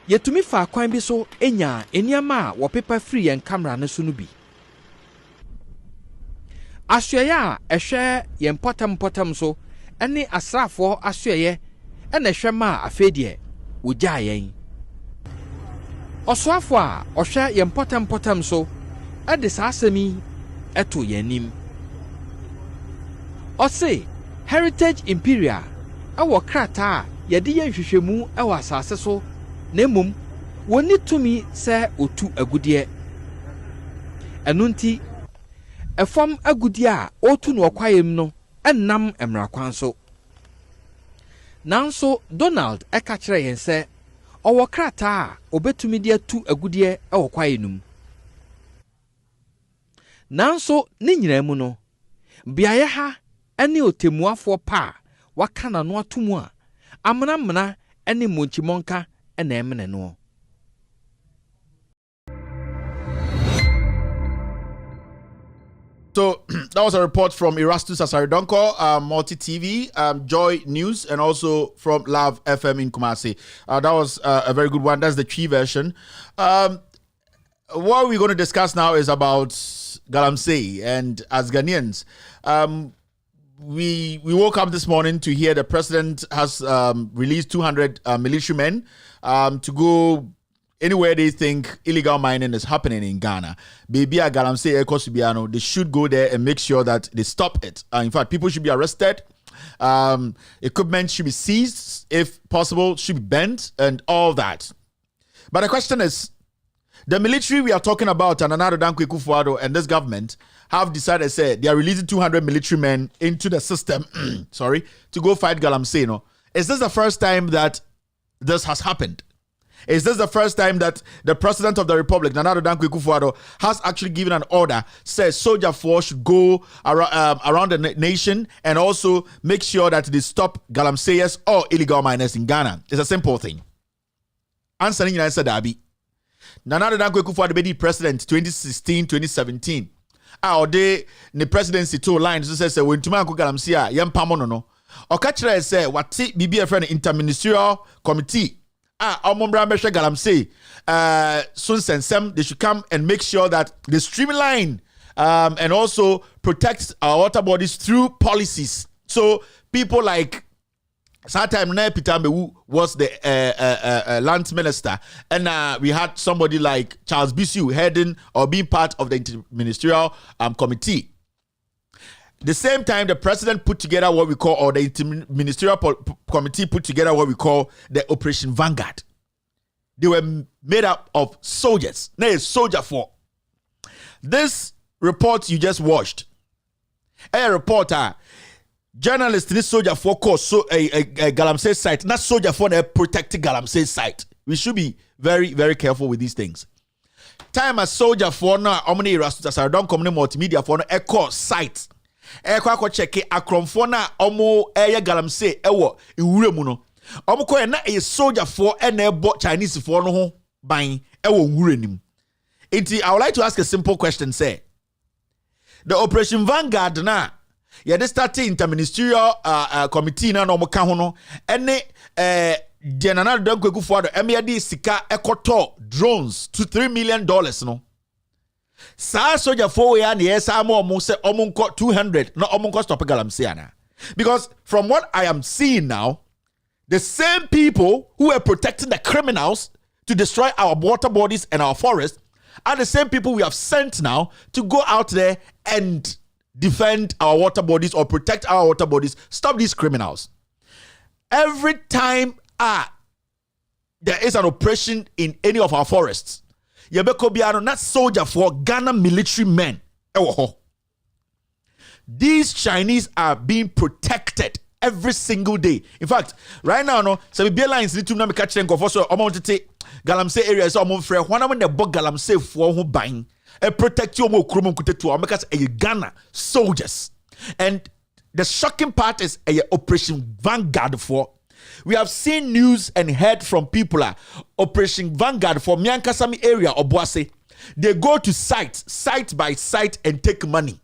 yɛtumi fa kwan bi so enya eniama a wɔpepa free yɛn camera no so no bi asoɛyɛ a ɛhwɛ yɛn pɔtam so ɛne asraafoɔ asoɛyɛ ɛna ɛhwɛ ma afei deɛ wogya yɛn ɔsoafo a ɔhwɛ yɛn pɔtam so ɛde saa asɛm yi ɛto yɛn nim ɔse Heritage Imperial ɛwɔ krataa a yɛde yɛn hwehwɛmu ɛwɔ asase so na mmom wɔni tumi sɛ otu agudeɛ ɛno nti ɛfam agudeɛ a otu no ɔkwayem no ɛnam mmrakwan so nanso Donald ɛka kyerɛ yɛn sɛ ɔwɔ krataa a obetumi de atu agudeɛ ɛwɔ kwaye num nanso ne nyina mu no biaye ha ɛne otemuafoɔ pa waka na no atomu a amana ɛne monchimonka ɛna ɛmene no So that was a report from Erastus Asaridonko, Multi TV, Joy News, and also from Love FM in Kumasi. That was a very good one. That's the Chi version. What we're going to discuss now is about Galamsey. And as Ghanaians, we woke up this morning to hear the president has released 200 militiamen to go anywhere they think illegal mining is happening in Ghana. Baby Galamsey Ekosubiano, they should go there and make sure that they stop it. In fact, people should be arrested. Equipment should be seized, if possible, should be banned, and all that. But the question is, the military we are talking about, and Nana Addo Dankwa Akufo-Addo and this government have decided, say, they are releasing 200 military men into the system, to go fight Galamsey. No? Is this the first time that this has happened? Is this the first time that the president of the republic, Nana Addo Dankwa Akufo-Addo, has actually given an order, says soldier force should go around the nation and also make sure that they stop Galamseyers or illegal miners in Ghana? It's a simple thing. Answering you answer Dabi. Nana Addo Dankwa Akufo-Addo be the president 2016, 2017. Ode the presidency two lines says when tuma ko Galamsey a yempamo no. Okachira say wati bibi a friend interministerial committee. Omombra Mesha Galamsey, Sunsensem, they should come and make sure that they streamline and also protect our water bodies through policies. So people like Satam Peter Mbewu was the land minister, and we had somebody like Charles Bisu heading or being part of the interministerial committee. The same time, the president put together what we call, or the interministerial committee put together what we call the Operation Vanguard. They were made up of soldiers. Now, soldier for this report you just watched. A reporter, journalist, this soldier for course, so a Galamsey site, not soldier for a protected Galamsey site. We should be very, very careful with these things. Time as soldier for now, omni Erastus Asaridonko multimedia for a course site. Kwa cheke akromfo na omo eye Galamsey ewo iwure mu no omo ko na e soldier for na ebo Chinese for no ho ban ewo nwure nim. I would like to ask a simple question, say the Operation Vanguard na Yeah, they started interministerial committee na no mo ka ho no. Ene General Dankweku Fuado MYD sika ekoto drones to $3 million no. Sa soldier for ya na yesa mo se omunko 200 no omunko stop Galamsey ana. Because from what I am seeing now, the same people who are protecting the criminals to destroy our water bodies and our forests are the same people we have sent now to go out there and defend our water bodies or protect our water bodies, stop these criminals. Every time there is an operation in any of our forests, Yebeko Biano, not soldier for Ghana military men. These Chinese are being protected every single day. In fact, right now, no, so we be lines need to know me catch them go for so amount to take Galamsey area so amount free. One when the bug Galamsey for who buying and protect you more krumo kutetu because a Ghana soldiers. And the shocking part is a Operation Vanguard for. We have seen news and heard from people Operation Vanguard for Miankasami area or Boase. They go to site by site and take money.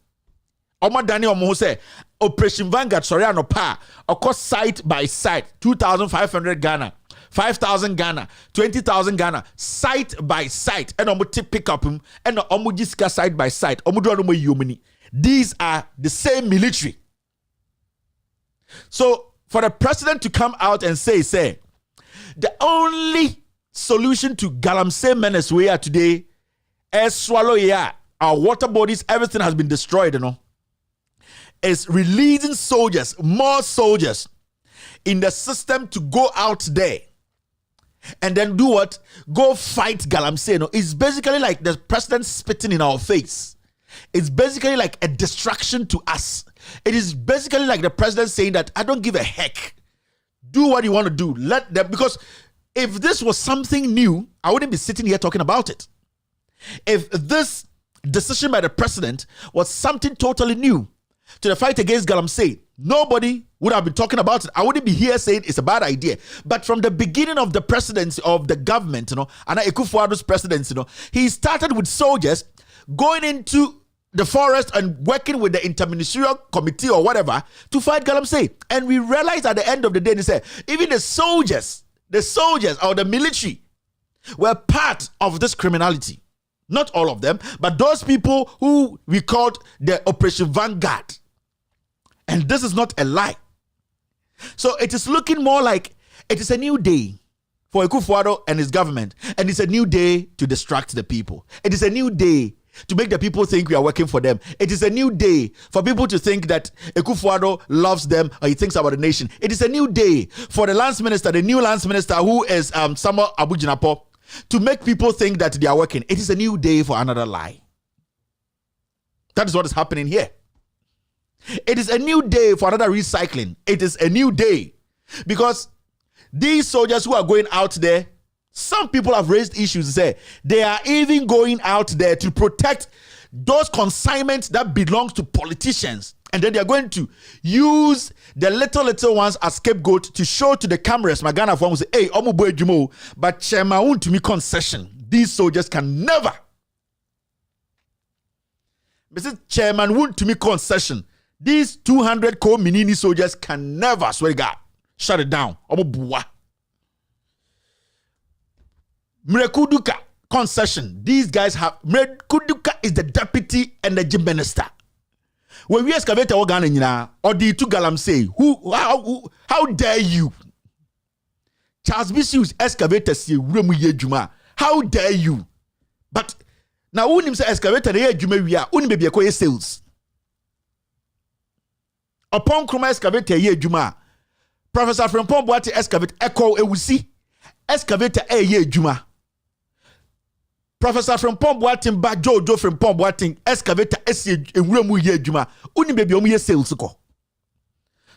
Oma Dani Omo say Operation Vanguard sorry no pa cost site by site 2,500 Ghana, 5,000 Ghana, 20,000 Ghana, site by site and omo pick up him and omo jiska site by site omo do no yomini. These are the same military. So for the president to come out and say the only solution to Galamsey menace we are today is swallow our water bodies, everything has been destroyed, you know, is releasing soldiers, more soldiers in the system to go out there and then do what? Go fight Galamsey. You know, it's basically like the president spitting in our face. It's basically like a distraction to us. It is basically like the president saying that I don't give a heck. Do what you want to do. Let them, because if this was something new, I wouldn't be sitting here talking about it. If this decision by the president was something totally new to the fight against Galamsey, nobody would have been talking about it. I wouldn't be here saying it's a bad idea. But from the beginning of the presidency of the government, you know, and Akufo-Addo's presidency, you know, he started with soldiers going into the forest and working with the interministerial committee or whatever to fight Galamsey. And we realized at the end of the day, they said, even the soldiers or the military were part of this criminality. Not all of them, but those people who we called the Operation Vanguard. And this is not a lie. So it is looking more like it is a new day for Akufo-Addo and his government. And it's a new day to distract the people. It is a new day to make the people think we are working for them. It is a new day for people to think that Akufo-Addo loves them or he thinks about the nation. It is a new day for the lands minister, the new lands minister who is Samuel Abu-Jinapo, to make people think that they are working. It is a new day for another lie. That is what is happening here. It is a new day for another recycling. It is a new day because these soldiers who are going out there, some people have raised issues. Say they are even going out there to protect those consignments that belongs to politicians, and then they are going to use the little ones as scapegoat to show to the cameras. Magana form say, "Hey, omu boy jumo, but chairman won't to me concession. These soldiers can never." Mr. Chairman won't to me concession. These 200 co-minini soldiers can never, swear to God, shut it down. Omu buwa. Mrekuduka concession. These guys have. Mrekuduka is the deputy energy minister. When we excavate our Ghana, or the two Galamsey, how dare you? Charles Bishop's excavators, how dare you? But now, when him say excavator, we are only baby a sales. Upon Kruma excavator, ye Juma. Professor from Pomboati excavate echo ewusi. Excavator ye Juma. Professor from Pomboatin ba Jojo from Pomboatin excavator esi ewuremu ye Juma. Uni baby omu ye sales ko.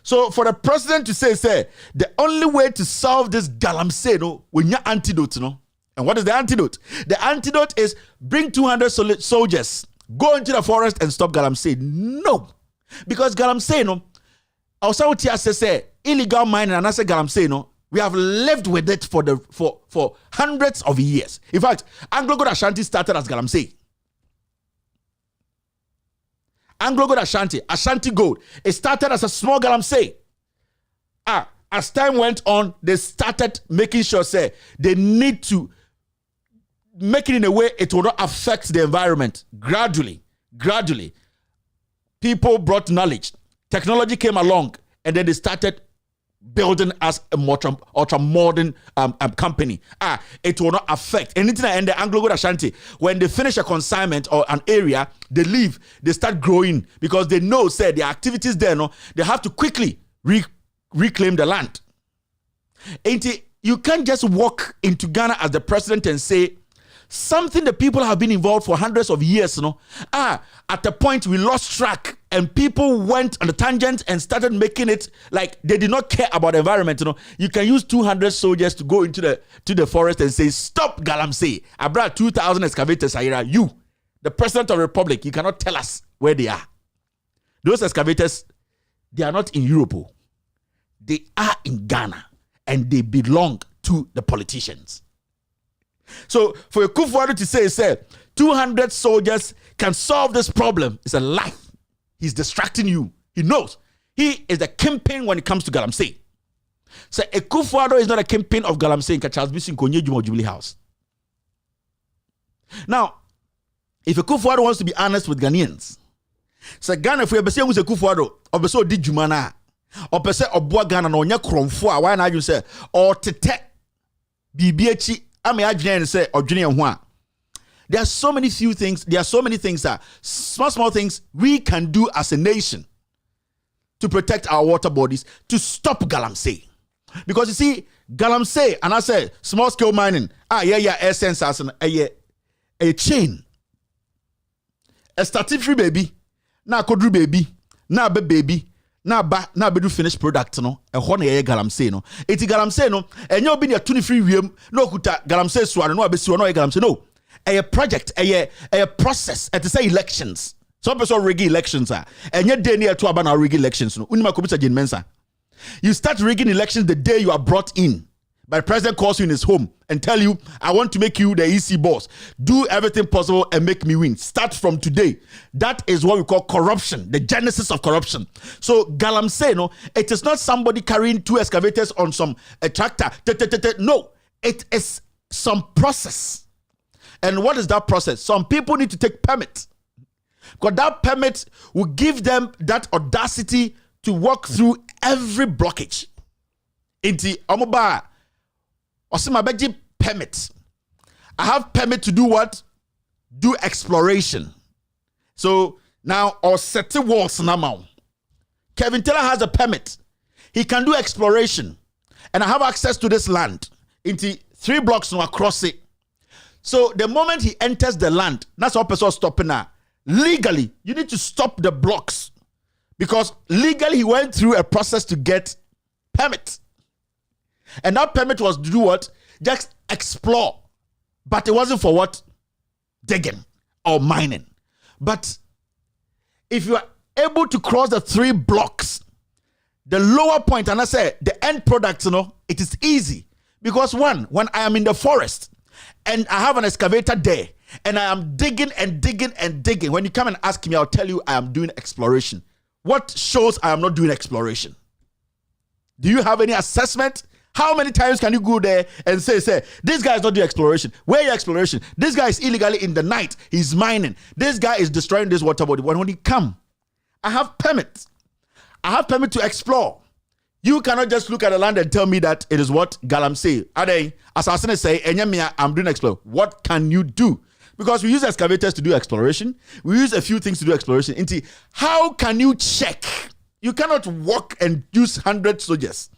So for the president to say the only way to solve this Galamsey no when your antidote no. And what is the antidote? The antidote is bring 200 soldiers, go into the forest and stop Galamsey. No. Because Galamsey no, Ausautia say illegal mining and I say Galamsey no, we have lived with it for hundreds of years. In fact, Anglo-Good Ashanti started as Galamsey. Anglo Gold Ashanti Gold. It started as a small Galamsey. As time went on, they started making sure, say, they need to make it in a way it will not affect the environment. Gradually, people brought knowledge. Technology came along, and then they started building as a ultra modern company. It will not affect anything. And the Anglo Gold Ashanti, when they finish a consignment or an area, they leave, they start growing because they know, say, the activities there, no, they have to quickly reclaim the land. You can't just walk into Ghana as the president and say something the people have been involved for hundreds of years. At a point we lost track and people went on a tangent and started making it like they did not care about the environment. You can use 200 soldiers to go into the forest and say, stop Galamsey. I brought 2,000 excavators. You, the president of the republic, you cannot tell us where they are. Those excavators, they are not in Europe. They are in Ghana and they belong to the politicians. So for a Kufuor to say 200 soldiers can solve this problem is a lie. He's distracting you. He knows. He is the kingpin when it comes to Galamsey. So a Kufuor is not a kingpin of Galamsey in Charles Bisin Konye Jubilee House. Now, if a Kufuor wants to be honest with Ghanaians, so Ghana, if we have a Kufuor, obeso di jumana, opese obwa Ghana no nya kromfo a why na you say or tete bibiechi ame adwene say odwene ho a. There are so many things that small things we can do as a nation to protect our water bodies, to stop Galamsey. Because you see, Galamsey, and I say small scale mining, air sensors and a chain. A started free baby, na kodru baby, na be baby, na be do finished product no. E ho na ye Galamsey no. Eti Galamsey no, enye obi na 23 wiem, no kuta Galamsey suare no abesi no ye Galamsey no. A project, a process, to say elections. Some person rig elections and yet day near to abana rig elections. You start rigging elections the day you are brought in. But the president calls you in his home and tell you, I want to make you the EC boss. Do everything possible and make me win. Start from today. That is what we call corruption, the genesis of corruption. So Galamsey, no, it is not somebody carrying 2 excavators on some tractor. No, it is some process. And what is that process? Some people need to take permit. Because that permit will give them that audacity to walk through every blockage. Inti omoba osimabeji permit. I have permit to do what? Do exploration. So now or set walls now. Kevin Taylor has a permit. He can do exploration. And I have access to this land. Inti 3 blocks now across it. So the moment he enters the land, that's how person stopping now. Legally, you need to stop the blocks because legally he went through a process to get permit. And that permit was to do what? Just explore. But it wasn't for what? Digging or mining. But if you are able to cross the 3 blocks, the lower point, and I say the end product, it is easy. Because one, when I am in the forest, and I have an excavator there, and I am digging and digging and digging. When you come and ask me, I'll tell you I am doing exploration. What shows I am not doing exploration? Do you have any assessment? How many times can you go there and say, this guy is not doing exploration? Where your exploration? This guy is illegally in the night. He's mining. This guy is destroying this water body. When he come, I have permit. I have permit to explore. You cannot just look at the land and tell me that it is what Galamsey. Assassins say, I'm doing exploration. What can you do? Because we use excavators to do exploration. We use a few things to do exploration. How can you check? You cannot walk and use 100 soldiers.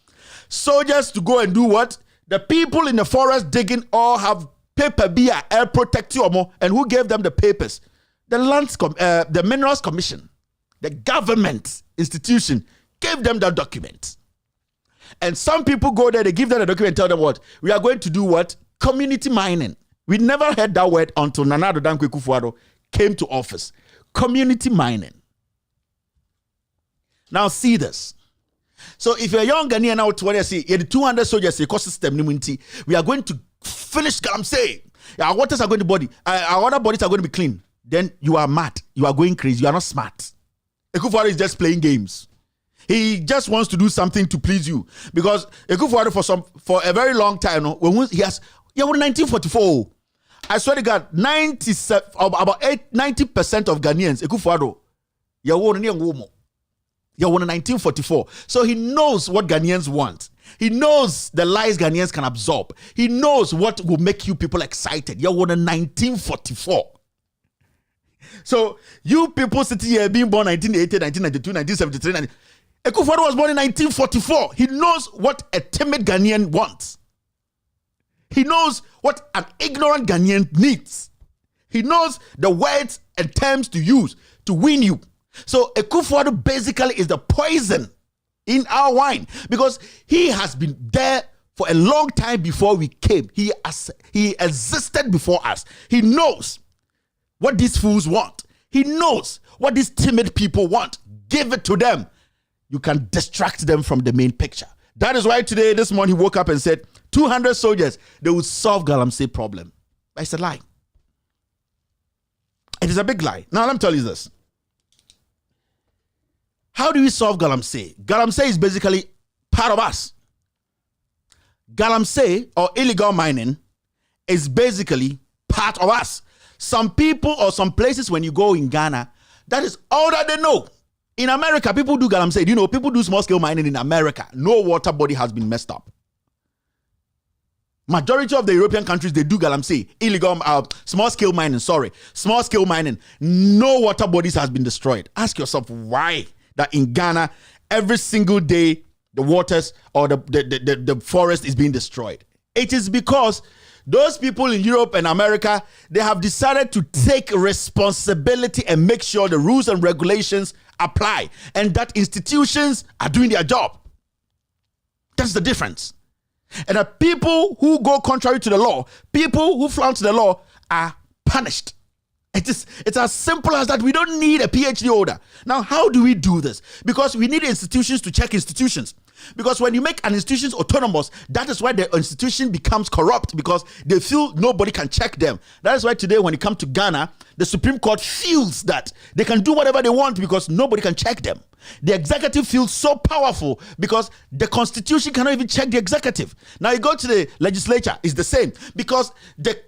Soldiers to go and do what? The people in the forest digging all have paper beer, air protector, and who gave them the papers? The Minerals Commission, the government institution gave them that document. And some people go there, they give them the document and tell them what? We are going to do what? Community mining. We never heard that word until Nana Addo Dankwa Akufo-Addo came to office. Community mining. Now see this. So if you're a young Ghanaian now, what I say, the 200 soldiers ecosystem, we are going to finish Galamsey. Our waters are going to our water bodies are going to be clean. Then you are mad. You are going crazy. You are not smart. Akufo-Addo is just playing games. He just wants to do something to please you. Because Akufo-Addo for a very long time, when he has 1944. I swear to God, 90% of Ghanaians, Akufo-Addo, you won 1944. So he knows what Ghanaians want. He knows the lies Ghanaians can absorb. He knows what will make you people excited. You won 1944. So you people sitting here being born 1980, 1992, 1973, Akufo-Addo was born in 1944. He knows what a timid Ghanaian wants. He knows what an ignorant Ghanaian needs. He knows the words and terms to use to win you. So Akufo-Addo basically is the poison in our wine because he has been there for a long time before we came. He existed before us. He knows what these fools want. He knows what these timid people want. Give it to them. You can distract them from the main picture. That is why today, this morning, he woke up and said, 200 soldiers, they will solve Galamsey problem. It's a lie. It is a big lie. Now, let me tell you this. How do we solve Galamsey? Galamsey is basically part of us. Galamsey, or illegal mining, is basically part of us. Some people or some places when you go in Ghana, that is all that they know. In America, people do Galamsey. You know, people do small-scale mining in America. No water body has been messed up. Majority of the European countries, they do Galamsey. Illegal, small-scale mining, Small-scale mining. No water bodies has been destroyed. Ask yourself why that in Ghana, every single day, the waters or the forest is being destroyed. It is because those people in Europe and America, they have decided to take responsibility and make sure the rules and regulations apply and that institutions are doing their job. That's the difference. And the people who go contrary to the law, people who flout the law are punished. It's as simple as that. We don't need a PhD holder. Now, how do we do this? Because we need institutions to check institutions. Because when you make an institution autonomous, that is why the institution becomes corrupt because they feel nobody can check them. That is why today when it comes to Ghana, the Supreme Court feels that they can do whatever they want because nobody can check them. The executive feels so powerful because the constitution cannot even check the executive. Now you go to the legislature, it's the same because the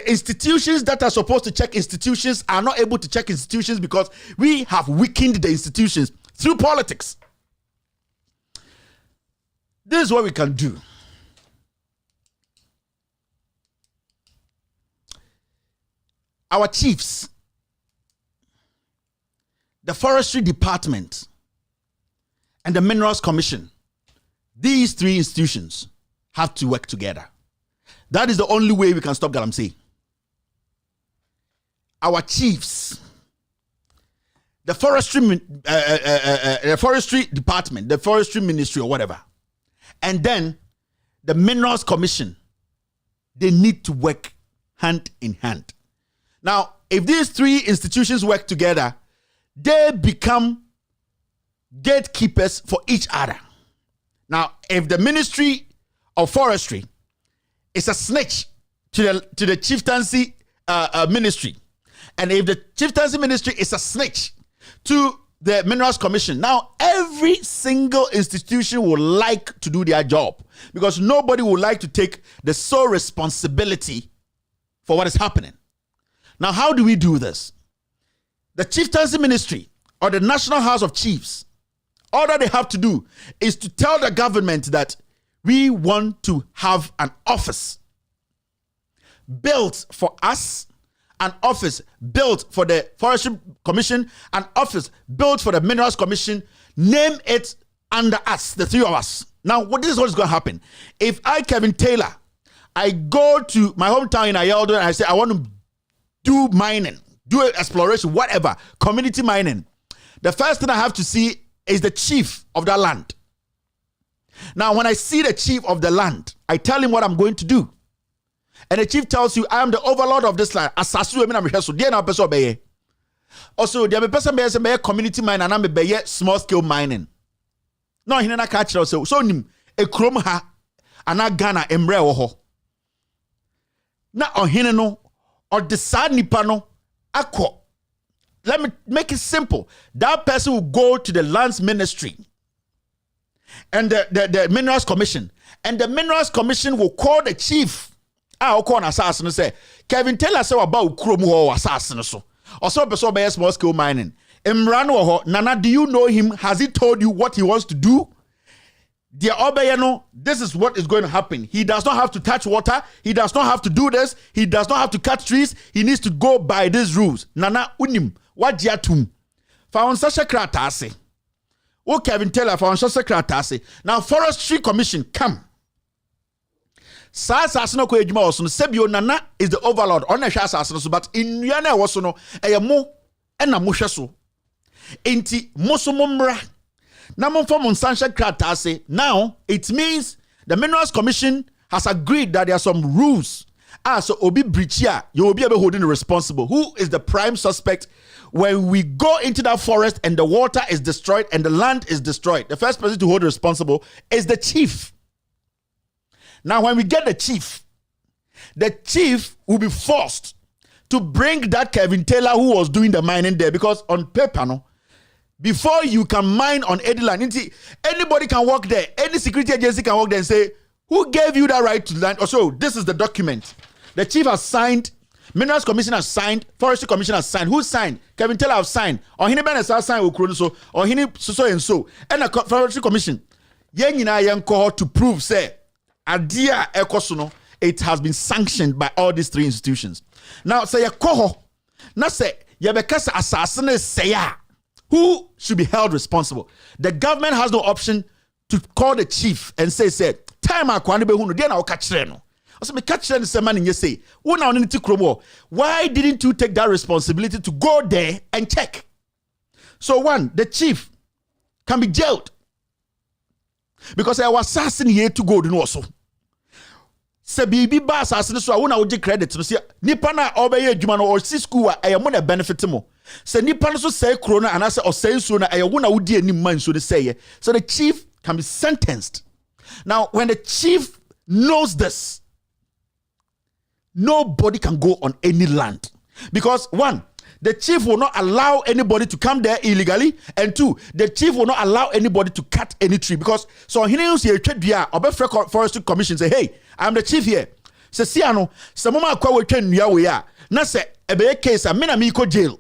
institutions that are supposed to check institutions are not able to check institutions because we have weakened the institutions through politics. This is what we can do. Our chiefs, the Forestry Department, and the Minerals Commission, these three institutions have to work together. That is the only way we can stop Galamsey. Our chiefs, the Forestry Department, the Forestry Ministry or whatever, and then the Minerals Commission, they need to work hand in hand. Now, if these three institutions work together, they become gatekeepers for each other. Now, if the Ministry of Forestry is a snitch to the Chieftaincy Ministry, and if the Chieftaincy Ministry is a snitch to the Minerals Commission, now every single institution would like to do their job because nobody would like to take the sole responsibility for what is happening. Now, how do we do this? The Chieftaincy Ministry or the National House of Chiefs, all that they have to do is to tell the government that we want to have an office built for us, an office built for the Forestry Commission, an office built for the Minerals Commission. Name it under us, the three of us. Now, this is what is going to happen. If I, Kevin Taylor, I go to my hometown in Ayeldo and I say, I want to do mining, do exploration, whatever, community mining. The first thing I have to see is the chief of that land. Now, when I see the chief of the land, I tell him what I'm going to do. And the chief tells you, I am the overlord of this land. Also, there are person be community mining and I'm be small scale mining. No, he na catch us. So nim e krom ha ana Ghana emre wo ho. Na ohene no or the sad nipa no akọ let me make it simple. That person will go to the lands ministry and the minerals commission, and the minerals commission will call the chief. I'll call an assassin and say, Kevin, tell us about Kromu assassin. Also, by small scale mining. Imran, Nana, do you know him? Has he told you what he wants to do? Dear Obayano, this is what is going to happen. He does not have to touch water. He does not have to do this. He does not have to cut trees. He needs to go by these rules. Nana unim, wajiatum. Found such a kratase. O Kevin Taylor found such a kratase. Now, Forestry Commission, come. Sa asasino ko ejuma oso no sebio Nana is the overlord on na hwa asasino so, but in nua na woso no mo na mo hwe so enti moso momra na mo form unsanctioned kratase. Now it means the Minerals Commission has agreed that there are some rules so obi breachia you will be able holding responsible. Who is the prime suspect when we go into that forest and the water is destroyed and the land is destroyed? The first person to hold responsible is the chief. Now, when we get the chief will be forced to bring that Kevin Taylor who was doing the mining there, because on paper, no, before you can mine on any land, anybody can walk there. Any security agency can walk there and say, who gave you that right to land? Also, this is the document. The chief has signed, Minerals Commission has signed, Forestry Commission has signed. Who signed? Kevin Taylor has signed. Or he has signed or he so and so. And the Forestry Commission, to prove, say, Adia Ekosuno, it has been sanctioned by all these three institutions. Now, say a koho, now say Yabekasa assassin say who should be held responsible? The government has no option to call the chief and say, time akwani be hunu, dia na okachire no. Also me kachire ni sema ni say, una oni ti kromo. Why didn't you take that responsibility to go there and check? So one, the chief can be jailed. Because I was assassin here to go do also. Se bibi ba assassin so wona wo credit no se nipa na obeye adwuma no or si school a mo na benefit mo. Se nipa no so say kro no anase o say so na wona wo di anim man so de say. So the chief can be sentenced. Now when the chief knows this, nobody can go on any land, because one, the chief will not allow anybody to come there illegally, and two, the chief will not allow anybody to cut any tree, because so he knows here Forestry Commission say, hey, I'm the chief here. Say siano, some mama kwa we twen nua we ya. Na say ebe case amena mi ko jail.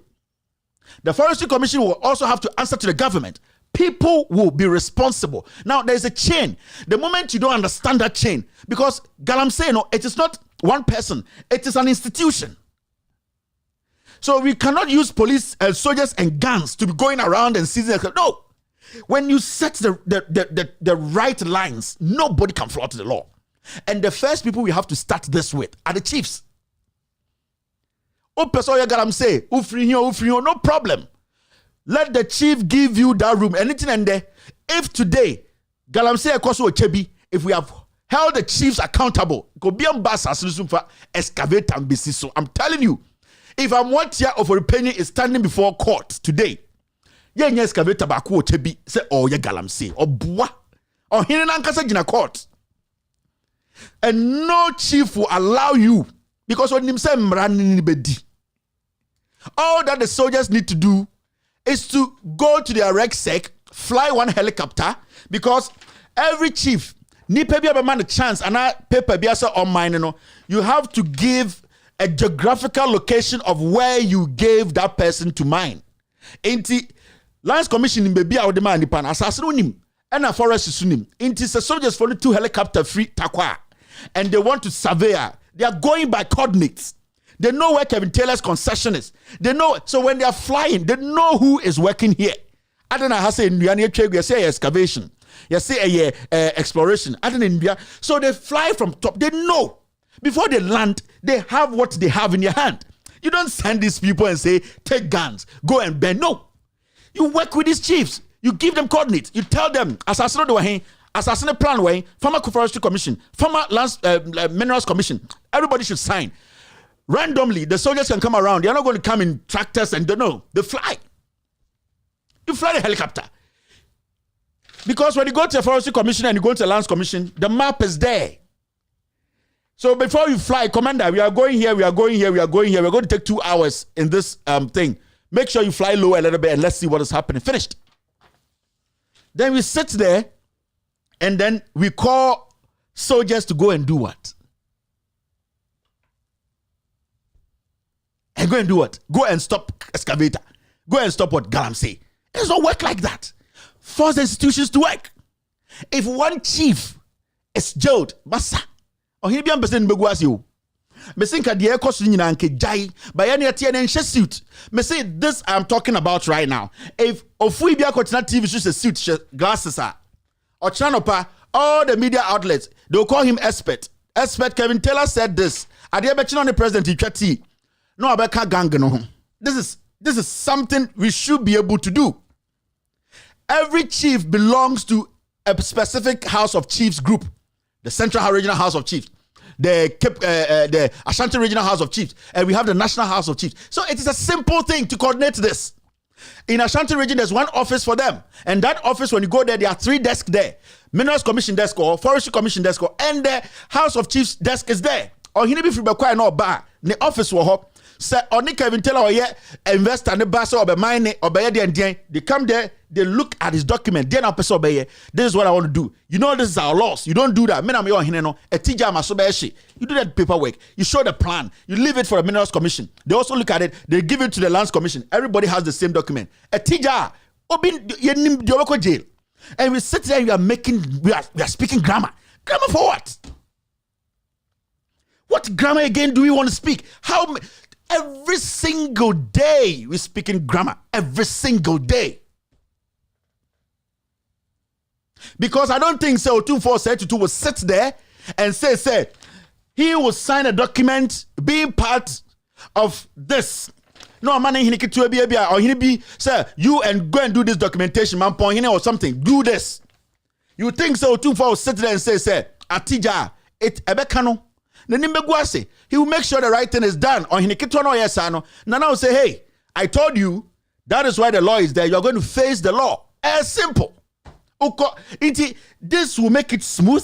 The Forestry Commission will also have to answer to the government. People will be responsible. Now there's a chain. The moment you don't understand that chain, because Galamsey, no, it is not one person, it is an institution. So we cannot use police, soldiers, and guns to be going around and seizing. No, when you set the right lines, nobody can flout the law. And the first people we have to start this with are the chiefs. Oh, Pesoya Galamsey, ufriyo, no problem. Let the chief give you that room, anything and there. If today Galamsey Ekoso Ochebi, if we have held the chiefs accountable, go be ambassadors for excavate and be so. I'm telling you. If I'm 1 year of a penny is standing before court today, yeah, excavator baku ochebi say, oh, yeah, Galamsey or bois or hinin ankasa jina court, and no chief will allow you, because when him say mrani bedi, all that the soldiers need to do is to go to their RegSec, fly one helicopter, because every chief ni pebi a chance and I paper biasa on mine, you have to give a geographical location of where you gave that person to mine. Inti Lands Commission in baby out the man the pan assassin unim and a forest sunim. Inti the soldiers follow 2 helicopter free takwa, and they want to survey. They are going by coordinates. They know where Kevin Taylor's concession is. They know, so when they are flying, they know who is working here. I don't know how to say you say excavation, you say exploration. I don't know. So they fly from top. They know. Before they land, they have what they have in your hand. You don't send these people and say, take guns, go and bend. No. You work with these chiefs. You give them coordinates. You tell them, assassinate the way, assassinate plan way, former Forestry Commission, former Lands Minerals Commission. Everybody should sign. Randomly, the soldiers can come around. They're not going to come in tractors and don't know. They fly. You fly the helicopter. Because when you go to the Forestry Commission and you go to the Lands Commission, the map is there. So before you fly, Commander, we are going here, we are going here, we are going here. We're going to take 2 hours in this thing. Make sure you fly low a little bit and let's see what is happening. Finished. Then we sit there and then we call soldiers to go and do what? And go and do what? Go and stop excavator. Go and stop what? Galamsey. It does not work like that. Force the institutions to work. If one chief is jailed, massa, or he be a person beguas you. Me think at the air cost in anke jai by any TNN suit. Me say this I'm talking about right now. If we be a TV shows a suit glasses are or Chanopa, all the media outlets, they'll call him expert. Expert Kevin Taylor said this. At the mention on the president he chatty. No abeka gang no. This is something we should be able to do. Every chief belongs to a specific House of Chiefs group. The Central Regional House of Chiefs. The Ashanti Regional House of Chiefs, and we have the National House of Chiefs. So it is a simple thing to coordinate this. In Ashanti region, there's one office for them, and that office, when you go there, there are 3 desks there: Minerals Commission desk or Forestry Commission desk, and the House of Chiefs desk is there. Or he be free by no bar. The office will hop. Say only Kevin Taylor or investor and the bass or be mine or by the they come there, they look at his document. Then this is what I want to do. You know this is our loss. You don't do that. You do that paperwork. You show the plan. You leave it for the Minerals Commission. They also look at it. They give it to the Lands Commission. Everybody has the same document. Jail. And we sit there. We are speaking grammar. Grammar for what? What grammar again do we want to speak? Every single day we speak in grammar. Every single day. Because I don't think so 2432 will sit there and say he will sign a document being part of this. No man he or he be say you and go and do this documentation man point or something. Do this. You think so 24 will sit there and say Atija it ebekano. He will make sure the right thing is done. Or Nana will say, hey, I told you that is why the law is there. You are going to face the law. As simple. This will make it smooth.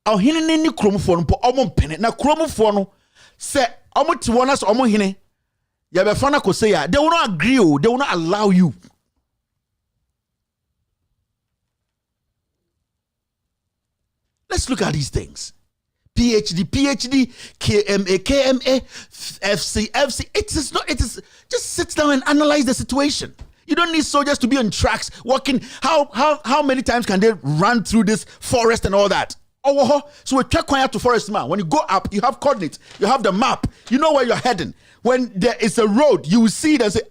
They will not agree. They will not allow you. Let's look at these things. PhD, KMA, FC. It is just sit down and analyze the situation. You don't need soldiers to be on tracks walking. How many times can they run through this forest and all that? So we check quiet to forest man. When you go up, you have coordinates, you have the map, you know where you're heading. When there is a road, you will see it and say,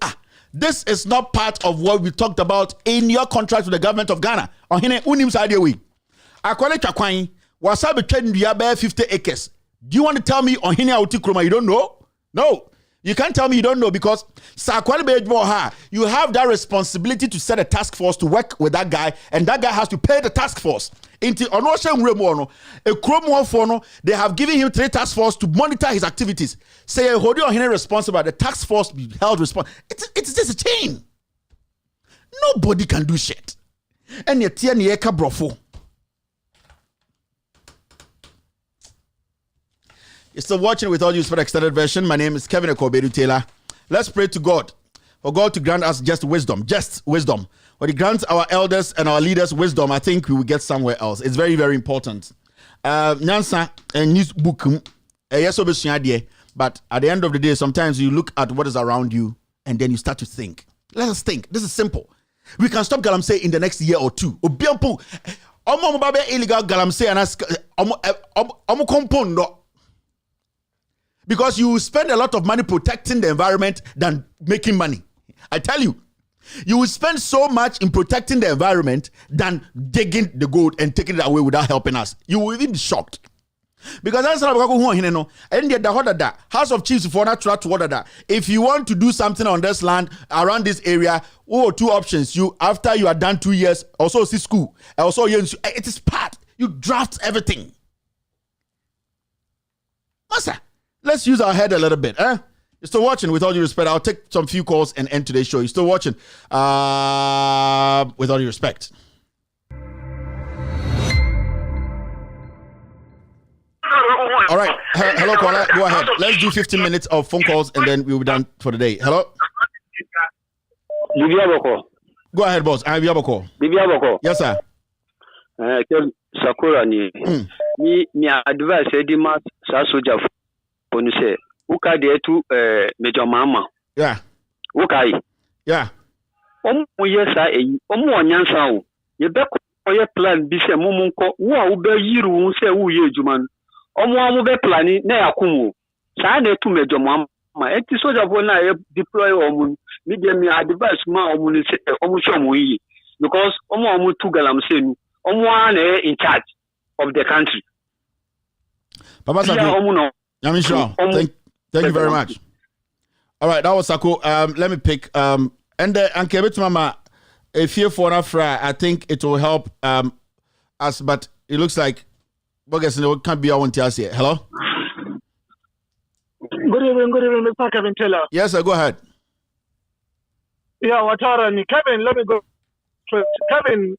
this is not part of what we talked about in your contract with the government of Ghana. Wasabi trading the 50 acres. Do you want to tell me on Hini Kroma you don't know? No. You can't tell me you don't know because you have that responsibility to set a task force to work with that guy, and that guy has to pay the task force. They have given him 3 task force to monitor his activities. Say hold on Hini responsible, the task force be held responsible. It's just a chain. Nobody can do shit. And yet brofo. You're still watching With All Due Respect extended version. My name is Kevin Ekobedu Taylor. Let's pray to God for God to grant us just wisdom. When He grants our elders and our leaders wisdom, I think we will get somewhere else. It's very, very important. Nyansa and news book. But at the end of the day, sometimes you look at what is around you and then you start to think. Let us think. This is simple. We can stop Galamsey in the next year or 2. Illegal Galamsey and compound. Because you spend a lot of money protecting the environment than making money. I tell you, you will spend so much in protecting the environment than digging the gold and taking it away without helping us. You will even be shocked. Because that's not the House of Chiefs for natural to order that. If you want to do something on this land, around this area, 2 options. You after you are done 2 years, also see school. Also, it is part. You draft everything. Master. Let's use our head a little bit. You're still watching With All Due Respect. I'll take some few calls and end today's show. You're still watching With All Due Respect. All right. Hello, caller. Go ahead. Let's do 15 minutes of phone calls and then we'll be done for the day. Hello. Go ahead, boss. I'm Yaboko. Yes, sir. Sakura ni mi advice edima sa soja for no say uka de to Major Mama. Yeah. Ukai. Yeah. Yesa onyansa o. Ye be ko ye plan bi se mumunko wo a wo be yiru se wo ye adwuma no. Be plan na yakomo. Sa na to Major Mama. Enti soja for na deploy omun. Me dem mi advice ma omun se omu shomo yi because omu to Galamsey nu. In charge of the country. Papa Sako, I'm sure. Thank you very much. All right, that was Sako. Let me pick and Kebet Mama, a fear for Afra. I think it will help us, but it looks like it can't be our one here. Hello. Good evening, Mr. Kevin Taylor. Yes, sir, go ahead. Yeah, Kevin, let me go. Kevin,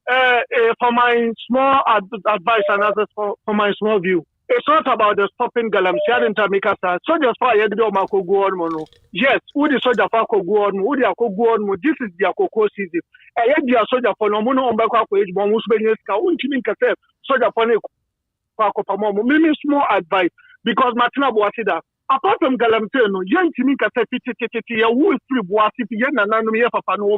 for my small advice and others for my small view, it's not about the stopping Galamsey and Tamikasa. Soldiers for Yeddo go on. Yes, who the soldier for go on, who they go on, this is their cocoa season. A year soldier for no mono on back of age, Momus Beneska, Unchiminka, soldier for Paco Mimi small advice because Martina Boasida. Apart from Galamsey, no, young Timika said, who is free Boasif, Yen and Nanomia Papa, no,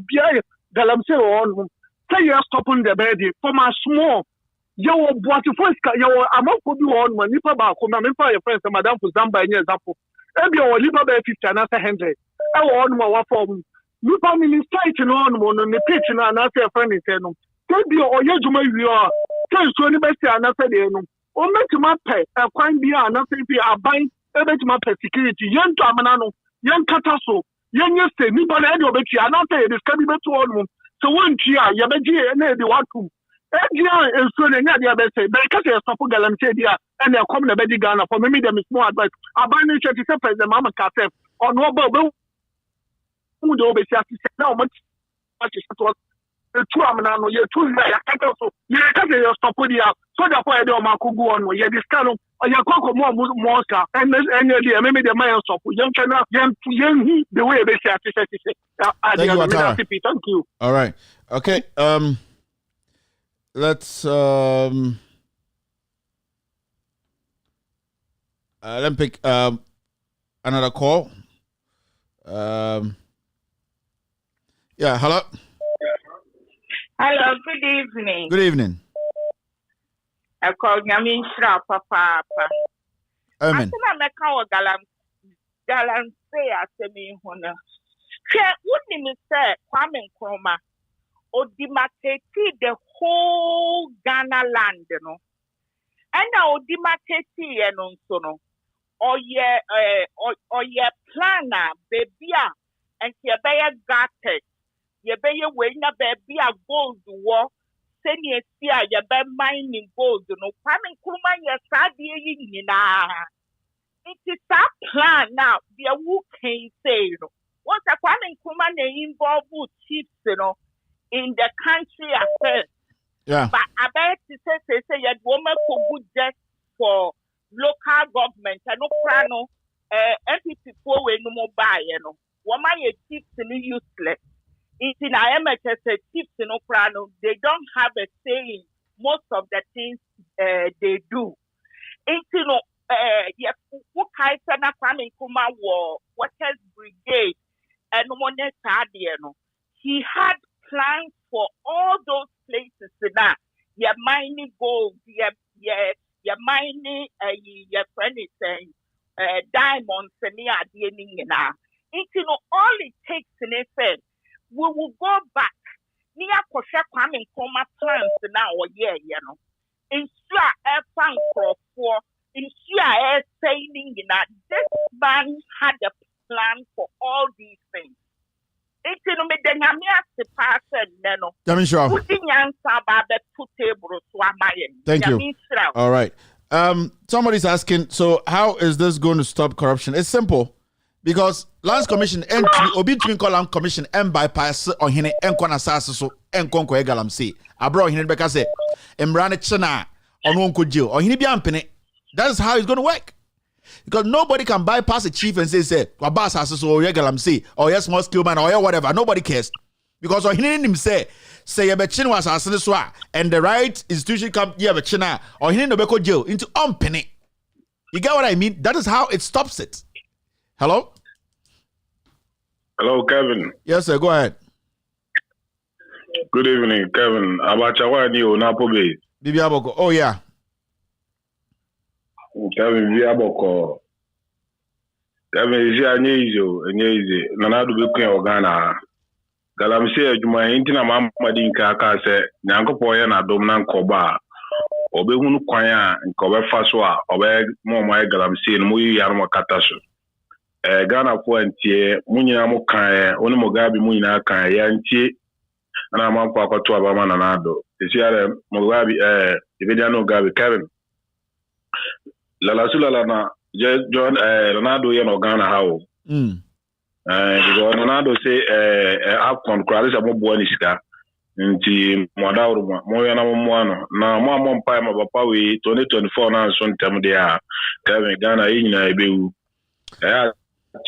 Galamsey on. Say you're stopping the baby for my small. You what you first I'm not going to do on when you put back home. I'm your friends, Madame for Zamba and example. Maybe your little baby 50 and that's 100. I want more form. You come in sight on the pitch and answer a friend in Tenum. Tell you or you may are. Tell you university and answer the enum. Or make my pet a quite be an answer if you are buying a bit my security. Young Tamanano, young Catasso, young yesterday, Nippon and your betty, and after it is coming back to all. So one year, Yabaji and the Watum. Edgia is soon and Yadia say, but because they stop Galamsey and they're coming a baby Ghana for me, them is more advice. I buy new church, the Mama Cafe or no Bobo. Who do always have to say now much is the two Amanano, you're too late. You can't stop with you. So therefore, I don't want to go on with your discount or your cocoa more and maybe the man stop. Young cannot young the way they say. Thank you. All right. Okay. Let's let me pick another call. Yeah, hello. Hello, good evening. Good evening. I call Yamin Shra Papa. Amen. Galamsey as me honor. Wouldn't me say Kwame Nkrumah or demarcate the whole Ghana land, no? And now demarcate and no. Or ye planner, baby, and ye be a garter. Ye be a way na baby a gold war. Send ye see ye be mining gold, no? Kwame Nkrumah ye sadie na. It is that plan now. The who can say no. Once a Kwame Nkrumah involved with chiefs, you know, in the country affairs. Yeah. But I bet to say you woman for good just for local government and no prano MPP for we no more buy, you know. Woman ye chiefs useless. It's in IMHS chiefs no prano, they don't have a say in most of the things they do. It's you know who Kaisana Kwame Nkrumah war Waters Brigade and no. He had plans for all those places now. Your mining gold, your mining your friend is saying diamonds and now. It's you know all it takes in effect. We will go back. Near Kosha Kwame Nkrumah plans now or you know. Ensure a fund for ensure saying that this man had a plan for all these things. It's in the Namia Passion, Thank you. All right. Somebody's asking, so how is this going to stop corruption? It's simple. Because Lands Commission and Obitwin Land Commission and bypass on Hine and Konasas so and Conco Galamsey. I brought him because Embrane Chana on Uncle Jill or Hinibian Penny. That's how it's going to work. Because nobody can bypass a chief and say, Wabas has so or Galamsey or yes, small skill man or whatever. Nobody cares. Because or him say a bechin was as and the right institution come yeah bechina or he no beko jail into penny. You get what I mean? That is how it stops it. Hello? Hello, Kevin. Yes, sir. Go ahead. Good evening, Kevin. Abachawa ni Onapo Bay. Bibi Aboko. Oh, yeah. Kevin, Bibi Aboko. Kevin, is easy. Nanadu Bukun Ogana. Galamsey, Juma, Intina Mamadin Kaka said, Nanko Poya na Domnan Koba. Obehunu Kwaya and Kobe Faswa, Obe Moma Galamsey, and Muyi Yarma Katasu. Ghana Puantie, Munyamu Kaya, Onimogabi Munina Kaya, Yanti. And I'm on Papa to Abama Nanado. Is here Mugabi, Evidiano Gabi Kevin. La Sulana, John Ronaldo Yano Ghana how. Because Ronaldo say, Afcon Cralisa Mobuaniska, and the Modauruma, Moyana Moano. Now, Mamma Pima Papawi, 2024 now, son time they are. Kevin Ghana in Ibu.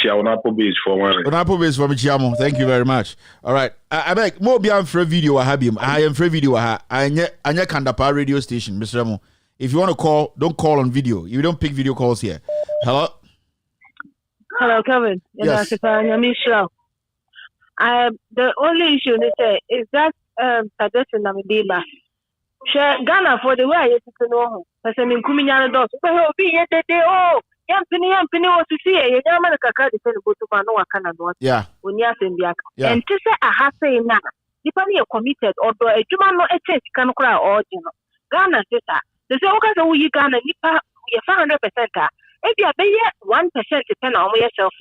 Onapo base for me, Chiamo. Thank you very much. All right. I beg more beyond free video. I am free video. I Kandapa radio station, Mr. Ramo. If you want to call, don't call on video. You don't pick video calls here. Hello? Hello, Kevin. Yes. The only issue is that suggestion Namibia. Ghana for the way I used to know. As I mean, Kumiana does. But be yet oh. Yampini was to see a Yamanaka card is go to Manoa Canada. Yeah. When you and to say a hassay now, depending on committed or a human no exchange can cry or Ghana sister. The Zokas are we Ghana Nipa, we are 500%. If you are 1% depend on yourself.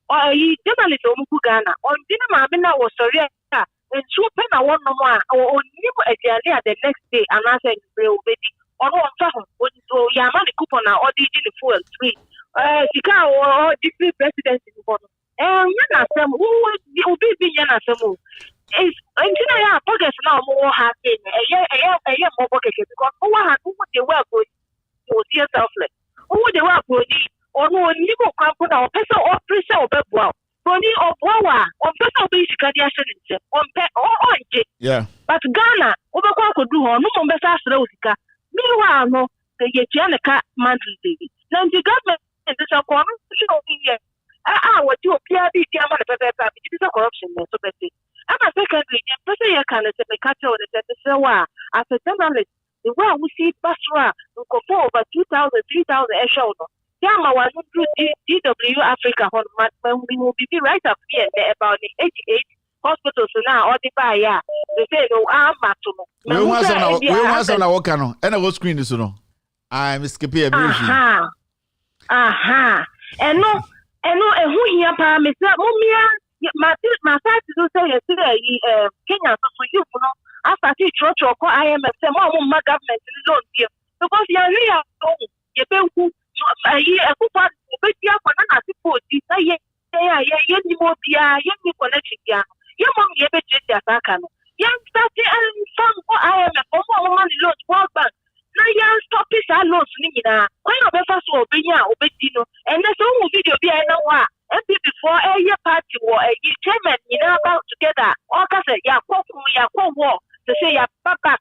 Or you journalist or Ghana, or dinner Mabina was sorry, and two pen a one no more, or the next day, and I said, real baby. Or one Yamani coupon or the fuel free. Sika or deputy president in one. Yana some who will be Yana some. Is until I progress now more happy. A year more pocket because who they were good to see yourself. Who they were good or no new company or person or pressure or well. Pony or Boa or person basic radiation on pet or yeah. But Ghana, over could do no more best Rosica. Meanwhile, no, the Yajanica monthly. Now the government is a corruption. What you appear to be a corruption, so basically. And secondly, President Yakan is a catcher of the Sewa. As a journalist, the way we see Basra, who go for over 2,000, 3,000 a show. Yama was DW Africa, when we will be right up here about the 88 hospitals now, or the buyer. They say, no, I'm back to we want some Wakano, and I will screen this. I'm skipping a brief. And no, and who here, Mr. Mumia, my side to say, Kenya, so you know, after the church or I am a my government loan here. Because you're here, you pay who a year, a coupon, but you are going to support this. You will be a young connection. You won't be able to get that. Young starting and some I am a former woman loan World Bank. Now, young stop this loans, Nina. When you first will be here, Obedino, and there's no video be I know what. And before a year party war, a year chairman, you know about together. All can say, war to say, papa,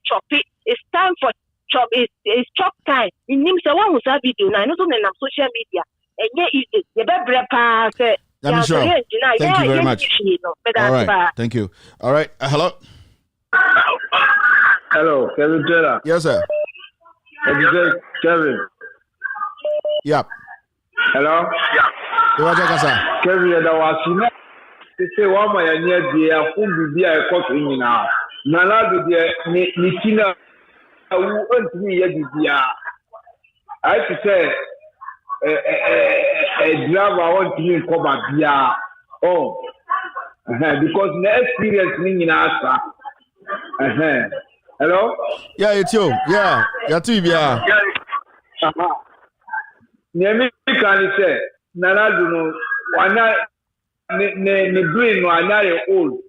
chop it. It's time for chop. It's chop time. In him, so one who's a video, I know on social media. And yet, you better pass it. I'm sure. Thank you very much. All right. Thank you. All right. Hello. Hello, Kevin Taylor. Yes, sir. Kevin. Yep. Hello. Yeah. Kevin, that was say one my near the food be a coffee now. Nana the Nikina who went me yet. I have to say a driver want to come back here. Oh, because the experience meaning answer. Hello? Yeah, it's you. Yeah, too. Yeah. Nemi can say, Nana do no, wana ne brain no anya old.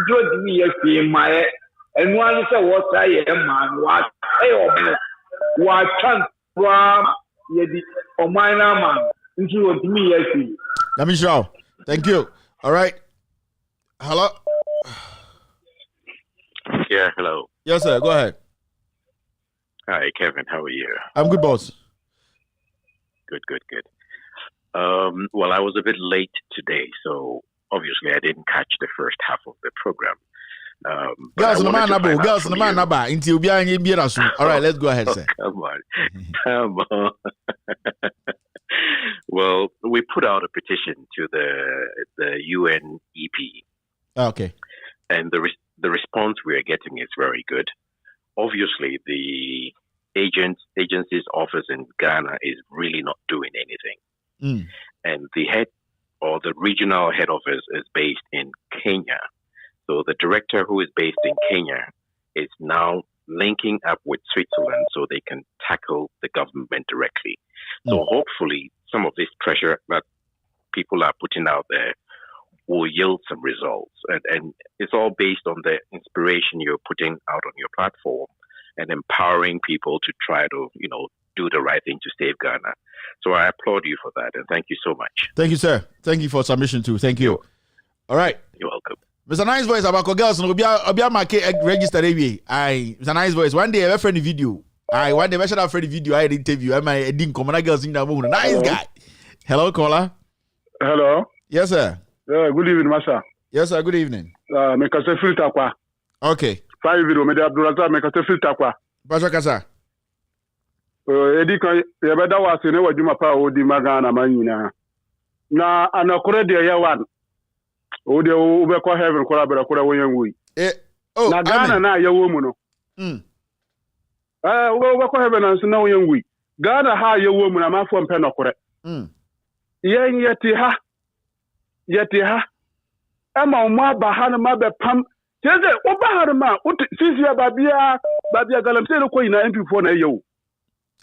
Judge me ye my and one say what I am man what what chance from yedi omaina man nti otimi yesi. Let me show. Thank you. All right. Hello. Yeah, hello. Yes, sir. Go ahead. Hi, Kevin. How are you? I'm good, boss. Good. Well, I was a bit late today, so obviously I didn't catch the first half of the program. Girls, no man, until all right, let's go ahead, sir. Come on. Well, we put out a petition to the UNEP. Okay. And the response we are getting is very good. Obviously, the agency's office in Ghana is really not doing anything. And the head or the regional head office is based in Kenya. So the director who is based in Kenya is now linking up with Switzerland so they can tackle the government directly. So hopefully some of this pressure that people are putting out there will yield some results. And it's all based on the inspiration you're putting out on your platform and empowering people to try to, do the right thing to save Ghana. So I applaud you for that, and thank you so much. Thank you, sir. Thank you for submission too. Thank you. All right. You're welcome. Mr. Nice Voice about girls no be register every. Mr. Nice Voice one day I friend the video. One day I should have friend the video I interview. I didn't come on girls in that moment. Nice guy. Hello, caller. Hello. Yes, sir. Good evening, Master. Yes, sir. Good evening. Make us a filter qua. Okay. 5 video, me Abdullah make us a filter qua. Pastor Kasa. Edi kan yebeda wase ne wadwuma pa odi magana manyina. Na anakore de ye wan. Odi ube ko heaven ko rabera ko wonyen wi. Na Ghana na ye wo mu no. Ube ko heaven na so na wonyen wi. Ghana ha ye wo mu na mafo mpe nokore. Yen yeti ha. Ama o ma ba ha na ma be pam. Teze o ba ha ma sisi babia Galamsey ko ina MP4 na ye wo.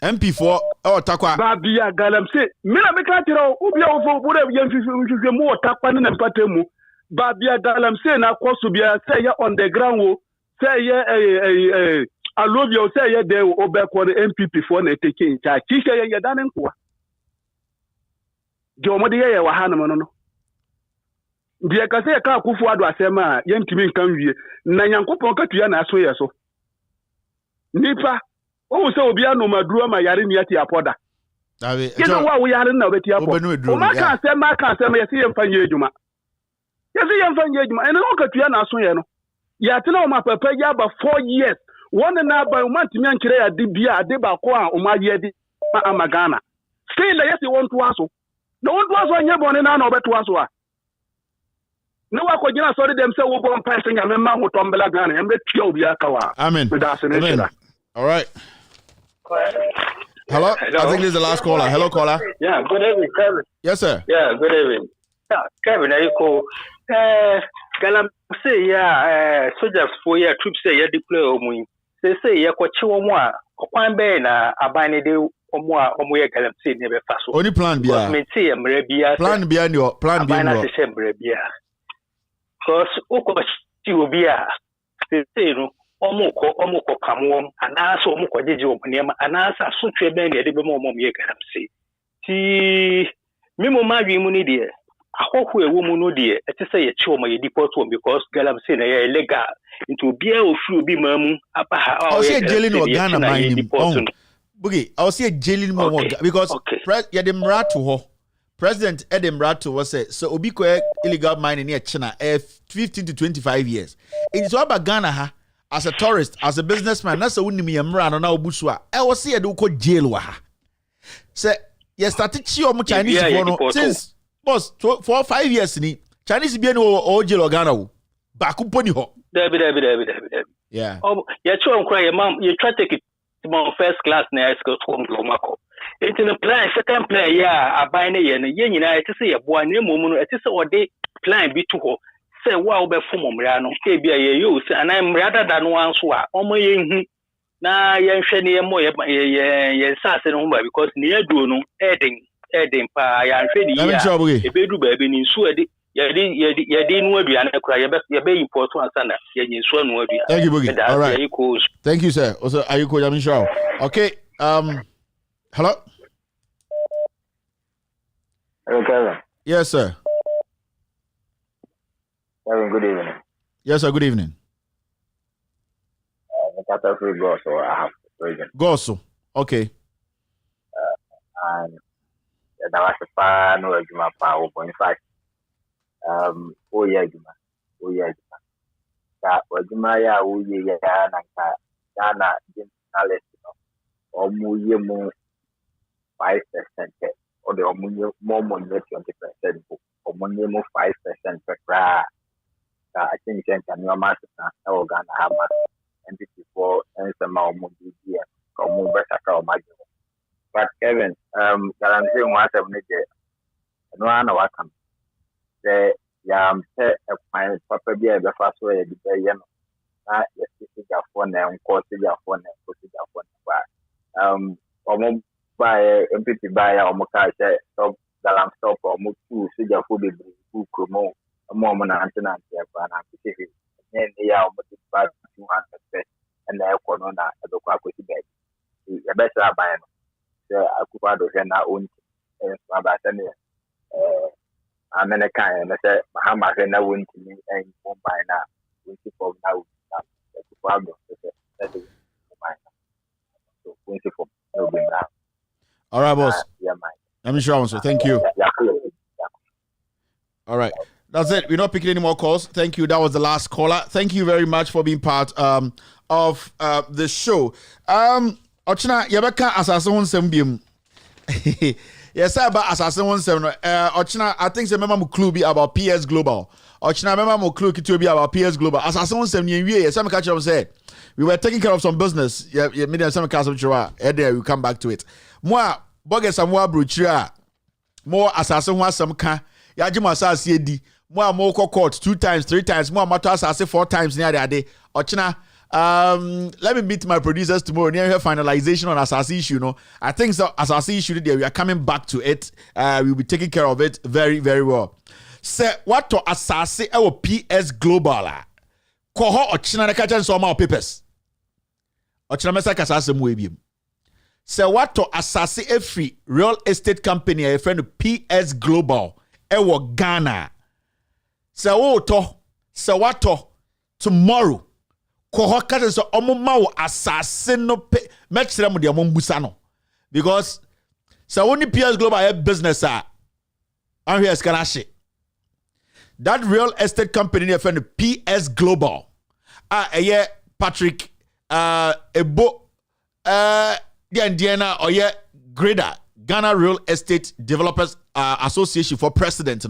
MP4 takwa babia Galamsey mina mekatira ubia ofo bure yemfifi mu takwa ne mpatemu babia Galamsey na kwaso bia say ya on the ground wo say ya alobia say ya de obekwo MPP4 na take in charge kike ya danen kwa jomode ye wa hanam no dia ka say ka kufu ado asema yentimi nkan wie na Nyankopon katuya na aso ye so nipa o se obi anu maduro ma yare ni ati apoda kina wa wo yare na obeti apo o ma ka se yesi yemfanye ejuma ene o katua na aso ye no ya tena o ma papa ya ba 4 years one na ba o ma timi ankire ya de bia ade ba ko a o ma ye di amagana still yesi won to aso na won to aso anye bone na obeto aso a na wa ko gina sorry dem se wo bon person ya me ma ho tombela Ghana em be tia obi aka wa amen. All right. Hello? I think this is the last caller. Hello, caller. Yeah, good evening, Kevin. Yes, sir. Yeah, good evening. Yeah, Kevin, I call Galamsey, soldiers for your troops say you deploy omu. Say you ko chiwo mo a okwan be na abane de omu a omu ye Galamsey ne be faso. Only plan bia. Me say mre bia. Plan bia ni plan bia no. Abane say mre bia. Cause uko chiwo bia. Say no omuko kamwom anasa omuko jeje omunema anasa sotwe ben de be mo ye Galamsey ti mimo madwi mu ni de ahoho ewo mu no de eti say ye chi o ma ye deport o because Galamsey na ye illegal into bia ofuru obi mamu apa ha o ye jailing no Ghana mining bugi I was say jailing mo because ye dem rat to ho President Edem Rato was say so obi ko illegal mining near China 15 to 25 years it is about Ghana ha as a tourist, as a businessman, that's a winning me and now Buswa. I was see a do called jail. Say, yes, started Chinese since boss 4 or 5 years. Chinese be no jail or Ghana. Back up on you. Yeah. Oh, you're trying to cry, mom. You try to take it to first class na school home Lomako. It's in a plan, second plan, I buy a yen, to say a boy, no moment, it is all day plan be too hot. Say wow be fumo mrano e bia ye use and I'm rather than one so omo ye hu na ye hwe ne mo ye sase no ba because ne adu no edin pa ya hwe ni ya e be du ba be ni so edi ye di no adua na kura ye be import ansa na ye nyi so no adua. Thank you, Boogie. All right. Thank you, sir. Also Ayuko Yamishaw. Okay. Hello. Hello, Kevin. Yes, sir. Kevin, good evening. Yes, sir. Good evening. Goso. Okay. And that was a far no Juma power. In fact, oh yeah, Juma. That was Juma, yeah, oh yeah, Ghana, journalist, or more 5%, or the more money 20%, or more 5% per crack. I think you can your master now, Ghana, have and before and some more money, or more better, but Kevin, Galamsey was a minute. No one was come. The yam set a fine proper beer the first way the day, yes, phone and course your phone and put it up on by MPP by our Mokai stop Galam stop or move to Suja Fubi who Kumo, a moment and Pacific. Then they are multiplied 200 and the Corona at the Quacky bed. The best rabbi. Akupado na own Mabatania American and I said Mahama na win to me and Mumbai now we keep on now all right, boss. I'm sure so thank you. All right. That's it. We're not picking any more calls. Thank you. That was the last caller. Thank you very much for being part of the show. Ochina yabeka asase won sem biem. Yes, about asase won sem no. Ochina, I think say remember mo clue be about PS Global. Ochina remember mo clue kito be about PS Global. Asase won sem ye wie. Yes, I catch you say we were taking care of some business. Yeah, medium some cast of chira. There we come back to it. Moi boge samwa bruchira. More asase won asem ka. Ya jima asase edi. Moi mo court 2 times, 3 times. Moi mato asase 4 times near the day. Ochina let me meet my producers tomorrow near her finalization on Asasi issue. No, I think so. Asasi issue there, we are coming back to it. We'll be taking care of it very, very well. Say what to Asasi our PS Global. Koho ochina na kacha so ma papers. Ochina mesa kasase mu ebiem. Say what to Asasi every real estate company a friend PS Global ewo Ghana. Say what to tomorrow. Kohokata so omuma wo asase no pe mekire mu de ombusa no because so only PS Global business I'm here skalashi that real estate company near friend PS Global Patrick Ebo Diana or Grader Ghana Real Estate Developers Association for president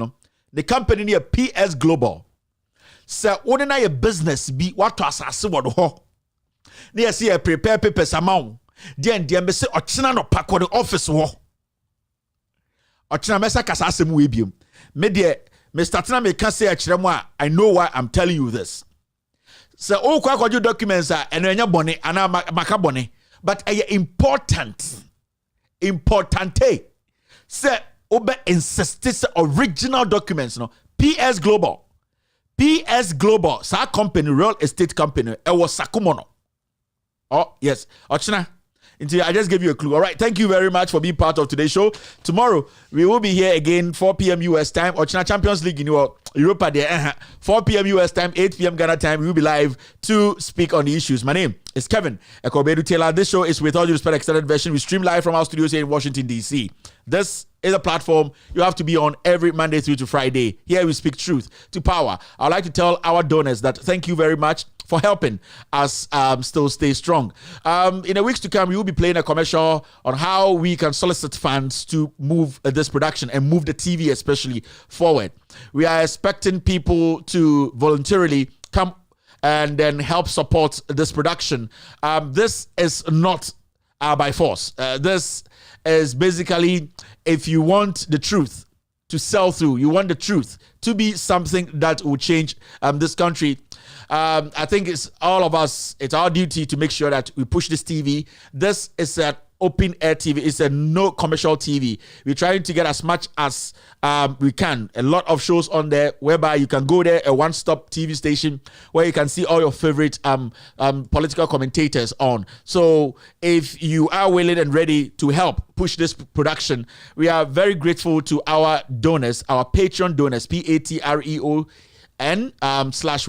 the company near PS Global. Sir, what na your business be what to asase wo ho na you see prepare papers amount then me say ochina no pack the office wo ochina me say kasa asem we biom me de me start na me can say akire mu a I know why I'm telling you this. So all kwa documents are eno enya bone ana maka bone but importante say obe insist original documents no PS Global sa company real estate company it was Sakumono. Oh yes, Ochina. I just gave you a clue. All right, thank you very much for being part of today's show. Tomorrow we will be here again 4 p.m. US time. Ochina Champions League in Europa there. 4 p.m. US time, 8 p.m. Ghana time. We will be live to speak on the issues. My name is Kevin Ekobedu Taylor. This show is With All Due Respect extended version. We stream live from our studios here in Washington DC. This is a platform you have to be on every Monday through to Friday. Here we speak truth to power. I'd like to tell our donors that thank you very much for helping us still stay strong. In the weeks to come, we will be playing a commercial on how we can solicit funds to move this production and move the TV especially forward. We are expecting people to voluntarily come and then help support this production. This is not by force. This is basically if you want the truth to sell through, you want the truth to be something that will change this country. I think it's all of us, it's our duty to make sure that we push this TV. This is open air TV. It's a no commercial TV. We're trying to get as much as we can. A lot of shows on there whereby you can go there, a one-stop TV station where you can see all your favorite political commentators on. So if you are willing and ready to help push this production, we are very grateful to our donors, our Patreon donors, Patreon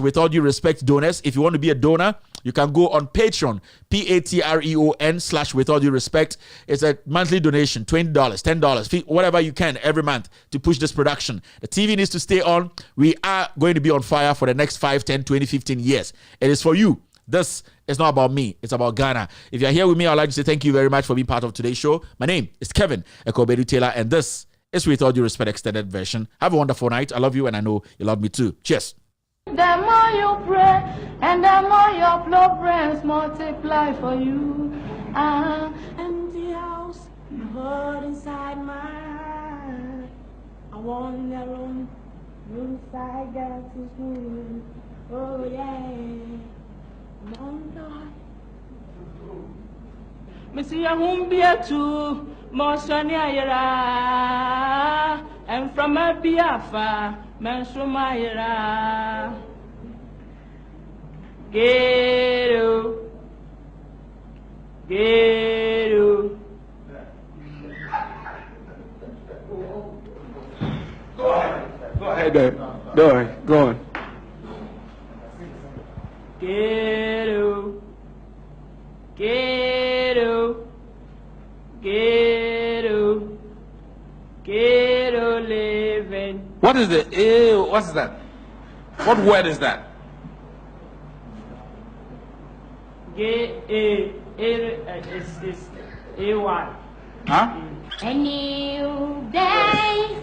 / with all due respect donors. If you want to be a donor, you can go on Patreon, Patreon / with all due respect. It's a monthly donation, $20, $10, whatever you can every month to push this production. The TV needs to stay on. We are going to be on fire for the next 5, 10, 20, 15 years. It is for you. This is not about me. It's about Ghana. If you're here with me, I'd like to say thank you very much for being part of today's show. My name is Kevin Ekobedu Taylor, and this is With All Due Respect Extended Version. Have a wonderful night. I love you, and I know you love me too. Cheers. The more you pray, and the more your problems multiply for you. Empty house, hurt inside my heart. I want alone, inside got to school. Oh yeah, Monday. Missy, I won't be a two, more sunny and from a biafa. Mensumayra Gero Gero. Go ahead, go on. Gero Gero Gero Gero living. What is the what's that? What word is that? It's A1. Huh? A new day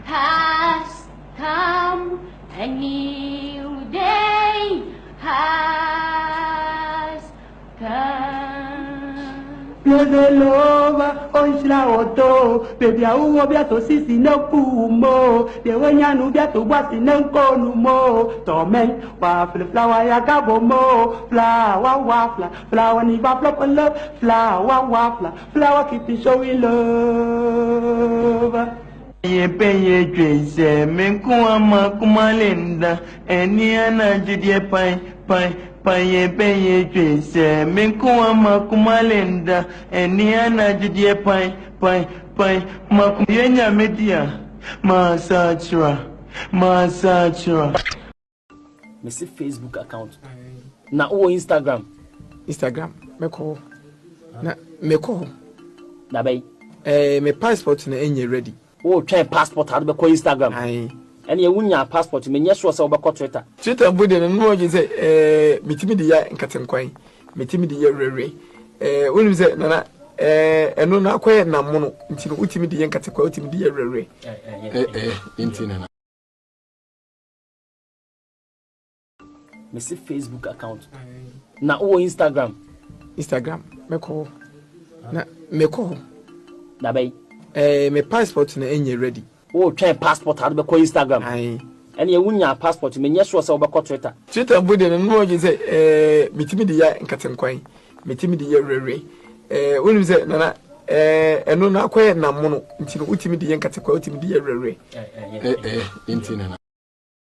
has come. A new day has come. Piede lova, onshla oto, baby awo biato sisi no pumo, de wenya nu biato wasi nenko nu mo, tomen wa flower ya gabo mo, flower flower ni va flop love, flower keep showing love. Penye dwese menkuama kumalenda eni anajidie pai penye dwese menkuama kumalenda eni anajidie pai makuyenya media masachra Mesi Facebook account na o Instagram meko na bay me passport na enye ready. Oh, try passport had be Instagram. Aye. And you wunya passport me nyesho se obekọ Twitter. Twitter body no no je say metimi de ya nkatenkwan. Metimi de ya rere. Wonim say nana eno na akoye na mono nti no utimi de ya nkatenkwan utimi de ya rere. Nti nana. Mesi Facebook account. Na o Instagram meko na bay me passport na enye ready. Oh, try passport had be Instagram. Aye. And you wunya passport me nyesho se obekọ Twitter. Twitter body no no je say metimi de ya nkatenkwan. Metimi de ya rere. Wonim say nana eno na akoye na mono nti no utimi de ya nkatenkwan utimi de ya rere. Nti nana.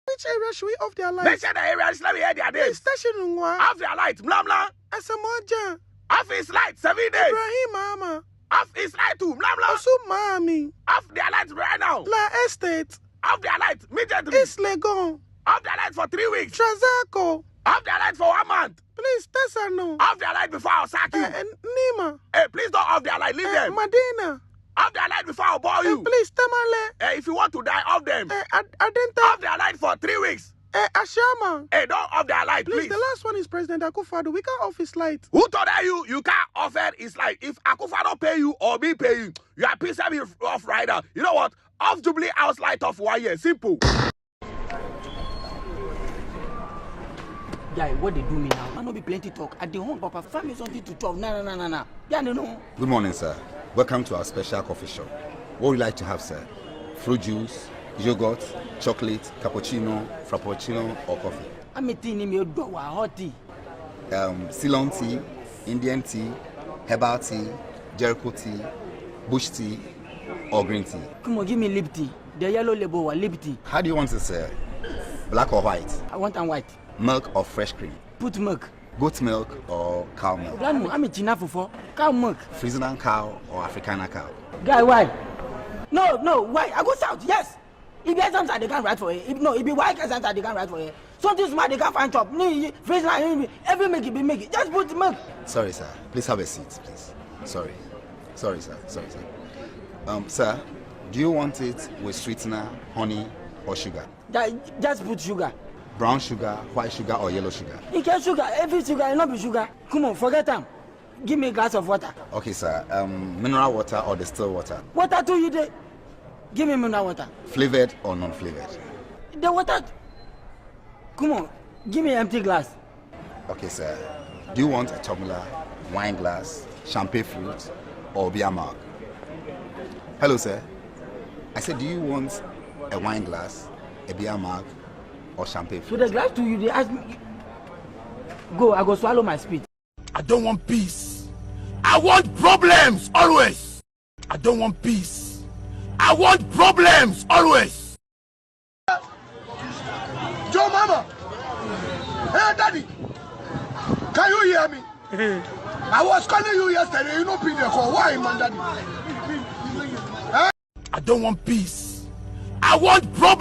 Which area should we off their lights? Let's say the areas, let me hear their names. Station off their lights, blah blah. Asamoah. Off his lights, 7 days. Ibrahim Mama. Off his light too, blah blah. Osu Mami. Off their lights right now. La Estate. Off their lights immediately. East Legon. Off their lights for 3 weeks. Trazako. Off their lights for 1 month. Please, Tessa no. Off their light before I'll sack you. Nima. Hey, please don't off their light, leave them. Madina. Off their light before I'll bore you. Please, Tamale. Hey, if you want to die, off them. Adenta. Off their light for 3 weeks. Ashama. Hey, don't off their light, please. The last one is President Akufo-Addo. We can't off his light. Who told you can't offer his light? If Akufo-Addo pay you or me pay you, you are pissing me off right now. You know what? Off Jubilee House light off 1 year. Simple. Guy, what they do me now? I know be plenty talk. At the home, Papa, find me something to talk. Nah. Yeah, no. Good morning, sir. Welcome to our special coffee shop. What would you like to have, sir? Fruit juice, yogurt, chocolate, cappuccino, frappuccino, or coffee? I'm a tea, me do hot tea. Ceylon tea, Indian tea, herbal tea, Jericho tea, bush tea, or green tea? Come on, give me lip tea. The yellow label or lip tea. How do you want it, sir? Black or white? I want them white. Milk or fresh cream? Put milk. Goat milk or cow milk? I'm a China for cow milk. Friesian cow or Afrikaner cow? Guy, why? No, why? I go south, yes. If there's something they can't write for you. If be white something they can't write for you. Something smart they can't find top. Friesian, every make it. Just put milk. Sorry, sir. Please have a seat, please. Sorry, sir. Sir, do you want it with sweetener, honey, or sugar? Just put sugar. Brown sugar, white sugar, or yellow sugar? You get sugar, every sugar, it not be sugar. Come on, forget them. Give me a glass of water. Okay, sir. Mineral water or distilled water? Water do you dey? Give me mineral water. Flavored or non-flavored? The water. Come on, give me an empty glass. Okay, sir. Do you want a tumbler, wine glass, champagne fruit, or beer mug? Hello, sir. I said, do you want a wine glass, a beer mug, or champagne fruit? So the glass to you, they ask me. Go, I go swallow my spit. I don't want peace. I want problems always. I don't want peace. I want problems always. Joe Mama. Hey, Daddy. Can you hear me? I was calling you yesterday. You know, pick the call. Why, man, Daddy? I don't want peace. I want problems.